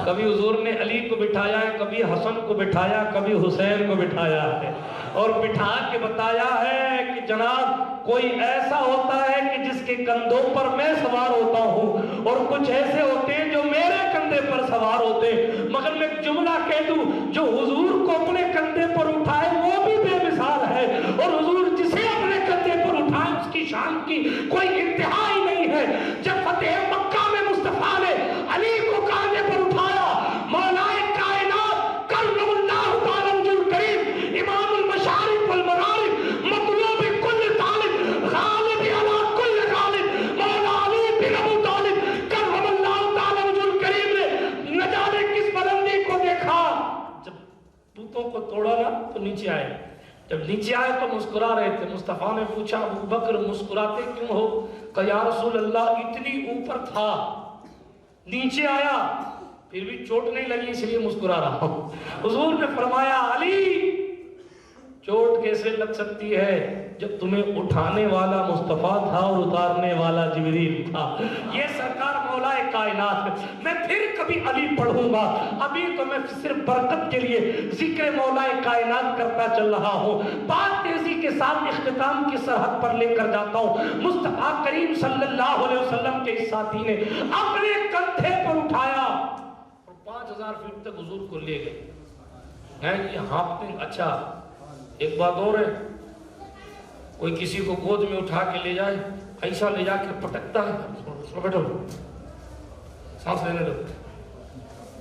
کبھی حضور نے علی کو بٹھایا ہے، کبھی حسن کو بٹھایا، کبھی حسین کو بٹھایا ہے، اور بٹھا کے بتایا ہے کہ جناب کوئی ایسا ہوتا ہے کہ جس کے کندھوں پر میں سوار ہوتا ہوں، اور کچھ ایسے ہوتے ہیں جو میرے کندھے پر سوار ہوتے ہیں۔ مگر میں ایک جملہ کہہ دوں، جو حضور کو اپنے کندھے پر اٹھائے وہ بھی بے مثال ہے، اور حضور جسے اپنے کندھے پر اٹھائے اس کی شان کی کوئی انتہا ہی نہیں ہے۔ جب فتح مکہ میں مصطفیٰ نے علی کو کندھے پر اٹھایا، مولا کائنات کرم اللہ تعالی وجہ الکریم امام المشارق والمغارب مطلوب کل طالب غالب علی کل غالب مولا علی بن ابو طالب کرم اللہ تعالی وجہ الکریم نے نہ جانے کس بلندی کو دیکھا۔ جب بتوں کو توڑا نا تو نیچے آئے، جب نیچے آئے تو مسکرا رہے تھے۔ مصطفیٰ نے پوچھا ابو بکر مسکراتے کیوں ہو؟ کہ یا رسول اللہ اتنی اوپر تھا نیچے آیا پھر بھی چوٹ نہیں لگی اس لیے مسکرا رہا ہوں۔ حضور نے فرمایا علی چوٹ کیسے لگ سکتی ہے جب تمہیں اٹھانے والا مصطفیٰ تھا اور اتارنے والا جبریل تھا۔ یہ سرکار مولا کائنات ہے۔ میں پھر کبھی علی پڑھوں گا، ابھی تو میں صرف برکت کے لیے ذکر مولا کائنات کرتا چل رہا ہوں۔ بات تیزی کے ساتھ اختتام کی سرحد پر لے کر جاتا ہوں۔ مصطفیٰ کریم صلی اللہ علیہ وسلم کے اس ساتھی نے اپنے کندھے پر اٹھایا اور 5000 فٹ تک حضور کو لے گئے۔ یہ ہانپتے، اچھا ایک بات اور ہے، کوئی کسی کو گود میں اٹھا کے لے جائے، ایسا لے جا کے پٹکتا ہے، بیٹھو سانس لینے دو،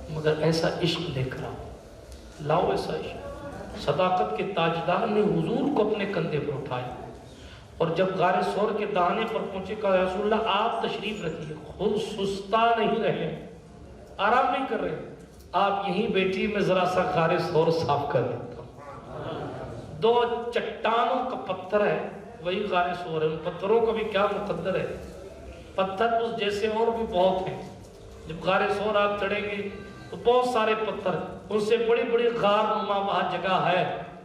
مگر ایسا عشق لے کر لاؤ ایسا عشق۔ صداقت کے تاجدار نے حضور کو اپنے کندھے پر اٹھایا، اور جب غار ثور کے دہانے پر پہنچے کہا یا رسول اللہ آپ تشریف رکھیے، خود سستا نہیں رہے، آرام نہیں کر رہے، آپ یہیں بیٹھی میں ذرا سا غار ثور صاف کر دیتا ہوں۔ 2 چٹانوں کا پتھر ہے، وہی غار ثور ہے۔ ان پتھروں کا بھی کیا مقدر ہے، پتھر اس جیسے اور بھی بہت ہیں۔ جب غار ثور آپ چڑھیں گے تو بہت سارے پتھر، ان سے بڑی بڑی غار نما وہاں جگہ ہے،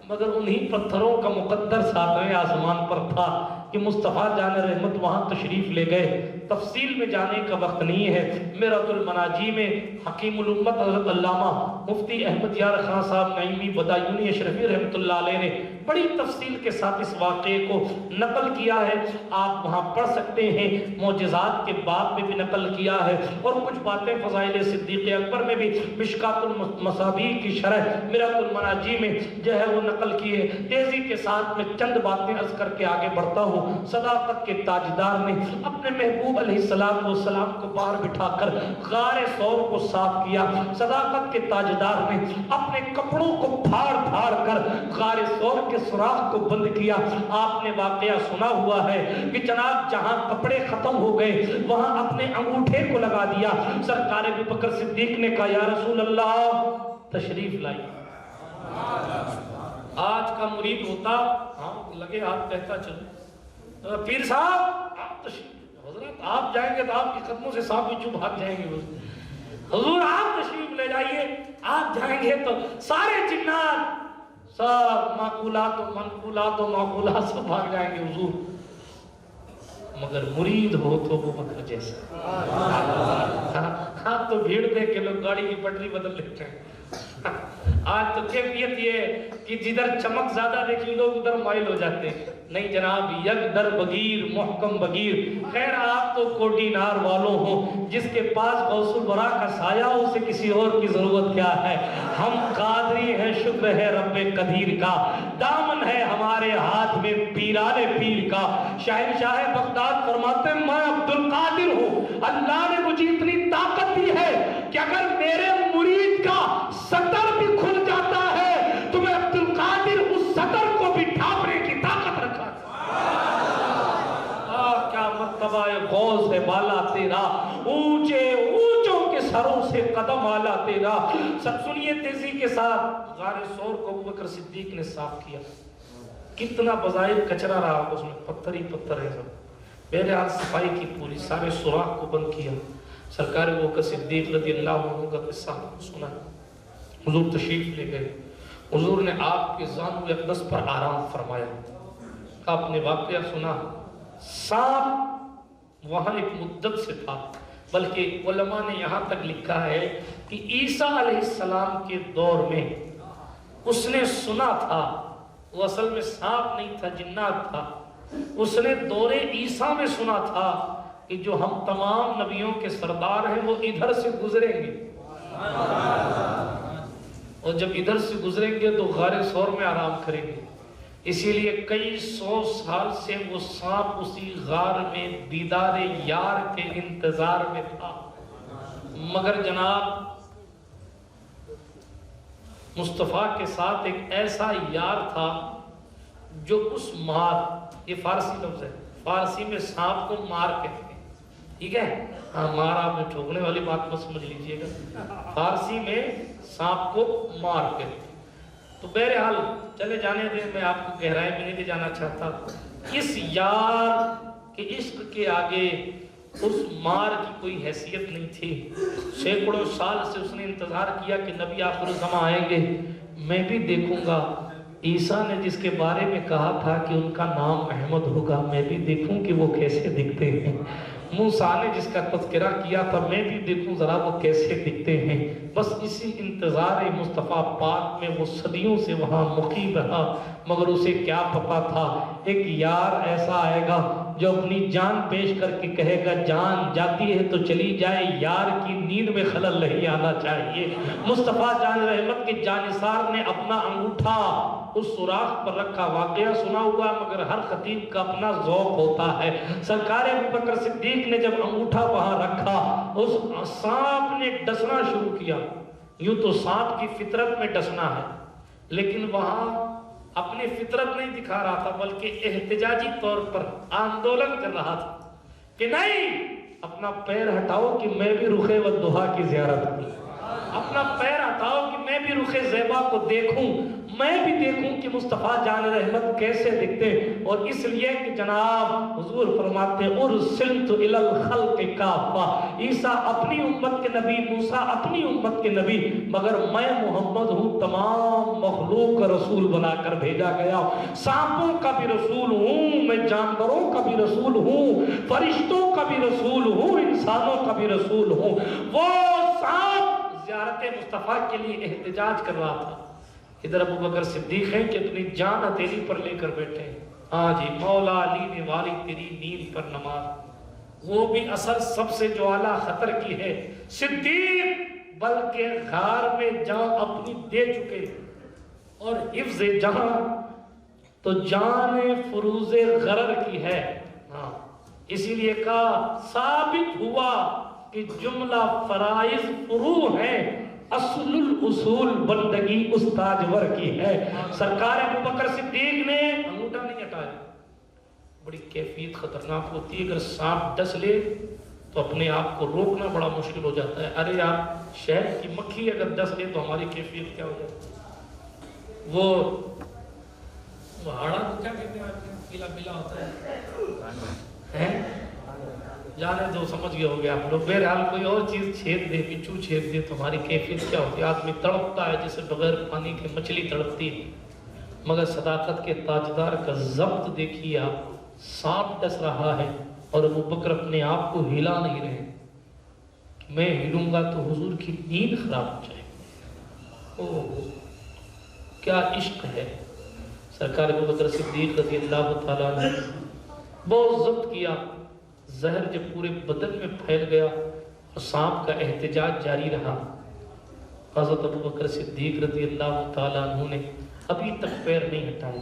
مگر انہی پتھروں کا مقدر 7ویں آسمان پر تھا کہ مصطفیٰ جان رحمت وہاں تشریف لے گئے۔ تفصیل میں جانے کا وقت نہیں ہے۔ میرۃ المناجی میں حکیم الامت حضرت علامہ مفتی احمد یار خان صاحب نعیمی بدایونی اشرفی رحمت اللہ علیہ نے بڑی تفصیل کے ساتھ اس واقعے کو نقل کیا ہے، آپ وہاں پڑھ سکتے ہیں، معجزات کے باب میں بھی نقل کیا ہے، اور کچھ باتیں فضائل صدیق اکبر میں بھی مشکات المصابیح کی شرح مرآت المناجی میں جو ہے وہ نقل کی ہے۔ تیزی کے ساتھ میں چند باتیں عرض کر کے آگے بڑھتا ہوں۔ صداقت کے تاجدار نے اپنے محبوب علیہ السلام کو باہر بٹھا کر غار ثور کو صاف کیا۔ صداقت کے تاجدار نے اپنے کپڑوں کو پھاڑ پھاڑ کر غار ثور کے سوراخ کو بند کیا۔ آپ نے واقعہ سنا ہوا ہے کہ جناب جہاں کپڑے ختم ہو گئے وہاں اپنے انگوٹھے کو لگا دیا۔ سرکار ابوبکر صدیق نے کہا یا رسول اللہ تشریف لائی۔ آج کا مرید ہوتا ہاں لگے ہاتھ کہتا چلو پیر صاحب آپ تشریف، حضرت آپ جائیں گے تو آپ کے قدموں سے صاحب بھی چوب بھاگ جائیں گے، حضور آپ تشریف لے جائیے، آپ جائیں گے تو سارے جنات سب معقولات و منقولات و معقولات سب بھاگ جائیں گے حضور، مگر مرید ہو تو وہ بکر جیسا۔ ہاں تو بھیڑ دیکھ کے لوگ گاڑی کی پٹری بدل لیتے ہیں۔ آج تو کیفیت یہ ہے کہ جدھر چمک زیادہ دیکھی لوگ ادھر مائل ہو جاتے ہیں۔ نہیں جناب، یک در بگیر محکم بگیر۔ خیر آپ تو کوٹی نار والوں ہو، جس کے پاس غوث الورا کا سایہ ہو، اسے کسی اور کی ضرورت کیا ہے؟ ہم قادری ہیں، شکر ہے رب قدیر کا، دامن ہے ہمارے ہاتھ میں پیران پیر کا۔ شہنشاہ بغداد فرماتے ہیں میں عبد القادر ہوں، اللہ نے مجھے اتنی طاقت دی ہے کہ اگر میرے مرید کا سطر بھی کھل جاتا ہے تو میں عبد القادر اس سطر کو بھی ڈھانپنے کی طاقت رکھا۔ کیا مرتبہ غوث ہے بالا تیرا، اونچے اونچوں کے سروں سے قدم آلا تیرا۔ سب سنیے تیزی کے ساتھ، غار ثور کو ابوبکر صدیق نے صاف کیا۔ کتنا بظاہر کچرا رہا اس میں، پتھر ہی پتھر ہے سب، بہرحال صفائی کی پوری، سارے سوراخ کو بند کیا۔ سرکار ابوبکر صدیق رضی اللہ عنہ کا قصہ سنا، حضور تشریف لے گئے، حضور نے آپ کے زانو اقدس پر آرام فرمایا۔ آپ نے واقعہ سنا، سانپ وہاں ایک مدت سے تھا، بلکہ علماء نے یہاں تک لکھا ہے کہ عیسیٰ علیہ السلام کے دور میں اس نے سنا تھا، وہ اصل میں سانپ نہیں تھا جنات تھا، اس نے دور عیسیٰ میں سنا تھا کہ جو ہم تمام نبیوں کے سردار ہیں وہ ادھر سے گزریں گے، اور جب ادھر سے گزریں گے تو غار ثور میں آرام کریں گے۔ اسی لیے کئی سو سال سے وہ سانپ اسی غار میں دیدار یار کے انتظار میں تھا، مگر جناب مصطفیٰ کے ساتھ ایک ایسا یار تھا جو اس مار، یہ فارسی لفظ ہے، فارسی میں سانپ کو مار کہتے ہیں، ٹھیک ہے؟ ہاں مار آپ نے ٹھوکنے والی بات مت سمجھ لیجئے گا، فارسی میں سانپ کو مار کہتے ہیں۔ تو بہرحال چلے جانے دیں، میں آپ کو گہرائی میں نہیں لے جانا چاہتا۔ اس یار کے عشق کے آگے اس مار کی کوئی حیثیت نہیں تھی۔ سینکڑوں سال سے اس نے انتظار کیا کہ نبی آخر الزمان آئیں گے، میں بھی دیکھوں گا عیسیٰ نے جس کے بارے میں کہا تھا کہ ان کا نام احمد ہوگا، میں بھی دیکھوں کہ وہ کیسے دکھتے ہیں۔ موسیٰ نے جس کا تذکرہ کیا تھا، میں بھی دیکھوں ذرا وہ کیسے دکھتے ہیں۔ بس اسی انتظار مصطفیٰ پاک میں وہ صدیوں سے وہاں مقیم رہا، مگر اسے کیا پتا تھا ایک یار ایسا آئے گا جو اپنی جان پیش کر کے کہے گا جان جاتی ہے تو چلی جائے، یار کی نیند میں خلل نہیں آنا چاہیے۔ مصطفیٰ جان رحمت کے جانثار نے اپنا انگوٹھا اس سوراخ پر رکھا، واقعہ سنا ہوا مگر ہر خطیب کا اپنا ذوق ہوتا ہے۔ سرکار ابوبکر صدیق نے جب انگوٹھا وہاں رکھا، اس سانپ نے ڈسنا شروع کیا۔ یوں تو سانپ کی فطرت میں ڈسنا ہے، لیکن وہاں اپنی فطرت نہیں دکھا رہا تھا، بلکہ احتجاجی طور پر آندولن کر رہا تھا کہ نہیں، اپنا پیر ہٹاؤ کہ میں بھی رخ والضحیٰ کی زیارت کی، اپنا پیر ہٹاؤ کہ میں بھی رخ زیبا کو دیکھوں، میں بھی دیکھوں کہ مصطفیٰ جان رحمت کیسے دکھتے۔ اور اس لیے کہ جناب حضور فرماتے ارسلت الی الخلق کافہ، عیسیٰ اپنی امت کے نبی، موسیٰ اپنی امت کے نبی، مگر میں محمد ہوں تمام مخلوق کا رسول بنا کر بھیجا گیا۔ سانپوں کا بھی رسول ہوں میں، جانوروں کا بھی رسول ہوں، فرشتوں کا بھی رسول ہوں، انسانوں کا بھی رسول ہوں۔ وہ سانپ زیارت مصطفیٰ کے لیے احتجاج کر رہا تھا، ادھر ابو بکر صدیق ہیں کہ اپنی جان ہتھیلی پر لے کر بیٹھے ہیں. ہاں جی، مولا علی نے والی تیری نیند پر نماز، وہ بھی اثر سب سے جو اعلیٰ خطر کی ہے. صدیق بلکہ غار میں جان اپنی دے چکے اور حفظ جہاں تو جان فروز غرر کی ہے. ہاں اسی لیے کہا ثابت ہوا کہ جملہ فرائض فروع ہیں، اصل الاصول بندگی استاجور کی ہے. سرکار ابو بکر صدیق نے انگوٹھا نہیں ہٹایا. بڑی کیفیت خطرناک ہوتی ہے، اگر سانپ ڈس لے تو اپنے آپ کو روکنا بڑا مشکل ہو جاتا ہے. ارے یار شہد کی مکھی اگر ڈس لے تو ہماری کیفیت کیا ہو جاتی ہے. وہ ہاڑا کو کیا کہتے ہیں، پیلا پیلا ہوتا ہے، جانے دو، سمجھ گئے ہو گیا آپ لوگ. بہرحال کوئی اور چیز چھید دے، بچو چھید دے تو ہماری کیفیت کیا ہوتی ہے. آدمی تڑپتا ہے جیسے بغیر پانی کے مچھلی تڑپتی ہے. مگر صداقت کے تاجدار کا ضبط دیکھیے آپ، سانپ ڈس رہا ہے اور ابو بکر اپنے آپ کو ہلا نہیں رہے. میں ہلوں گا تو حضور کی نیند خراب ہو جائے. اوہ کیا عشق ہے. سرکار ابو بکر صدیق رضی اللہ تعالیٰ نے بہت ضبط کیا. زہر جب پورے بدن میں پھیل گیا اور سانپ کا احتجاج جاری رہا، حضرت ابو بکر صدیق رضی اللہ تعالیٰ عنہ نے ابھی تک پیر نہیں ہٹائے.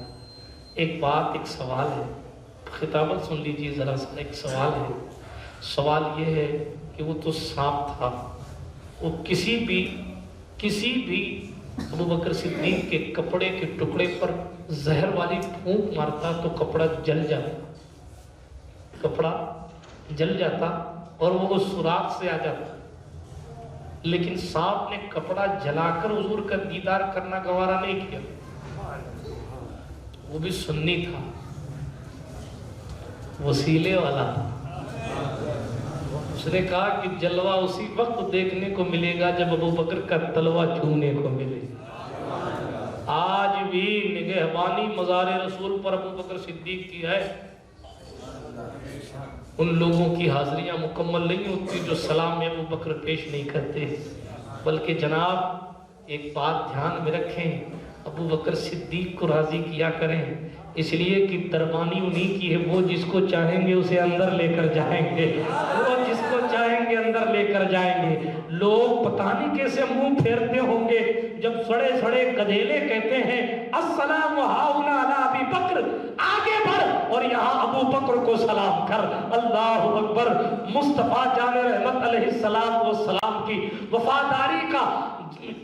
ایک بات، ایک سوال ہے، خطابت سن لیجیے ذرا سا. ایک سوال ہے، سوال یہ ہے کہ وہ تو سانپ تھا، وہ کسی بھی ابو بکر صدیق کے کپڑے کے ٹکڑے پر زہر والی پھونک مارتا تو کپڑا جل جاتا اور وہ اس سوراخ سے آ جاتا. لیکن سانپ نے کپڑا جلا کر حضور کا دیدار کرنا گوارا نہیں کیا. وہ بھی سنی تھا، وسیلے والا تھا. اس نے کہا کہ جلوہ اسی وقت دیکھنے کو ملے گا جب ابو بکر کا تلوہ چھونے کو ملے. آج بھی نگہبانی مزار رسول پر ابو بکر صدیق کی ہے. ان لوگوں کی حاضریاں مکمل نہیں ہوتی جو سلام ابو بکر پیش نہیں کرتے. بلکہ جناب ایک بات دھیان میں رکھیں، ابو بکر صدیق کو راضی کیا کریں، اس لیے کہ دربانی انہی کی ہے. وہ جس کو چاہیں گے اسے اندر لے کر جائیں گے، وہ جس کو چاہیں گے اندر لے کر جائیں گے. لوگ پتہ نہیں کیسے منہ پھیرتے ہوں گے جب سڑے سڑے گدھیلے کہتے ہیں السلام ہاؤنا علی ابی بکر، آگے بڑھ اور یہاں ابو بکر کو سلام کر. اللہ اکبر. مصطفیٰ جان رحمت علیہ السلام کی وفاداری کا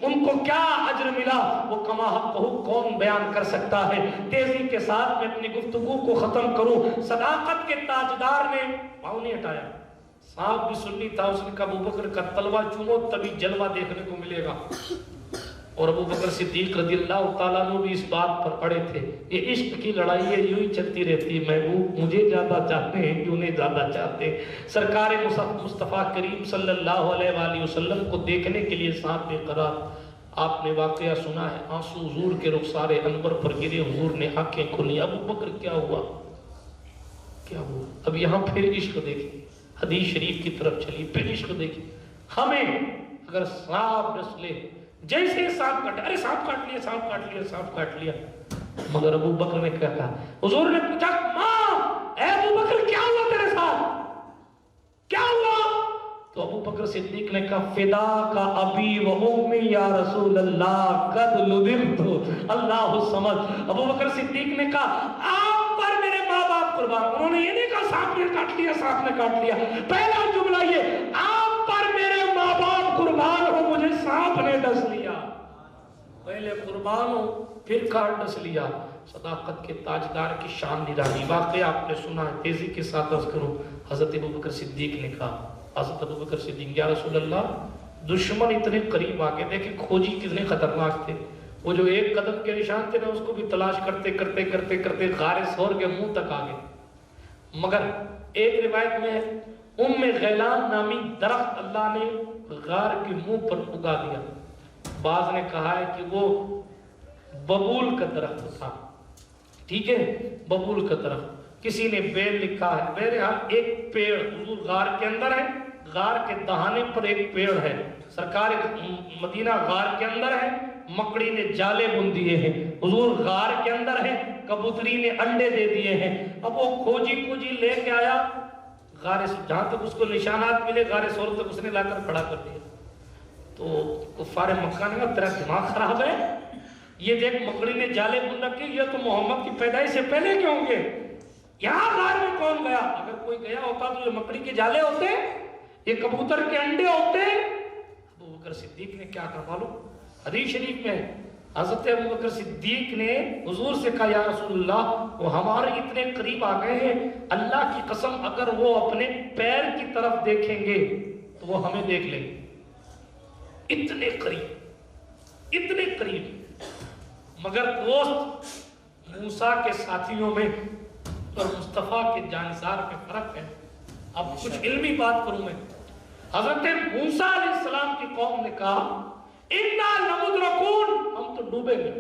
ان کو کیا اجر ملا وہ کما حق کون بیان کر سکتا ہے. تیزی کے ساتھ میں اپنی گفتگو کو ختم کروں. صداقت کے تاجدار نے پاؤں نہیں ہٹایا. سانپ بھی سنی تھا، اس نے کہا ابو بکر کا تلوہ چومو تبھی جلوہ دیکھنے کو ملے گا. اور ابو بکر صدیق رضی اللہ تعالیٰ عنہ بھی اس بات پر اڑے تھے. یہ عشق کی لڑائی ہے، یوں ہی چلتی رہتی ہے. محبوب مجھے زیادہ چاہتے ہیں کیوں نہیں زیادہ چاہتے. سرکار مصطفیٰ کریم صلی اللہ علیہ وآلہ وسلم کو دیکھنے کے لیے سانپ بے قرار. آپ نے واقعہ سنا ہے، آنسو حضور کے رخسار انور پر گرے، حضور نے آنکھیں کھولی. ابو بکر کیا ہوا کیا ہوا. اب یہاں پھر عشق دیکھیں، حدیث شریف کی طرف چلی، پھر عشق دیکھیں. ہمیں اگر سانپ ڈس لے، جیسے سانپ کاٹ، ارے سانپ کاٹ لیا، سانپ کاٹ لیا، سانپ کاٹ لیا. مگر ابو بکر نے کیا کہا؟ حضور نے پوچھا ماں اے ابو بکر کیا ہوا تیرے ساتھ، کیا ہوا؟ تو ابو بکر صدیق نے کہا فدا کا ابی و امی یا رسول اللہ قد لدغت. اللہ الصمد. ابو بکر صدیق نے کہا آپ پر میرے ماں باپ قربان. انہوں نے یہ نہیں کہا سانپ نے کاٹ لیا، سانپ نے کاٹ لیا. پہلا جملہ یہ آپ پر میرے ماں باپ قربان ہو، مجھے سانپ نے ڈس لیا. پہلے قربان ہو پھر کاٹ ڈس لیا. صداقت کے تاجدار کی شان نرالی. واقعہ آپ نے سنا ہے، تیزی کے ساتھ عرض کروں. حضرت ابو بکر صدیق نے کہا، حضرت ابو بکر صدیق یا رسول اللہ دشمن اتنے قریب آگے، دیکھیں کھوجی کتنے خطرناک تھے. وہ جو ایک قدم کے نشان تھے نا اس کو بھی تلاش کرتے کرتے کرتے کرتے غار ثور کے منہ تک آگے. مگر ایک روایت میں ام غیلان نامی درخت اللہ نے غار کے منہ پر اگا دیا. بعض نے کہا ہے کہ وہ ببول کا درخت تھا. ٹھیک ہے، ببول کا درخت. کسی نے بیل لکھا ہے. بہرحال ایک پیڑ حضور غار کے اندر ہے، غار کے دہانے پر ایک پیڑ ہے، سرکار مدینہ غار کے اندر ہے، مکڑی نے جالے بن دیے ہیں، حضور غار کے اندر ہے، کبوتری نے انڈے دے دیے ہیں۔ اب وہ کھوجی لے کے آیا غار، جہاں تک اس کو نشانات ملے غار سور تک اس نے لا کر کھڑا کر دیا۔ تو کفار مکہ نے کہا تیرا دماغ خراب ہے، یہ دیکھ مکڑی نے جالے بن رکھے، یہ تو محمد کی پیدائش سے پہلے کیوں ہوں گے؟ یہاں غار میں کون گیا؟ اگر کوئی گیا ہوتا تو یہ مکڑی کے جالے ہوتے، یہ کبوتر کے انڈے ہوتے۔ ابو بکر صدیق نے کیا کہا معلوم؟ حدیث شریف میں حضرت ابو بکر صدیق نے حضور سے کہا یا رسول اللہ وہ ہمارے اتنے قریب آ گئے ہیں، اللہ کی قسم اگر وہ اپنے پیر کی طرف دیکھیں گے تو وہ ہمیں دیکھ لیں گے، اتنے قریب۔ مگر دوست موسیٰ کے ساتھیوں میں اور مصطفیٰ کے جانسار میں فرق ہے۔ اب کچھ علمی بات کروں میں۔ حضرت موسیٰ علیہ السلام کی قوم نے کہا اِنَّا لَمُدْرَكُونَ، ہم تو ڈوبیں گے۔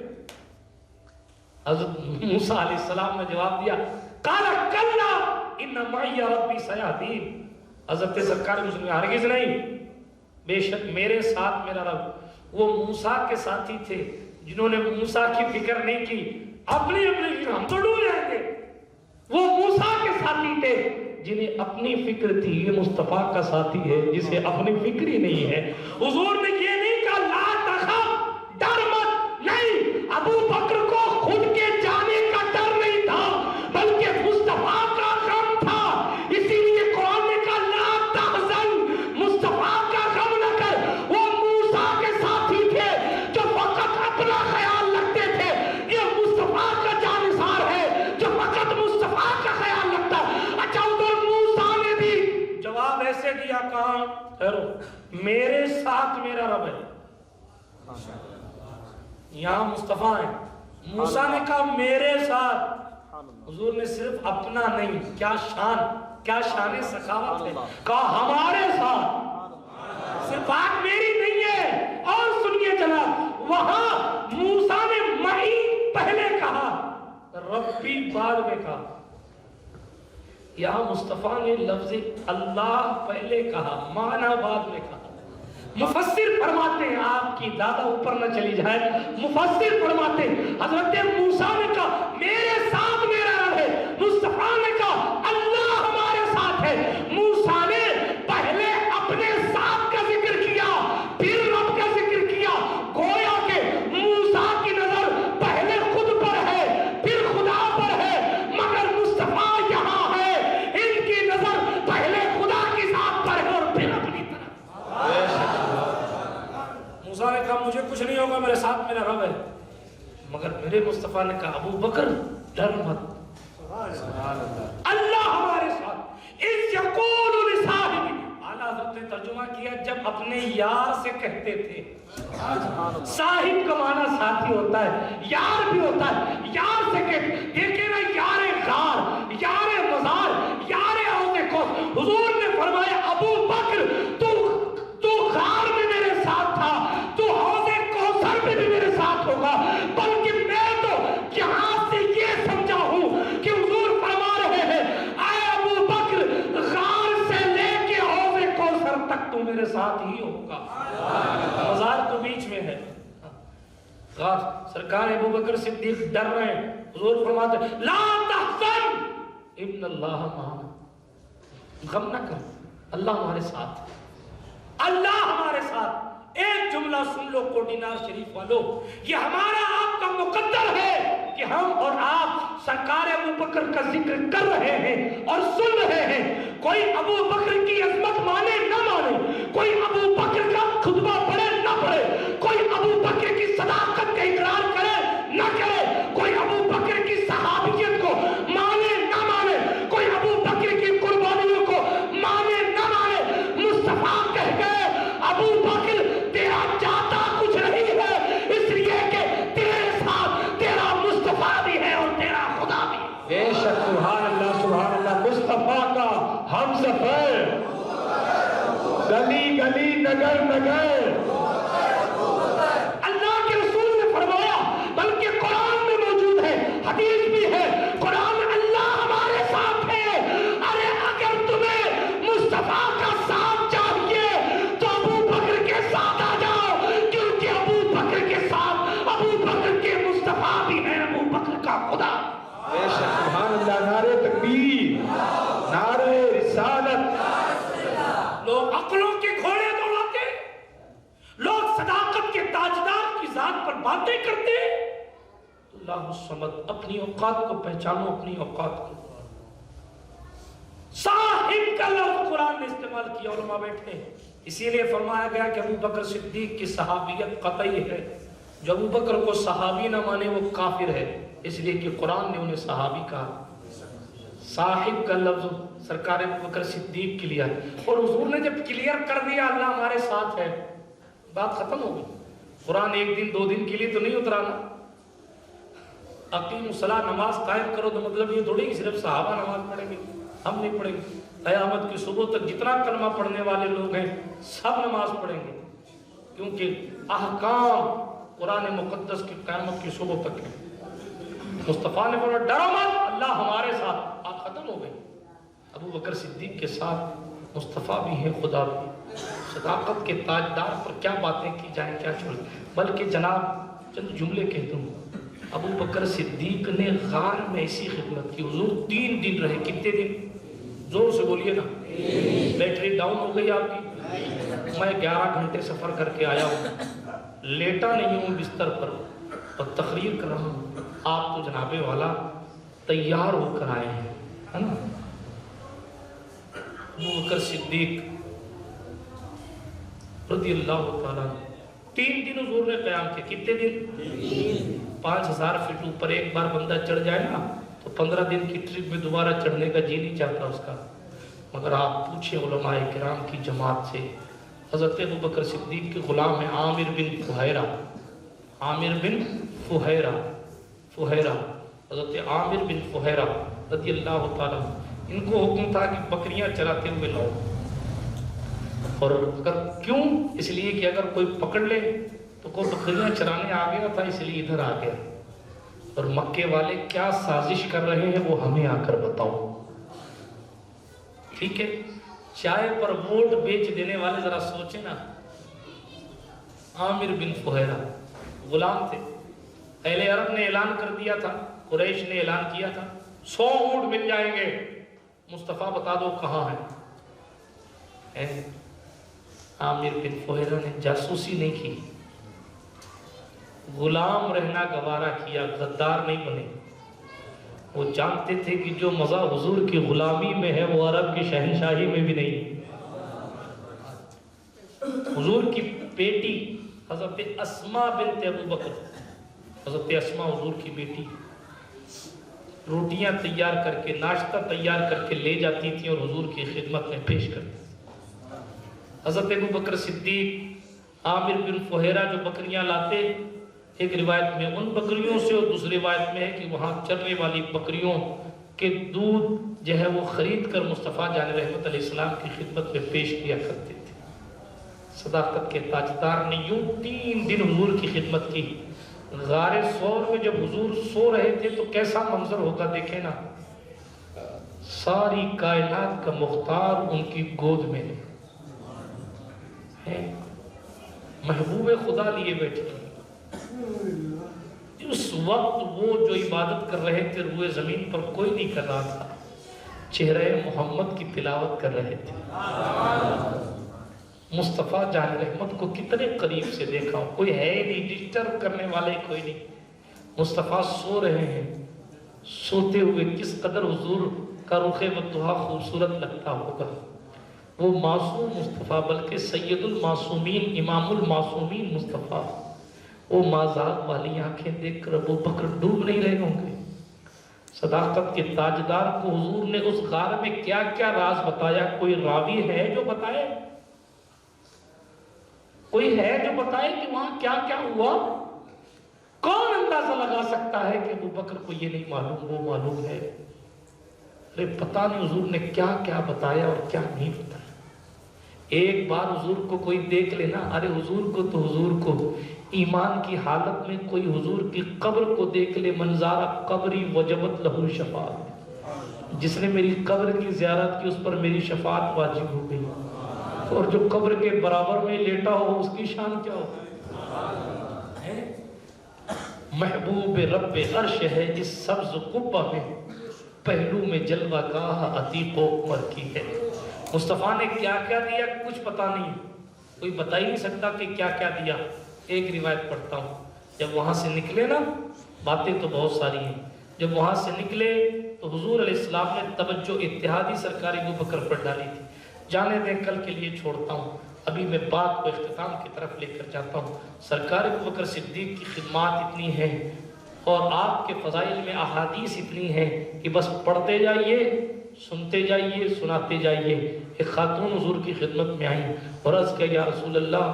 حضرت موسیٰ علیہ السلام نے جواب دیا قَالَ كَلَّا إِنَّ مَعِيَ رَبِّي سَيَهْدِينِ، حضرت سرکار مسلم ہرگز نہیں، بے شک میرے ساتھ میرا رب۔ وہ موسیٰ کے ساتھی تھے جنہوں نے موسیٰ کی فکر نہیں کی، اپنی فکر، ہم تو ڈوب جائیں گے۔ وہ موسیٰ کے ساتھی تھے جنہیں اپنی فکر تھی، یہ مصطفیٰ کا ساتھی ہے جسے اپنی فکر ہی نہیں ہے۔ حضور نے یہ نہیں کہا لا تخف، ڈر مت، نہیں، ابو بکر کو خود کے جانے کا ڈر نہیں تھا بلکہ مصطفیٰ کا غم تھا، اسی لیے قرآن نے کہا لا تحزن، مصطفیٰ کا غم نہ کر۔ وہ موسیٰ کے ساتھی تھے جو فقط اپنا خیال رکھتے تھے، یہ مصطفیٰ کا جانثار ہے جو فقط مصطفیٰ کا خیال رکھتا۔ اچھا ادھر موسیٰ نے بھی جواب ایسے دیا، کہاں ٹھہرو، میرے ساتھ میرا رب ہے۔ یہاں مصطفیٰ ہے، موسیٰ نے کہا میرے ساتھ، حضور نے صرف اپنا نہیں، کیا شان سخاوت ہے، کہا ہمارے ساتھ، صرف بات میری نہیں ہے۔ اور سنیے جناب، وہاں موسیٰ نے معی پہلے کہا، ربی بعد میں کہا۔ یہاں مصطفیٰ نے لفظ اللہ پہلے کہا، معنی بعد میں کہا۔ مفسر فرماتے ہیں، آپ کی دادا اوپر نہ چلی جائے، مفسر فرماتے ہیں حضرت موسیٰ نے کہا میرے ساتھ میرا رب ہے، مصطفیٰ نے کہا اللہ ہمارے ساتھ ہے۔ موسیٰ نے پہلے اپنے ساتھ کا ذکر کیا، پھر رب کا ذکر کیا، گویا کہ موسیٰ کی نظر پہلے خود پر ہے پھر خدا پر ہے، مگر مصطفیٰ یہاں ہے، ان کی نظر پہلے خدا کی ذات پر ہے اور پھر اپنی طرف۔ موسیٰ نے کہا مجھے کچھ نہیں ہوگا، میرے ساتھ میرا رب ہے، مگر میرے مصطفیٰ نے کہا ابو بکر ڈر مت، اللہ ہمارے ساتھ۔ اِذْ يَقُولُ لِصَاحِبِهِ، اعلیٰ حضرت نے ترجمہ کیا جب اپنے یار سے کہتے تھے، صاحب کا معنی ساتھی ہوتا ہے، یار بھی ہوتا ہے، یار سے کہتے، دیکھیں نا، یار غار، یار مزار، یار عہد کو، حضور نے فرمایا ابو بکر تو غار میں میرے ساتھ تھا، تو حوض کوثر میں بھی میرے ساتھ ہوگا، بلکہ میں تو یہاں سے یہ سمجھا ہوں کہ حضور فرما رہے ہیں اے ابو بکر غار سے لے کے حوض کوثر تک تو میرے ساتھ ہی ہوگا، مزار تو بیچ میں ہے۔ غار، سرکار ابو بکر صدیق ڈر رہے ہیں، حضور فرماتے ہیں لا تحزن ان اللہ معنا، غم نہ کر، اللہ ہمارے ساتھ ہے، اللہ ہمارے ساتھ۔ ایک جملہ سن لو کوٹینار شریف والو، یہ ہمارا آپ کا مقدر ہے کہ ہم اور آپ سرکار ابو بکر کا ذکر کر رہے ہیں اور سن رہے ہیں۔ کوئی ابو بکر کی عظمت مانے نہ مانے، کوئی ابو بکر کا خطبہ پڑھے نہ پڑھے، کوئی ابو بکر کی صداقت کا اقرار کرے نہ کرے، کوئی ابو بکر کی صحابیت کو مانے نہ مانے، کوئی ابو بکر کی قربانیوں کو مانے نہ مانے، مصطفیٰ کہہ گئے ابو بکر تیرا چاہتا کچھ نہیں ہے، اس لیے کہ تیرے ساتھ تیرا مصطفیٰ بھی ہے اور تیرا خدا بھی ہے۔ بے شک، سبحان اللہ سبحان اللہ، مصطفیٰ کا ہم سفر، گلی گلی نگر نگر، اللہ کے رسول نے فرمایا، بلکہ قرآن میں موجود ہے، حدیث بھی ہے، قرآن میں اللہ ہمارے ساتھ ہے۔ ارے اگر تمہیں مصطفیٰ کا ساتھ پر باتیں کرتے تو اللہ الصمد، اپنی اوقات کو پہچانو، اپنی اوقات کو۔ صاحب کا لفظ قرآن نے استعمال کیا، علماء بیٹھے، اسی لیے فرمایا گیا کہ ابو بکر صدیق کی صحابیت قطعی ہے، جو ابو بکر کو صحابی نہ مانے وہ کافر ہے، اس لیے کہ قرآن نے انہیں صحابی کہا۔ صاحب کا لفظ سرکار ابو بکر صدیق کے لیا، اور حضور نے جب کلیئر کر دیا اللہ ہمارے ساتھ ہے، بات ختم ہو گئی۔ قرآن ایک دن دو دن کے لیے تو نہیں اترانا، اقیم الصلاۃ، نماز قائم کرو، تو مطلب یہ تھوڑی کہ صرف صحابہ نماز پڑھیں گے، ہم نہیں پڑھیں گے۔ قیامت کی صبح تک جتنا کلمہ پڑھنے والے لوگ ہیں سب نماز پڑھیں گے، کیونکہ احکام قرآن مقدس کی قیامت کی صبح تک ہے۔ مصطفیٰ نے بولا ڈرو مت، اللہ ہمارے ساتھ، آپ ختم ہو گئے۔ ابو بکر صدیق کے ساتھ مصطفیٰ بھی ہیں، خدا بھی۔ صداقت کے تاجدار پر کیا باتیں کی جائیں، کیا چھوڑ، بلکہ جناب چند جملے کہتا ہوں۔ ابو بکر صدیق نے غار میں ایسی خدمت کی، حضور 3 دن رہے۔ کتنے دن؟ زور سے بولیے نا، بیٹری ڈاؤن ہو گئی آپ کی؟ میں 11 گھنٹے سفر کر کے آیا ہوں، لیٹا نہیں ہوں بستر پر اور تقریر کر رہا ہوں، آپ تو جناب والا تیار ہو کر آئے ہیں، ہے نا؟ ابو بکر صدیق رضی اللہ تعالیٰ 3 دن حضور نے قیام کیا۔ کتنے دن؟ 5000 فٹ اوپر ایک بار بندہ چڑھ جائے نا تو 15 دن کی ٹرپ میں دوبارہ چڑھنے کا جی نہیں چاہتا اس کا۔ مگر آپ پوچھیں علماء کرام کی جماعت سے، حضرت ابو بکر صدیق کے غلام ہیں عامر بن فہیرہ، عامر بن فہیرہ، حضرت عامر بن فہیرہ رضی اللہ تعالیٰ، ان کو حکم تھا کہ بکریاں چراتے ہوئے لاؤ، اور اگر کیوں؟ اس لیے کہ اگر کوئی پکڑ لے تو کوئی بکریاں چرانے آ گیا تھا، اس لیے ادھر آ گیا، اور مکے والے کیا سازش کر رہے ہیں وہ ہمیں آ کر بتاؤ، ٹھیک ہے؟ چائے پر ووٹ بیچ دینے والے ذرا سوچیں نا۔ عامر بن فہیرہ غلام تھے، اہل عرب نے اعلان کر دیا تھا، قریش نے اعلان کیا تھا 100 اونٹ مل جائیں گے، مصطفیٰ بتا دو کہاں ہیں؟ عامر بن فہیرہ نے جاسوسی نہیں کی، غلام رہنا گوارا کیا، غدار نہیں بنے۔ وہ جانتے تھے کہ جو مزہ حضور کی غلامی میں ہے وہ عرب کی شہنشاہی میں بھی نہیں۔ حضور کی بیٹی حضرت اسماء بنت ابو بکر، حضرت اسماء حضور کی بیٹی، روٹیاں تیار کر کے، ناشتہ تیار کر کے لے جاتی تھیں اور حضور کی خدمت میں پیش کرتی۔ حضرت ابو بکر صدیق عامر بن فہیرہ جو بکریاں لاتے، ایک روایت میں ان بکریوں سے اور دوسری روایت میں ہے کہ وہاں چرنے والی بکریوں کے دودھ جو ہے وہ خرید کر مصطفیٰ جان رحمت علیہ السلام کی خدمت میں پیش کیا کرتے تھے۔ صداقت کے تاجدار نے یوں 3 دن حضور کی خدمت کی۔ غار ثور میں جب حضور سو رہے تھے تو کیسا منظر ہوگا دیکھیں نا، ساری کائنات کا مختار ان کی گود میں ہے، محبوب خدا لیے بیٹھے۔ اس وقت وہ جو عبادت کر رہے تھے روئے زمین پر کوئی نہیں کر رہا تھا، چہرہ محمد کی تلاوت کر رہے تھے۔ مصطفیٰ جان رحمت کو کتنے قریب سے دیکھا ہوں، کوئی ہے نہیں، ڈسٹرب کرنے والے کوئی نہیں۔ مصطفیٰ سو رہے ہیں، سوتے ہوئے کس قدر حضور کا رخ والضحیٰ خوبصورت لگتا ہوگا۔ وہ معصوم مصطفیٰ، بلکہ سید المعصومین، امام المعصومین مصطفیٰ، وہ مازاغ والی آنکھیں دیکھ کر ابو بکر ڈوب نہیں رہے ہوں گے۔ صداقت کے تاجدار کو حضور نے اس غار میں کیا کیا راز بتایا، کوئی راوی ہے جو بتائے؟ کوئی ہے جو بتائے کہ وہاں کیا کیا ہوا؟ کون اندازہ لگا سکتا ہے کہ ابو بکر کو یہ نہیں معلوم وہ معلوم ہے؟ ارے پتہ نہیں حضور نے کیا کیا بتایا اور کیا نہیں بتایا۔ ایک بار حضور کو کوئی دیکھ لینا، ارے حضور کو تو حضور کو ایمان کی حالت میں کوئی حضور کی قبر کو دیکھ لے، منظارہ قبری وجبت لہو شفاعت، جس نے میری قبر کی زیارت کی اس پر میری شفاعت واجب ہو گئی، اور جو قبر کے برابر میں لیٹا ہو اس کی شان کیا ہو؟ محبوب رب عرش ہے اس سبز قبہ میں، پہلو میں جلوہ گاہ عتیق و عمر کی ہے۔ مصطفیٰ نے کیا کیا دیا کچھ پتا نہیں، کوئی بتا ہی نہیں سکتا کہ کیا کیا دیا۔ ایک روایت پڑھتا ہوں، جب وہاں سے نکلے نا، باتیں تو بہت ساری ہیں، جب وہاں سے نکلے تو حضور علیہ السلام نے توجہ اتحادی سرکار ابو بکر پر ڈالی تھی۔ جانے دیں، کل کے لیے چھوڑتا ہوں، ابھی میں بات کو اختتام کی طرف لے کر جاتا ہوں۔ سرکار ابو بکر صدیق کی خدمات اتنی ہیں اور آپ کے فضائل میں احادیث اتنی ہیں کہ بس پڑھتے جائیے، سنتے جائیے، سناتے جائیے۔ ایک خاتون حضور کی خدمت میں آئیں اور عرض کیا، یا رسول اللہ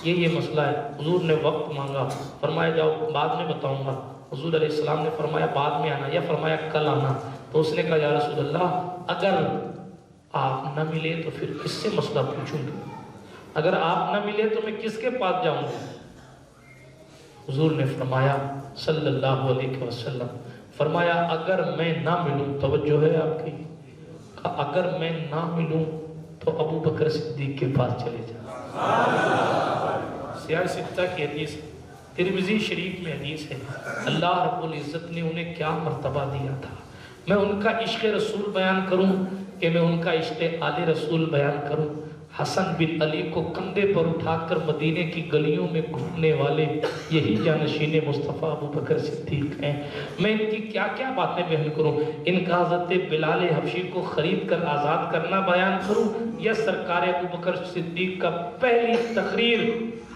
یہ مسئلہ ہے۔ حضور نے وقت مانگا، فرمایا جاؤ بعد میں بتاؤں گا۔ حضور علیہ السلام نے فرمایا بعد میں آنا یا فرمایا کل آنا؟ تو اس نے کہا یا رسول اللہ اگر آپ نہ ملے تو پھر کس سے مسئلہ پوچھوں گی؟ اگر آپ نہ ملے تو میں کس کے پاس جاؤں گا؟ حضور نے فرمایا صلی اللہ علیہ وسلم، فرمایا اگر میں نہ ملوں، توجہ ہے آپ کی، اگر میں نہ ملوں تو ابو بکر صدیق کے پاس چلے جائیں۔ سیاہ ستہ کی حدیث، ترمذی شریف میں حدیث ہے، اللہ رب العزت نے انہیں کیا مرتبہ دیا تھا۔ میں ان کا عشق رسول بیان کروں کہ میں ان کا عشق آل رسول بیان کروں؟ حسن بن علی کو کندھے پر اٹھا کر مدینے کی گلیوں میں گھومنے والے یہی جانشین مصطفیٰ ابو بکر صدیق ہیں۔ میں ان کی کیا کیا باتیں بیان کروں؟ ان کا حضرت بلال حبشی کو خرید کر آزاد کرنا بیان کروں یا سرکار ابو بکر صدیق کا پہلی تقریر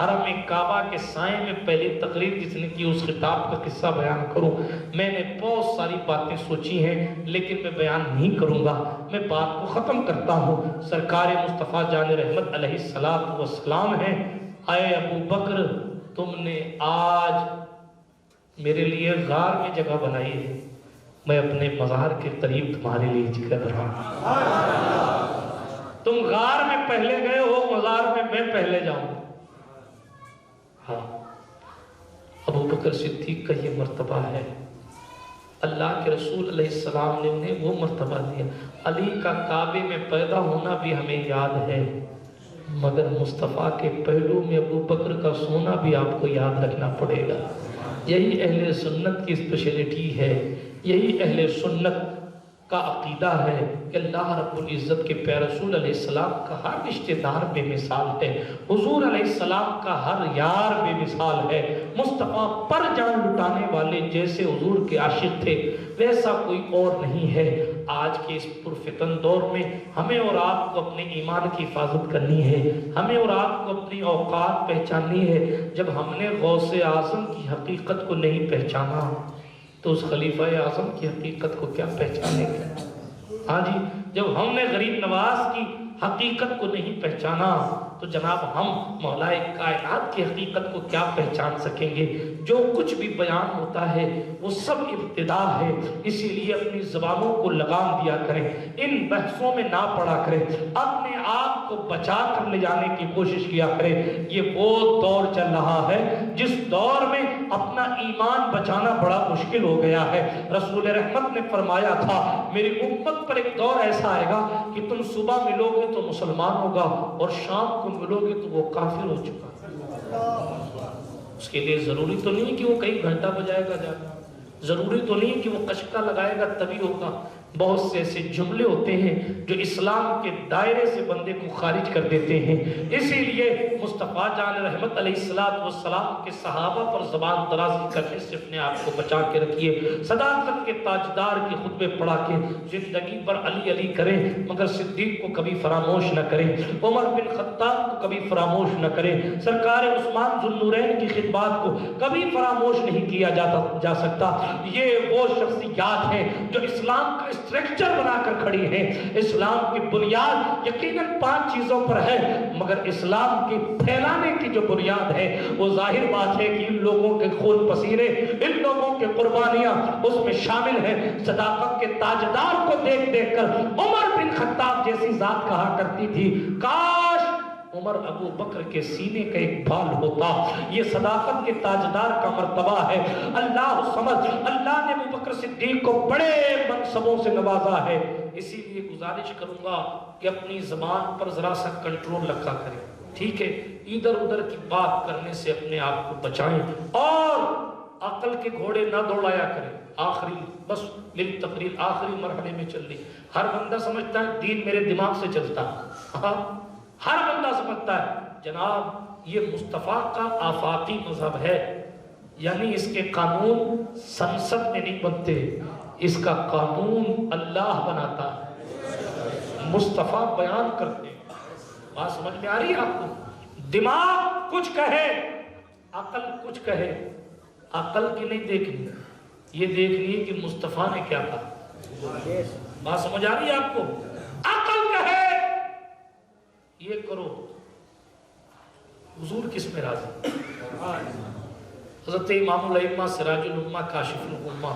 حرم کعبہ کے سائے میں پہلی تقریر جس نے کی اس خطاب کا قصہ بیان کروں؟ میں نے بہت ساری باتیں سوچی ہیں لیکن میں بیان نہیں کروں گا۔ میں بات کو ختم کرتا ہوں۔ سرکار مصطفیٰ جان رحمت علیہ السلام ہیں، اے ابو بکر تم نے آج میرے لیے غار میں جگہ بنائی ہے، میں اپنے مزار کے قریب تمہارے لیے جگہ بناؤں۔ تم غار میں پہلے گئے ہو، مزار میں میں پہلے جاؤں۔ ہاں، ابو بکر صدیق کا یہ مرتبہ ہے۔ اللہ کے رسول علیہ السلام نے انہیں وہ مرتبہ دیا۔ علی کا کعبے میں پیدا ہونا بھی ہمیں یاد ہے، مگر مصطفیٰ کے پہلو میں ابو بکر کا سونا بھی آپ کو یاد رکھنا پڑے گا۔ یہی اہل سنت کی اسپیشلٹی ہے، یہی اہل سنت کا عقیدہ ہے کہ اللہ رب العزت کے پیارے رسول علیہ السلام کا ہر رشتہ دار بے مثال ہے، حضور علیہ السلام کا ہر یار بے مثال ہے۔ مصطفیٰ پر جان لٹانے والے جیسے حضور کے عاشق تھے ویسا کوئی اور نہیں ہے۔ آج کے اس پرفتن دور میں ہمیں اور آپ کو اپنے ایمان کی حفاظت کرنی ہے، ہمیں اور آپ کو اپنی اوقات پہچاننی ہے۔ جب ہم نے غوث اعظم کی حقیقت کو نہیں پہچانا تو اس خلیفہ اعظم کی حقیقت کو کیا پہچانے گے؟ ہاں جی، جب ہم نے غریب نواز کی حقیقت کو نہیں پہچانا تو جناب ہم مولا کائنات کی حقیقت کو کیا پہچان سکیں گے؟ جو کچھ بھی بیان ہوتا ہے وہ سب ابتدا ہے، اسی لیے اپنی زبانوں کو لگام دیا کریں، ان بحثوں میں نہ پڑا کریں، اپنے آپ کو بچا کر لے جانے کی کوشش کیا کریں۔ یہ وہ دور چل رہا ہے جس دور میں اپنا ایمان بچانا بڑا مشکل ہو گیا ہے۔ رسول رحمت نے فرمایا تھا میری امت پر ایک دور ایسا آئے گا کہ تم صبح ملو گے تو مسلمان ہوگا اور شام کو ملو گے تو وہ کافر ہو چکا۔ اس کے لیے ضروری تو نہیں کہ وہ کئی گھنٹہ بجائے گا جانا، ضروری تو نہیں کہ وہ کشکا لگائے گا تبھی ہوگا۔ بہت سے ایسے جملے ہوتے ہیں جو اسلام کے دائرے سے بندے کو خارج کر دیتے ہیں۔ اسی لیے مصطفیٰ جان رحمت علیہ السلام کے صحابہ پر زبان درازی کرنے سے اپنے آپ کو بچا کے رکھیے۔ صداقت کے تاجدار کے خطبے پڑھا کے زندگی پر علی علی کریں مگر صدیق کو کبھی فراموش نہ کریں، عمر بن خطاب کو کبھی فراموش نہ کریں، سرکار عثمان ذو النورین کی خدمات کو کبھی فراموش نہیں کیا جا سکتا۔ یہ وہ شخصیات ہیں جو اسلام کا اسٹرکچر بنا کر کھڑی ہے۔ اسلام کی بنیاد یقیناً 5 چیزوں پر ہے مگر اسلام کی پھیلانے کی جو بنیاد ہے وہ ظاہر بات ہے کہ ان لوگوں کے خون پسینے، ان لوگوں کے قربانیاں اس میں شامل ہیں۔ صداقت کے تاجدار کو دیکھ دیکھ کر عمر بن خطاب جیسی ذات کہا کرتی تھی کاش عمر ابو بکر کے سینے کا ایک بال ہوتا۔ یہ صداقت کے تاجدار کا مرتبہ ہے۔ اللہ سمجھ، اللہ نے ابو بکر صدیق کو بڑے منصبوں سے نوازا ہے، اسی لیے گزارش کروں گا کہ اپنی زبان پر ذرا سا کنٹرول رکھا کریں، ٹھیک ہے؟ ادھر ادھر کی بات کرنے سے اپنے آپ کو بچائیں اور عقل کے گھوڑے نہ دوڑایا کریں۔ آخری بس میری تقریر آخری مرحلے میں چل رہی۔ ہر بندہ سمجھتا ہے دین میرے دماغ سے چلتا ہے، ہر بندہ سمجھتا ہے جناب یہ مصطفیٰ کا آفاقی مذہب ہے، یعنی اس کے قانون سنسد میں نہیں بنتے، اس کا قانون اللہ بناتا ہے، مصطفیٰ بیان کرتے ہیں۔ بات سمجھ میں آ رہی ہے آپ کو؟ دماغ کچھ کہے، عقل کچھ کہے، عقل کی نہیں دیکھنی، یہ دیکھنی کہ مصطفیٰ نے کیا کہا۔ بات سمجھ آ رہی ہے آپ کو؟ عقل کہے یہ کرو، حضور کس میں راضی؟ حضرت امام الائمہ سراج الامہ کاشف الغمہ،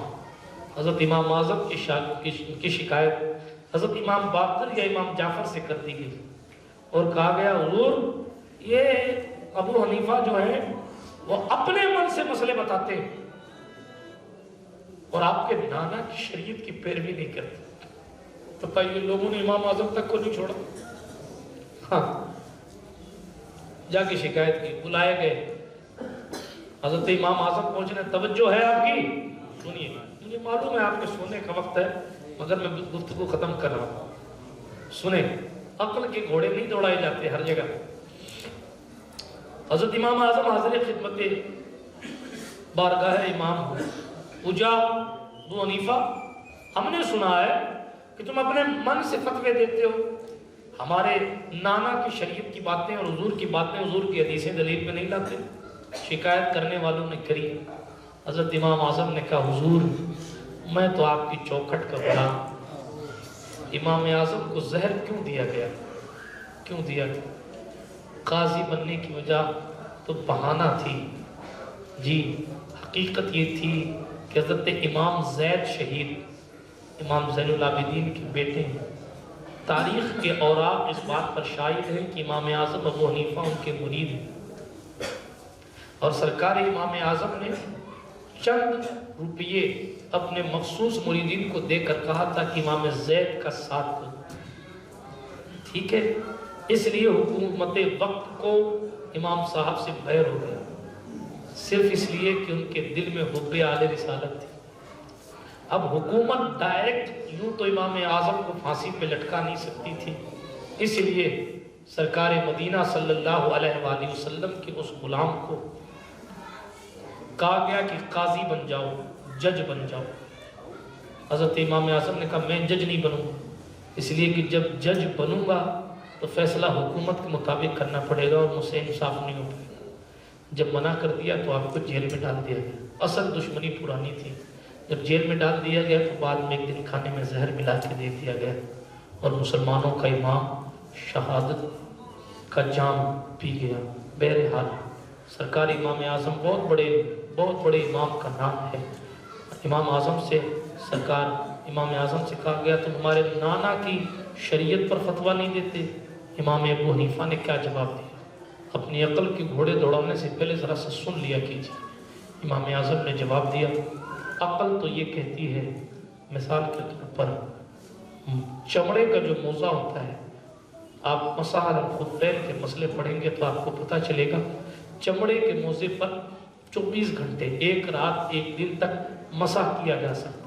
حضرت امام اعظم کی شکایت حضرت امام باقر یا امام جعفر سے کر دی گئی اور کہا گیا حضور یہ ابو حنیفہ جو ہیں وہ اپنے من سے مسئلے بتاتے ہیں اور آپ کے نانا کی شریعت کی پیروی نہیں کرتے۔ بتائیے لوگوں نے امام اعظم تک کو نہیں چھوڑا، ہاں جا کے شکایت کی، بلائے گئے، حضرت امام اعظم پہنچنے، توجہ ہے آپ کی، سنیے، مجھے معلوم ہے آپ کے سونے کا وقت ہے مگر میں گفتگو ختم کر رہا ہوں، سنیں، عقل کے گھوڑے نہیں دوڑائے جاتے ہر جگہ۔ حضرت امام اعظم حاضر خدمت بارگاہ امام ہو، پوجا ابو حنیفہ ہم نے سنا ہے کہ تم اپنے من سے فتوے دیتے ہو، ہمارے نانا کی شریعت کی باتیں اور حضور کی باتیں حضور کی حدیثیں دلیل میں نہیں لاتے۔ شکایت کرنے والوں نے کری، حضرت امام اعظم نے کہا حضور میں تو آپ کی چوکھٹ کا بڑا، امام اعظم کو زہر کیوں دیا گیا؟ کیوں دیا گیا؟ قاضی بننے کی وجہ تو بہانہ تھی جی، حقیقت یہ تھی کہ حضرت امام زید شہید امام زین العابدین کے بیٹے ہیں۔ تاریخ کے اوراق اس بات پر شاہد ہے کہ امام اعظم ابو حنیفہ ان کے مرید ہیں، اور سرکار امام اعظم نے چند روپیے اپنے مخصوص مریدین کو دے کر کہا تھا کہ امام زید کا ساتھ دو، ٹھیک ہے؟ اس لیے حکومت وقت کو امام صاحب سے بیر ہو گیا، صرف اس لیے کہ ان کے دل میں حب اعلی رسالت تھی۔ اب حکومت ڈائریکٹ یوں تو امام اعظم کو پھانسی پہ لٹکا نہیں سکتی تھی، اس لیے سرکار مدینہ صلی اللہ علیہ وآلہ وسلم کے اس غلام کو کہا گیا کہ قاضی بن جاؤ، جج بن جاؤ۔ حضرت امام اعظم نے کہا میں جج نہیں بنوں گا، اس لیے کہ جب جج بنوں گا تو فیصلہ حکومت کے مطابق کرنا پڑے گا اور مجھ سے انصاف نہیں ہو پائے گا۔ جب منع کر دیا تو آپ کو جیل میں ڈال دیا گیا، اصل دشمنی پرانی تھی، جب جیل میں ڈال دیا گیا تو بعد میں ایک دن کھانے میں زہر ملا کے دے دیا گیا اور مسلمانوں کا امام شہادت کا جام پی گیا۔ بہرحال سرکار امام اعظم بہت بڑے امام کا نام ہے۔ امام اعظم سے سرکار امام اعظم سے کہا گیا تم ہمارے نانا کی شریعت پر فتویٰ نہیں دیتے؟ امام ابو حنیفہ نے کیا جواب دیا؟ اپنی عقل کے گھوڑے دوڑانے سے پہلے ذرا سا سن لیا کیجیے۔ امام اعظم نے جواب دیا عقل تو یہ کہتی ہے، مثال کے طور پر چمڑے کا جو موزہ ہوتا ہے، آپ مسح الخفین کے مسئلے پڑھیں گے تو آپ کو پتہ چلے گا چمڑے کے موزے پر 24 گھنٹے، ایک رات ایک دن تک مسح کیا جا سکتا ہے۔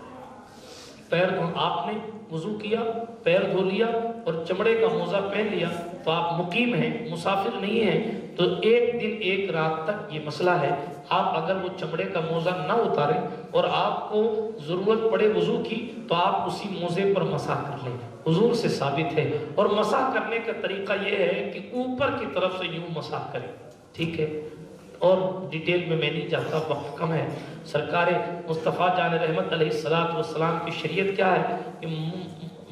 پیر آپ نے وضو کیا، پیر دھو لیا اور چمڑے کا موزہ پہن لیا تو آپ مقیم ہیں، مسافر نہیں ہیں، تو ایک دن ایک رات تک یہ مسئلہ ہے۔ آپ اگر وہ چمڑے کا موزہ نہ اتاریں اور آپ کو ضرورت پڑے وضو کی تو آپ اسی موزے پر مسح کر لیں، حضور سے ثابت ہے۔ اور مسح کرنے کا طریقہ یہ ہے کہ اوپر کی طرف سے یوں مسح کریں، ٹھیک ہے؟ اور ڈیٹیل میں نہیں جاتا، وقت کم ہے۔ سرکار مصطفیٰ جان رحمت علیہ السلام کی شریعت کیا ہے کہ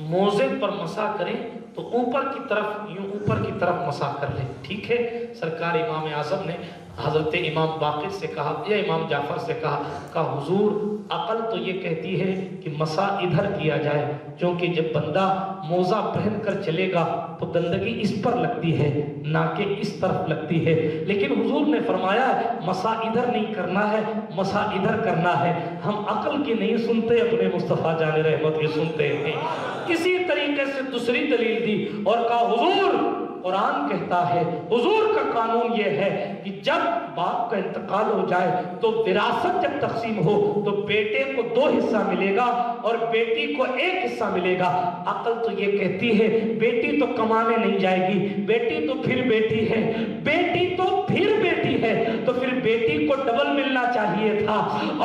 موزے پر مسح کریں تو اوپر کی طرف یوں اوپر کی طرف مسح کر لیں، ٹھیک ہے؟ سرکار امام اعظم نے حضرت امام باقر سے کہا یا امام جعفر سے کہا حضور عقل تو یہ کہتی ہے کہ مسح ادھر کیا جائے، کیونکہ جب بندہ موزہ پہن کر چلے گا تو گندگی اس پر لگتی ہے نہ کہ اس طرف لگتی ہے، لیکن حضور نے فرمایا مسح ادھر نہیں کرنا ہے، مسح ادھر کرنا ہے۔ ہم عقل کی نہیں سنتے، اپنے مصطفیٰ جان رحمت کی سنتے ہیں۔ اسی طریقے سے دوسری دلیل دی اور کہا حضور قرآن کہتا ہے، حضور کا قانون یہ ہے کہ جب باپ کا انتقال ہو جائے تو وراثت جب تقسیم ہو تو بیٹے کو 2 حصہ ملے گا اور بیٹی کو 1 حصہ ملے گا۔ عقل تو یہ کہتی ہے بیٹی تو کمانے نہیں جائے گی، بیٹی تو پھر بیٹی ہے، بیٹی تو پھر بیٹی ہے، تو پھر بیٹی کو ڈبل ملنا چاہیے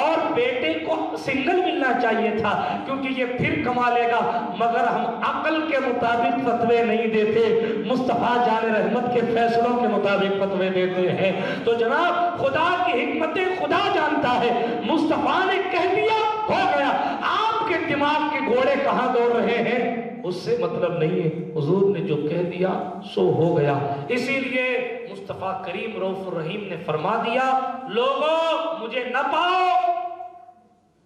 اور بیٹے کو سنگل ملنا چاہیے تھا کیونکہ یہ پھر کما لے گا، مگر ہم عقل کے مطابق فتوے نہیں دیتے، مصطفیٰ جان رحمت کے فیصلوں کے مطابق فتوے دیتے ہیں۔ تو جناب خدا کی حکمتیں خدا جانتا ہے، مصطفیٰ نے کہہ دیا ہو گیا، آپ کے دماغ کے گھوڑے کہاں دوڑ رہے ہیں اس سے مطلب نہیں ہے، حضور نے جو کہہ دیا سو ہو گیا۔ اسی لیے مصطفیٰ کریم رؤوف الرحیم نے فرما دیا لوگوں مجھے نہ پاؤ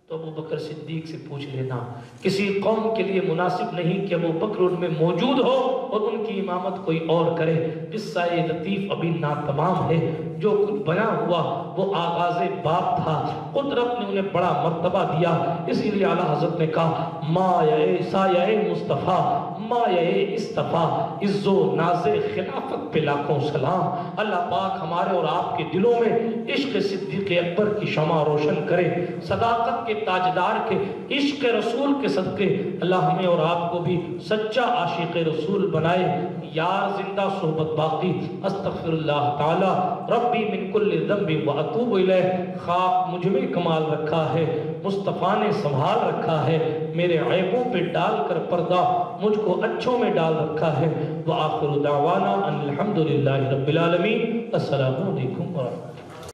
تو ابو بکر صدیق سے پوچھ لینا، کسی قوم کے لیے مناسب نہیں کہ ابو بکر ان میں موجود ہو اور ان کی امامت کوئی اور کرے۔ قصہ لطیف ابھی ناتمام ہے، جو کچھ بیان ہوا وہ آغاز باب تھا، قدرت نے انہیں بڑا مرتبہ دیا، اسی لیے اعلیٰ حضرت نے کہا مایہ سایہ مصطفیٰ مایہ اصطفیٰ عز و ناز خلافت پہ لاکھوں سلام۔ اللہ پاک ہمارے اور آپ کے دلوں میں عشق صدیق اکبر کی شمع روشن کرے، صداقت کے تاجدار کے عشق رسول کے صدقے اللہ ہمیں اور آپ کو بھی سچا عاشق رسول بنائے۔ یار زندہ صحبت باقی، استغفر اللہ تعالی ربی من کل ذنب واتوب الیہ۔ خاک مجھ میں کمال رکھا ہے، مصطفیٰ نے سنبھال رکھا ہے، میرے عیبوں پہ ڈال کر پردہ مجھ کو اچھوں میں ڈال رکھا ہے۔ وآخر دعوانا ان الحمدللہ رب العالمین۔ السلام علیکم ورحمۃ اللہ۔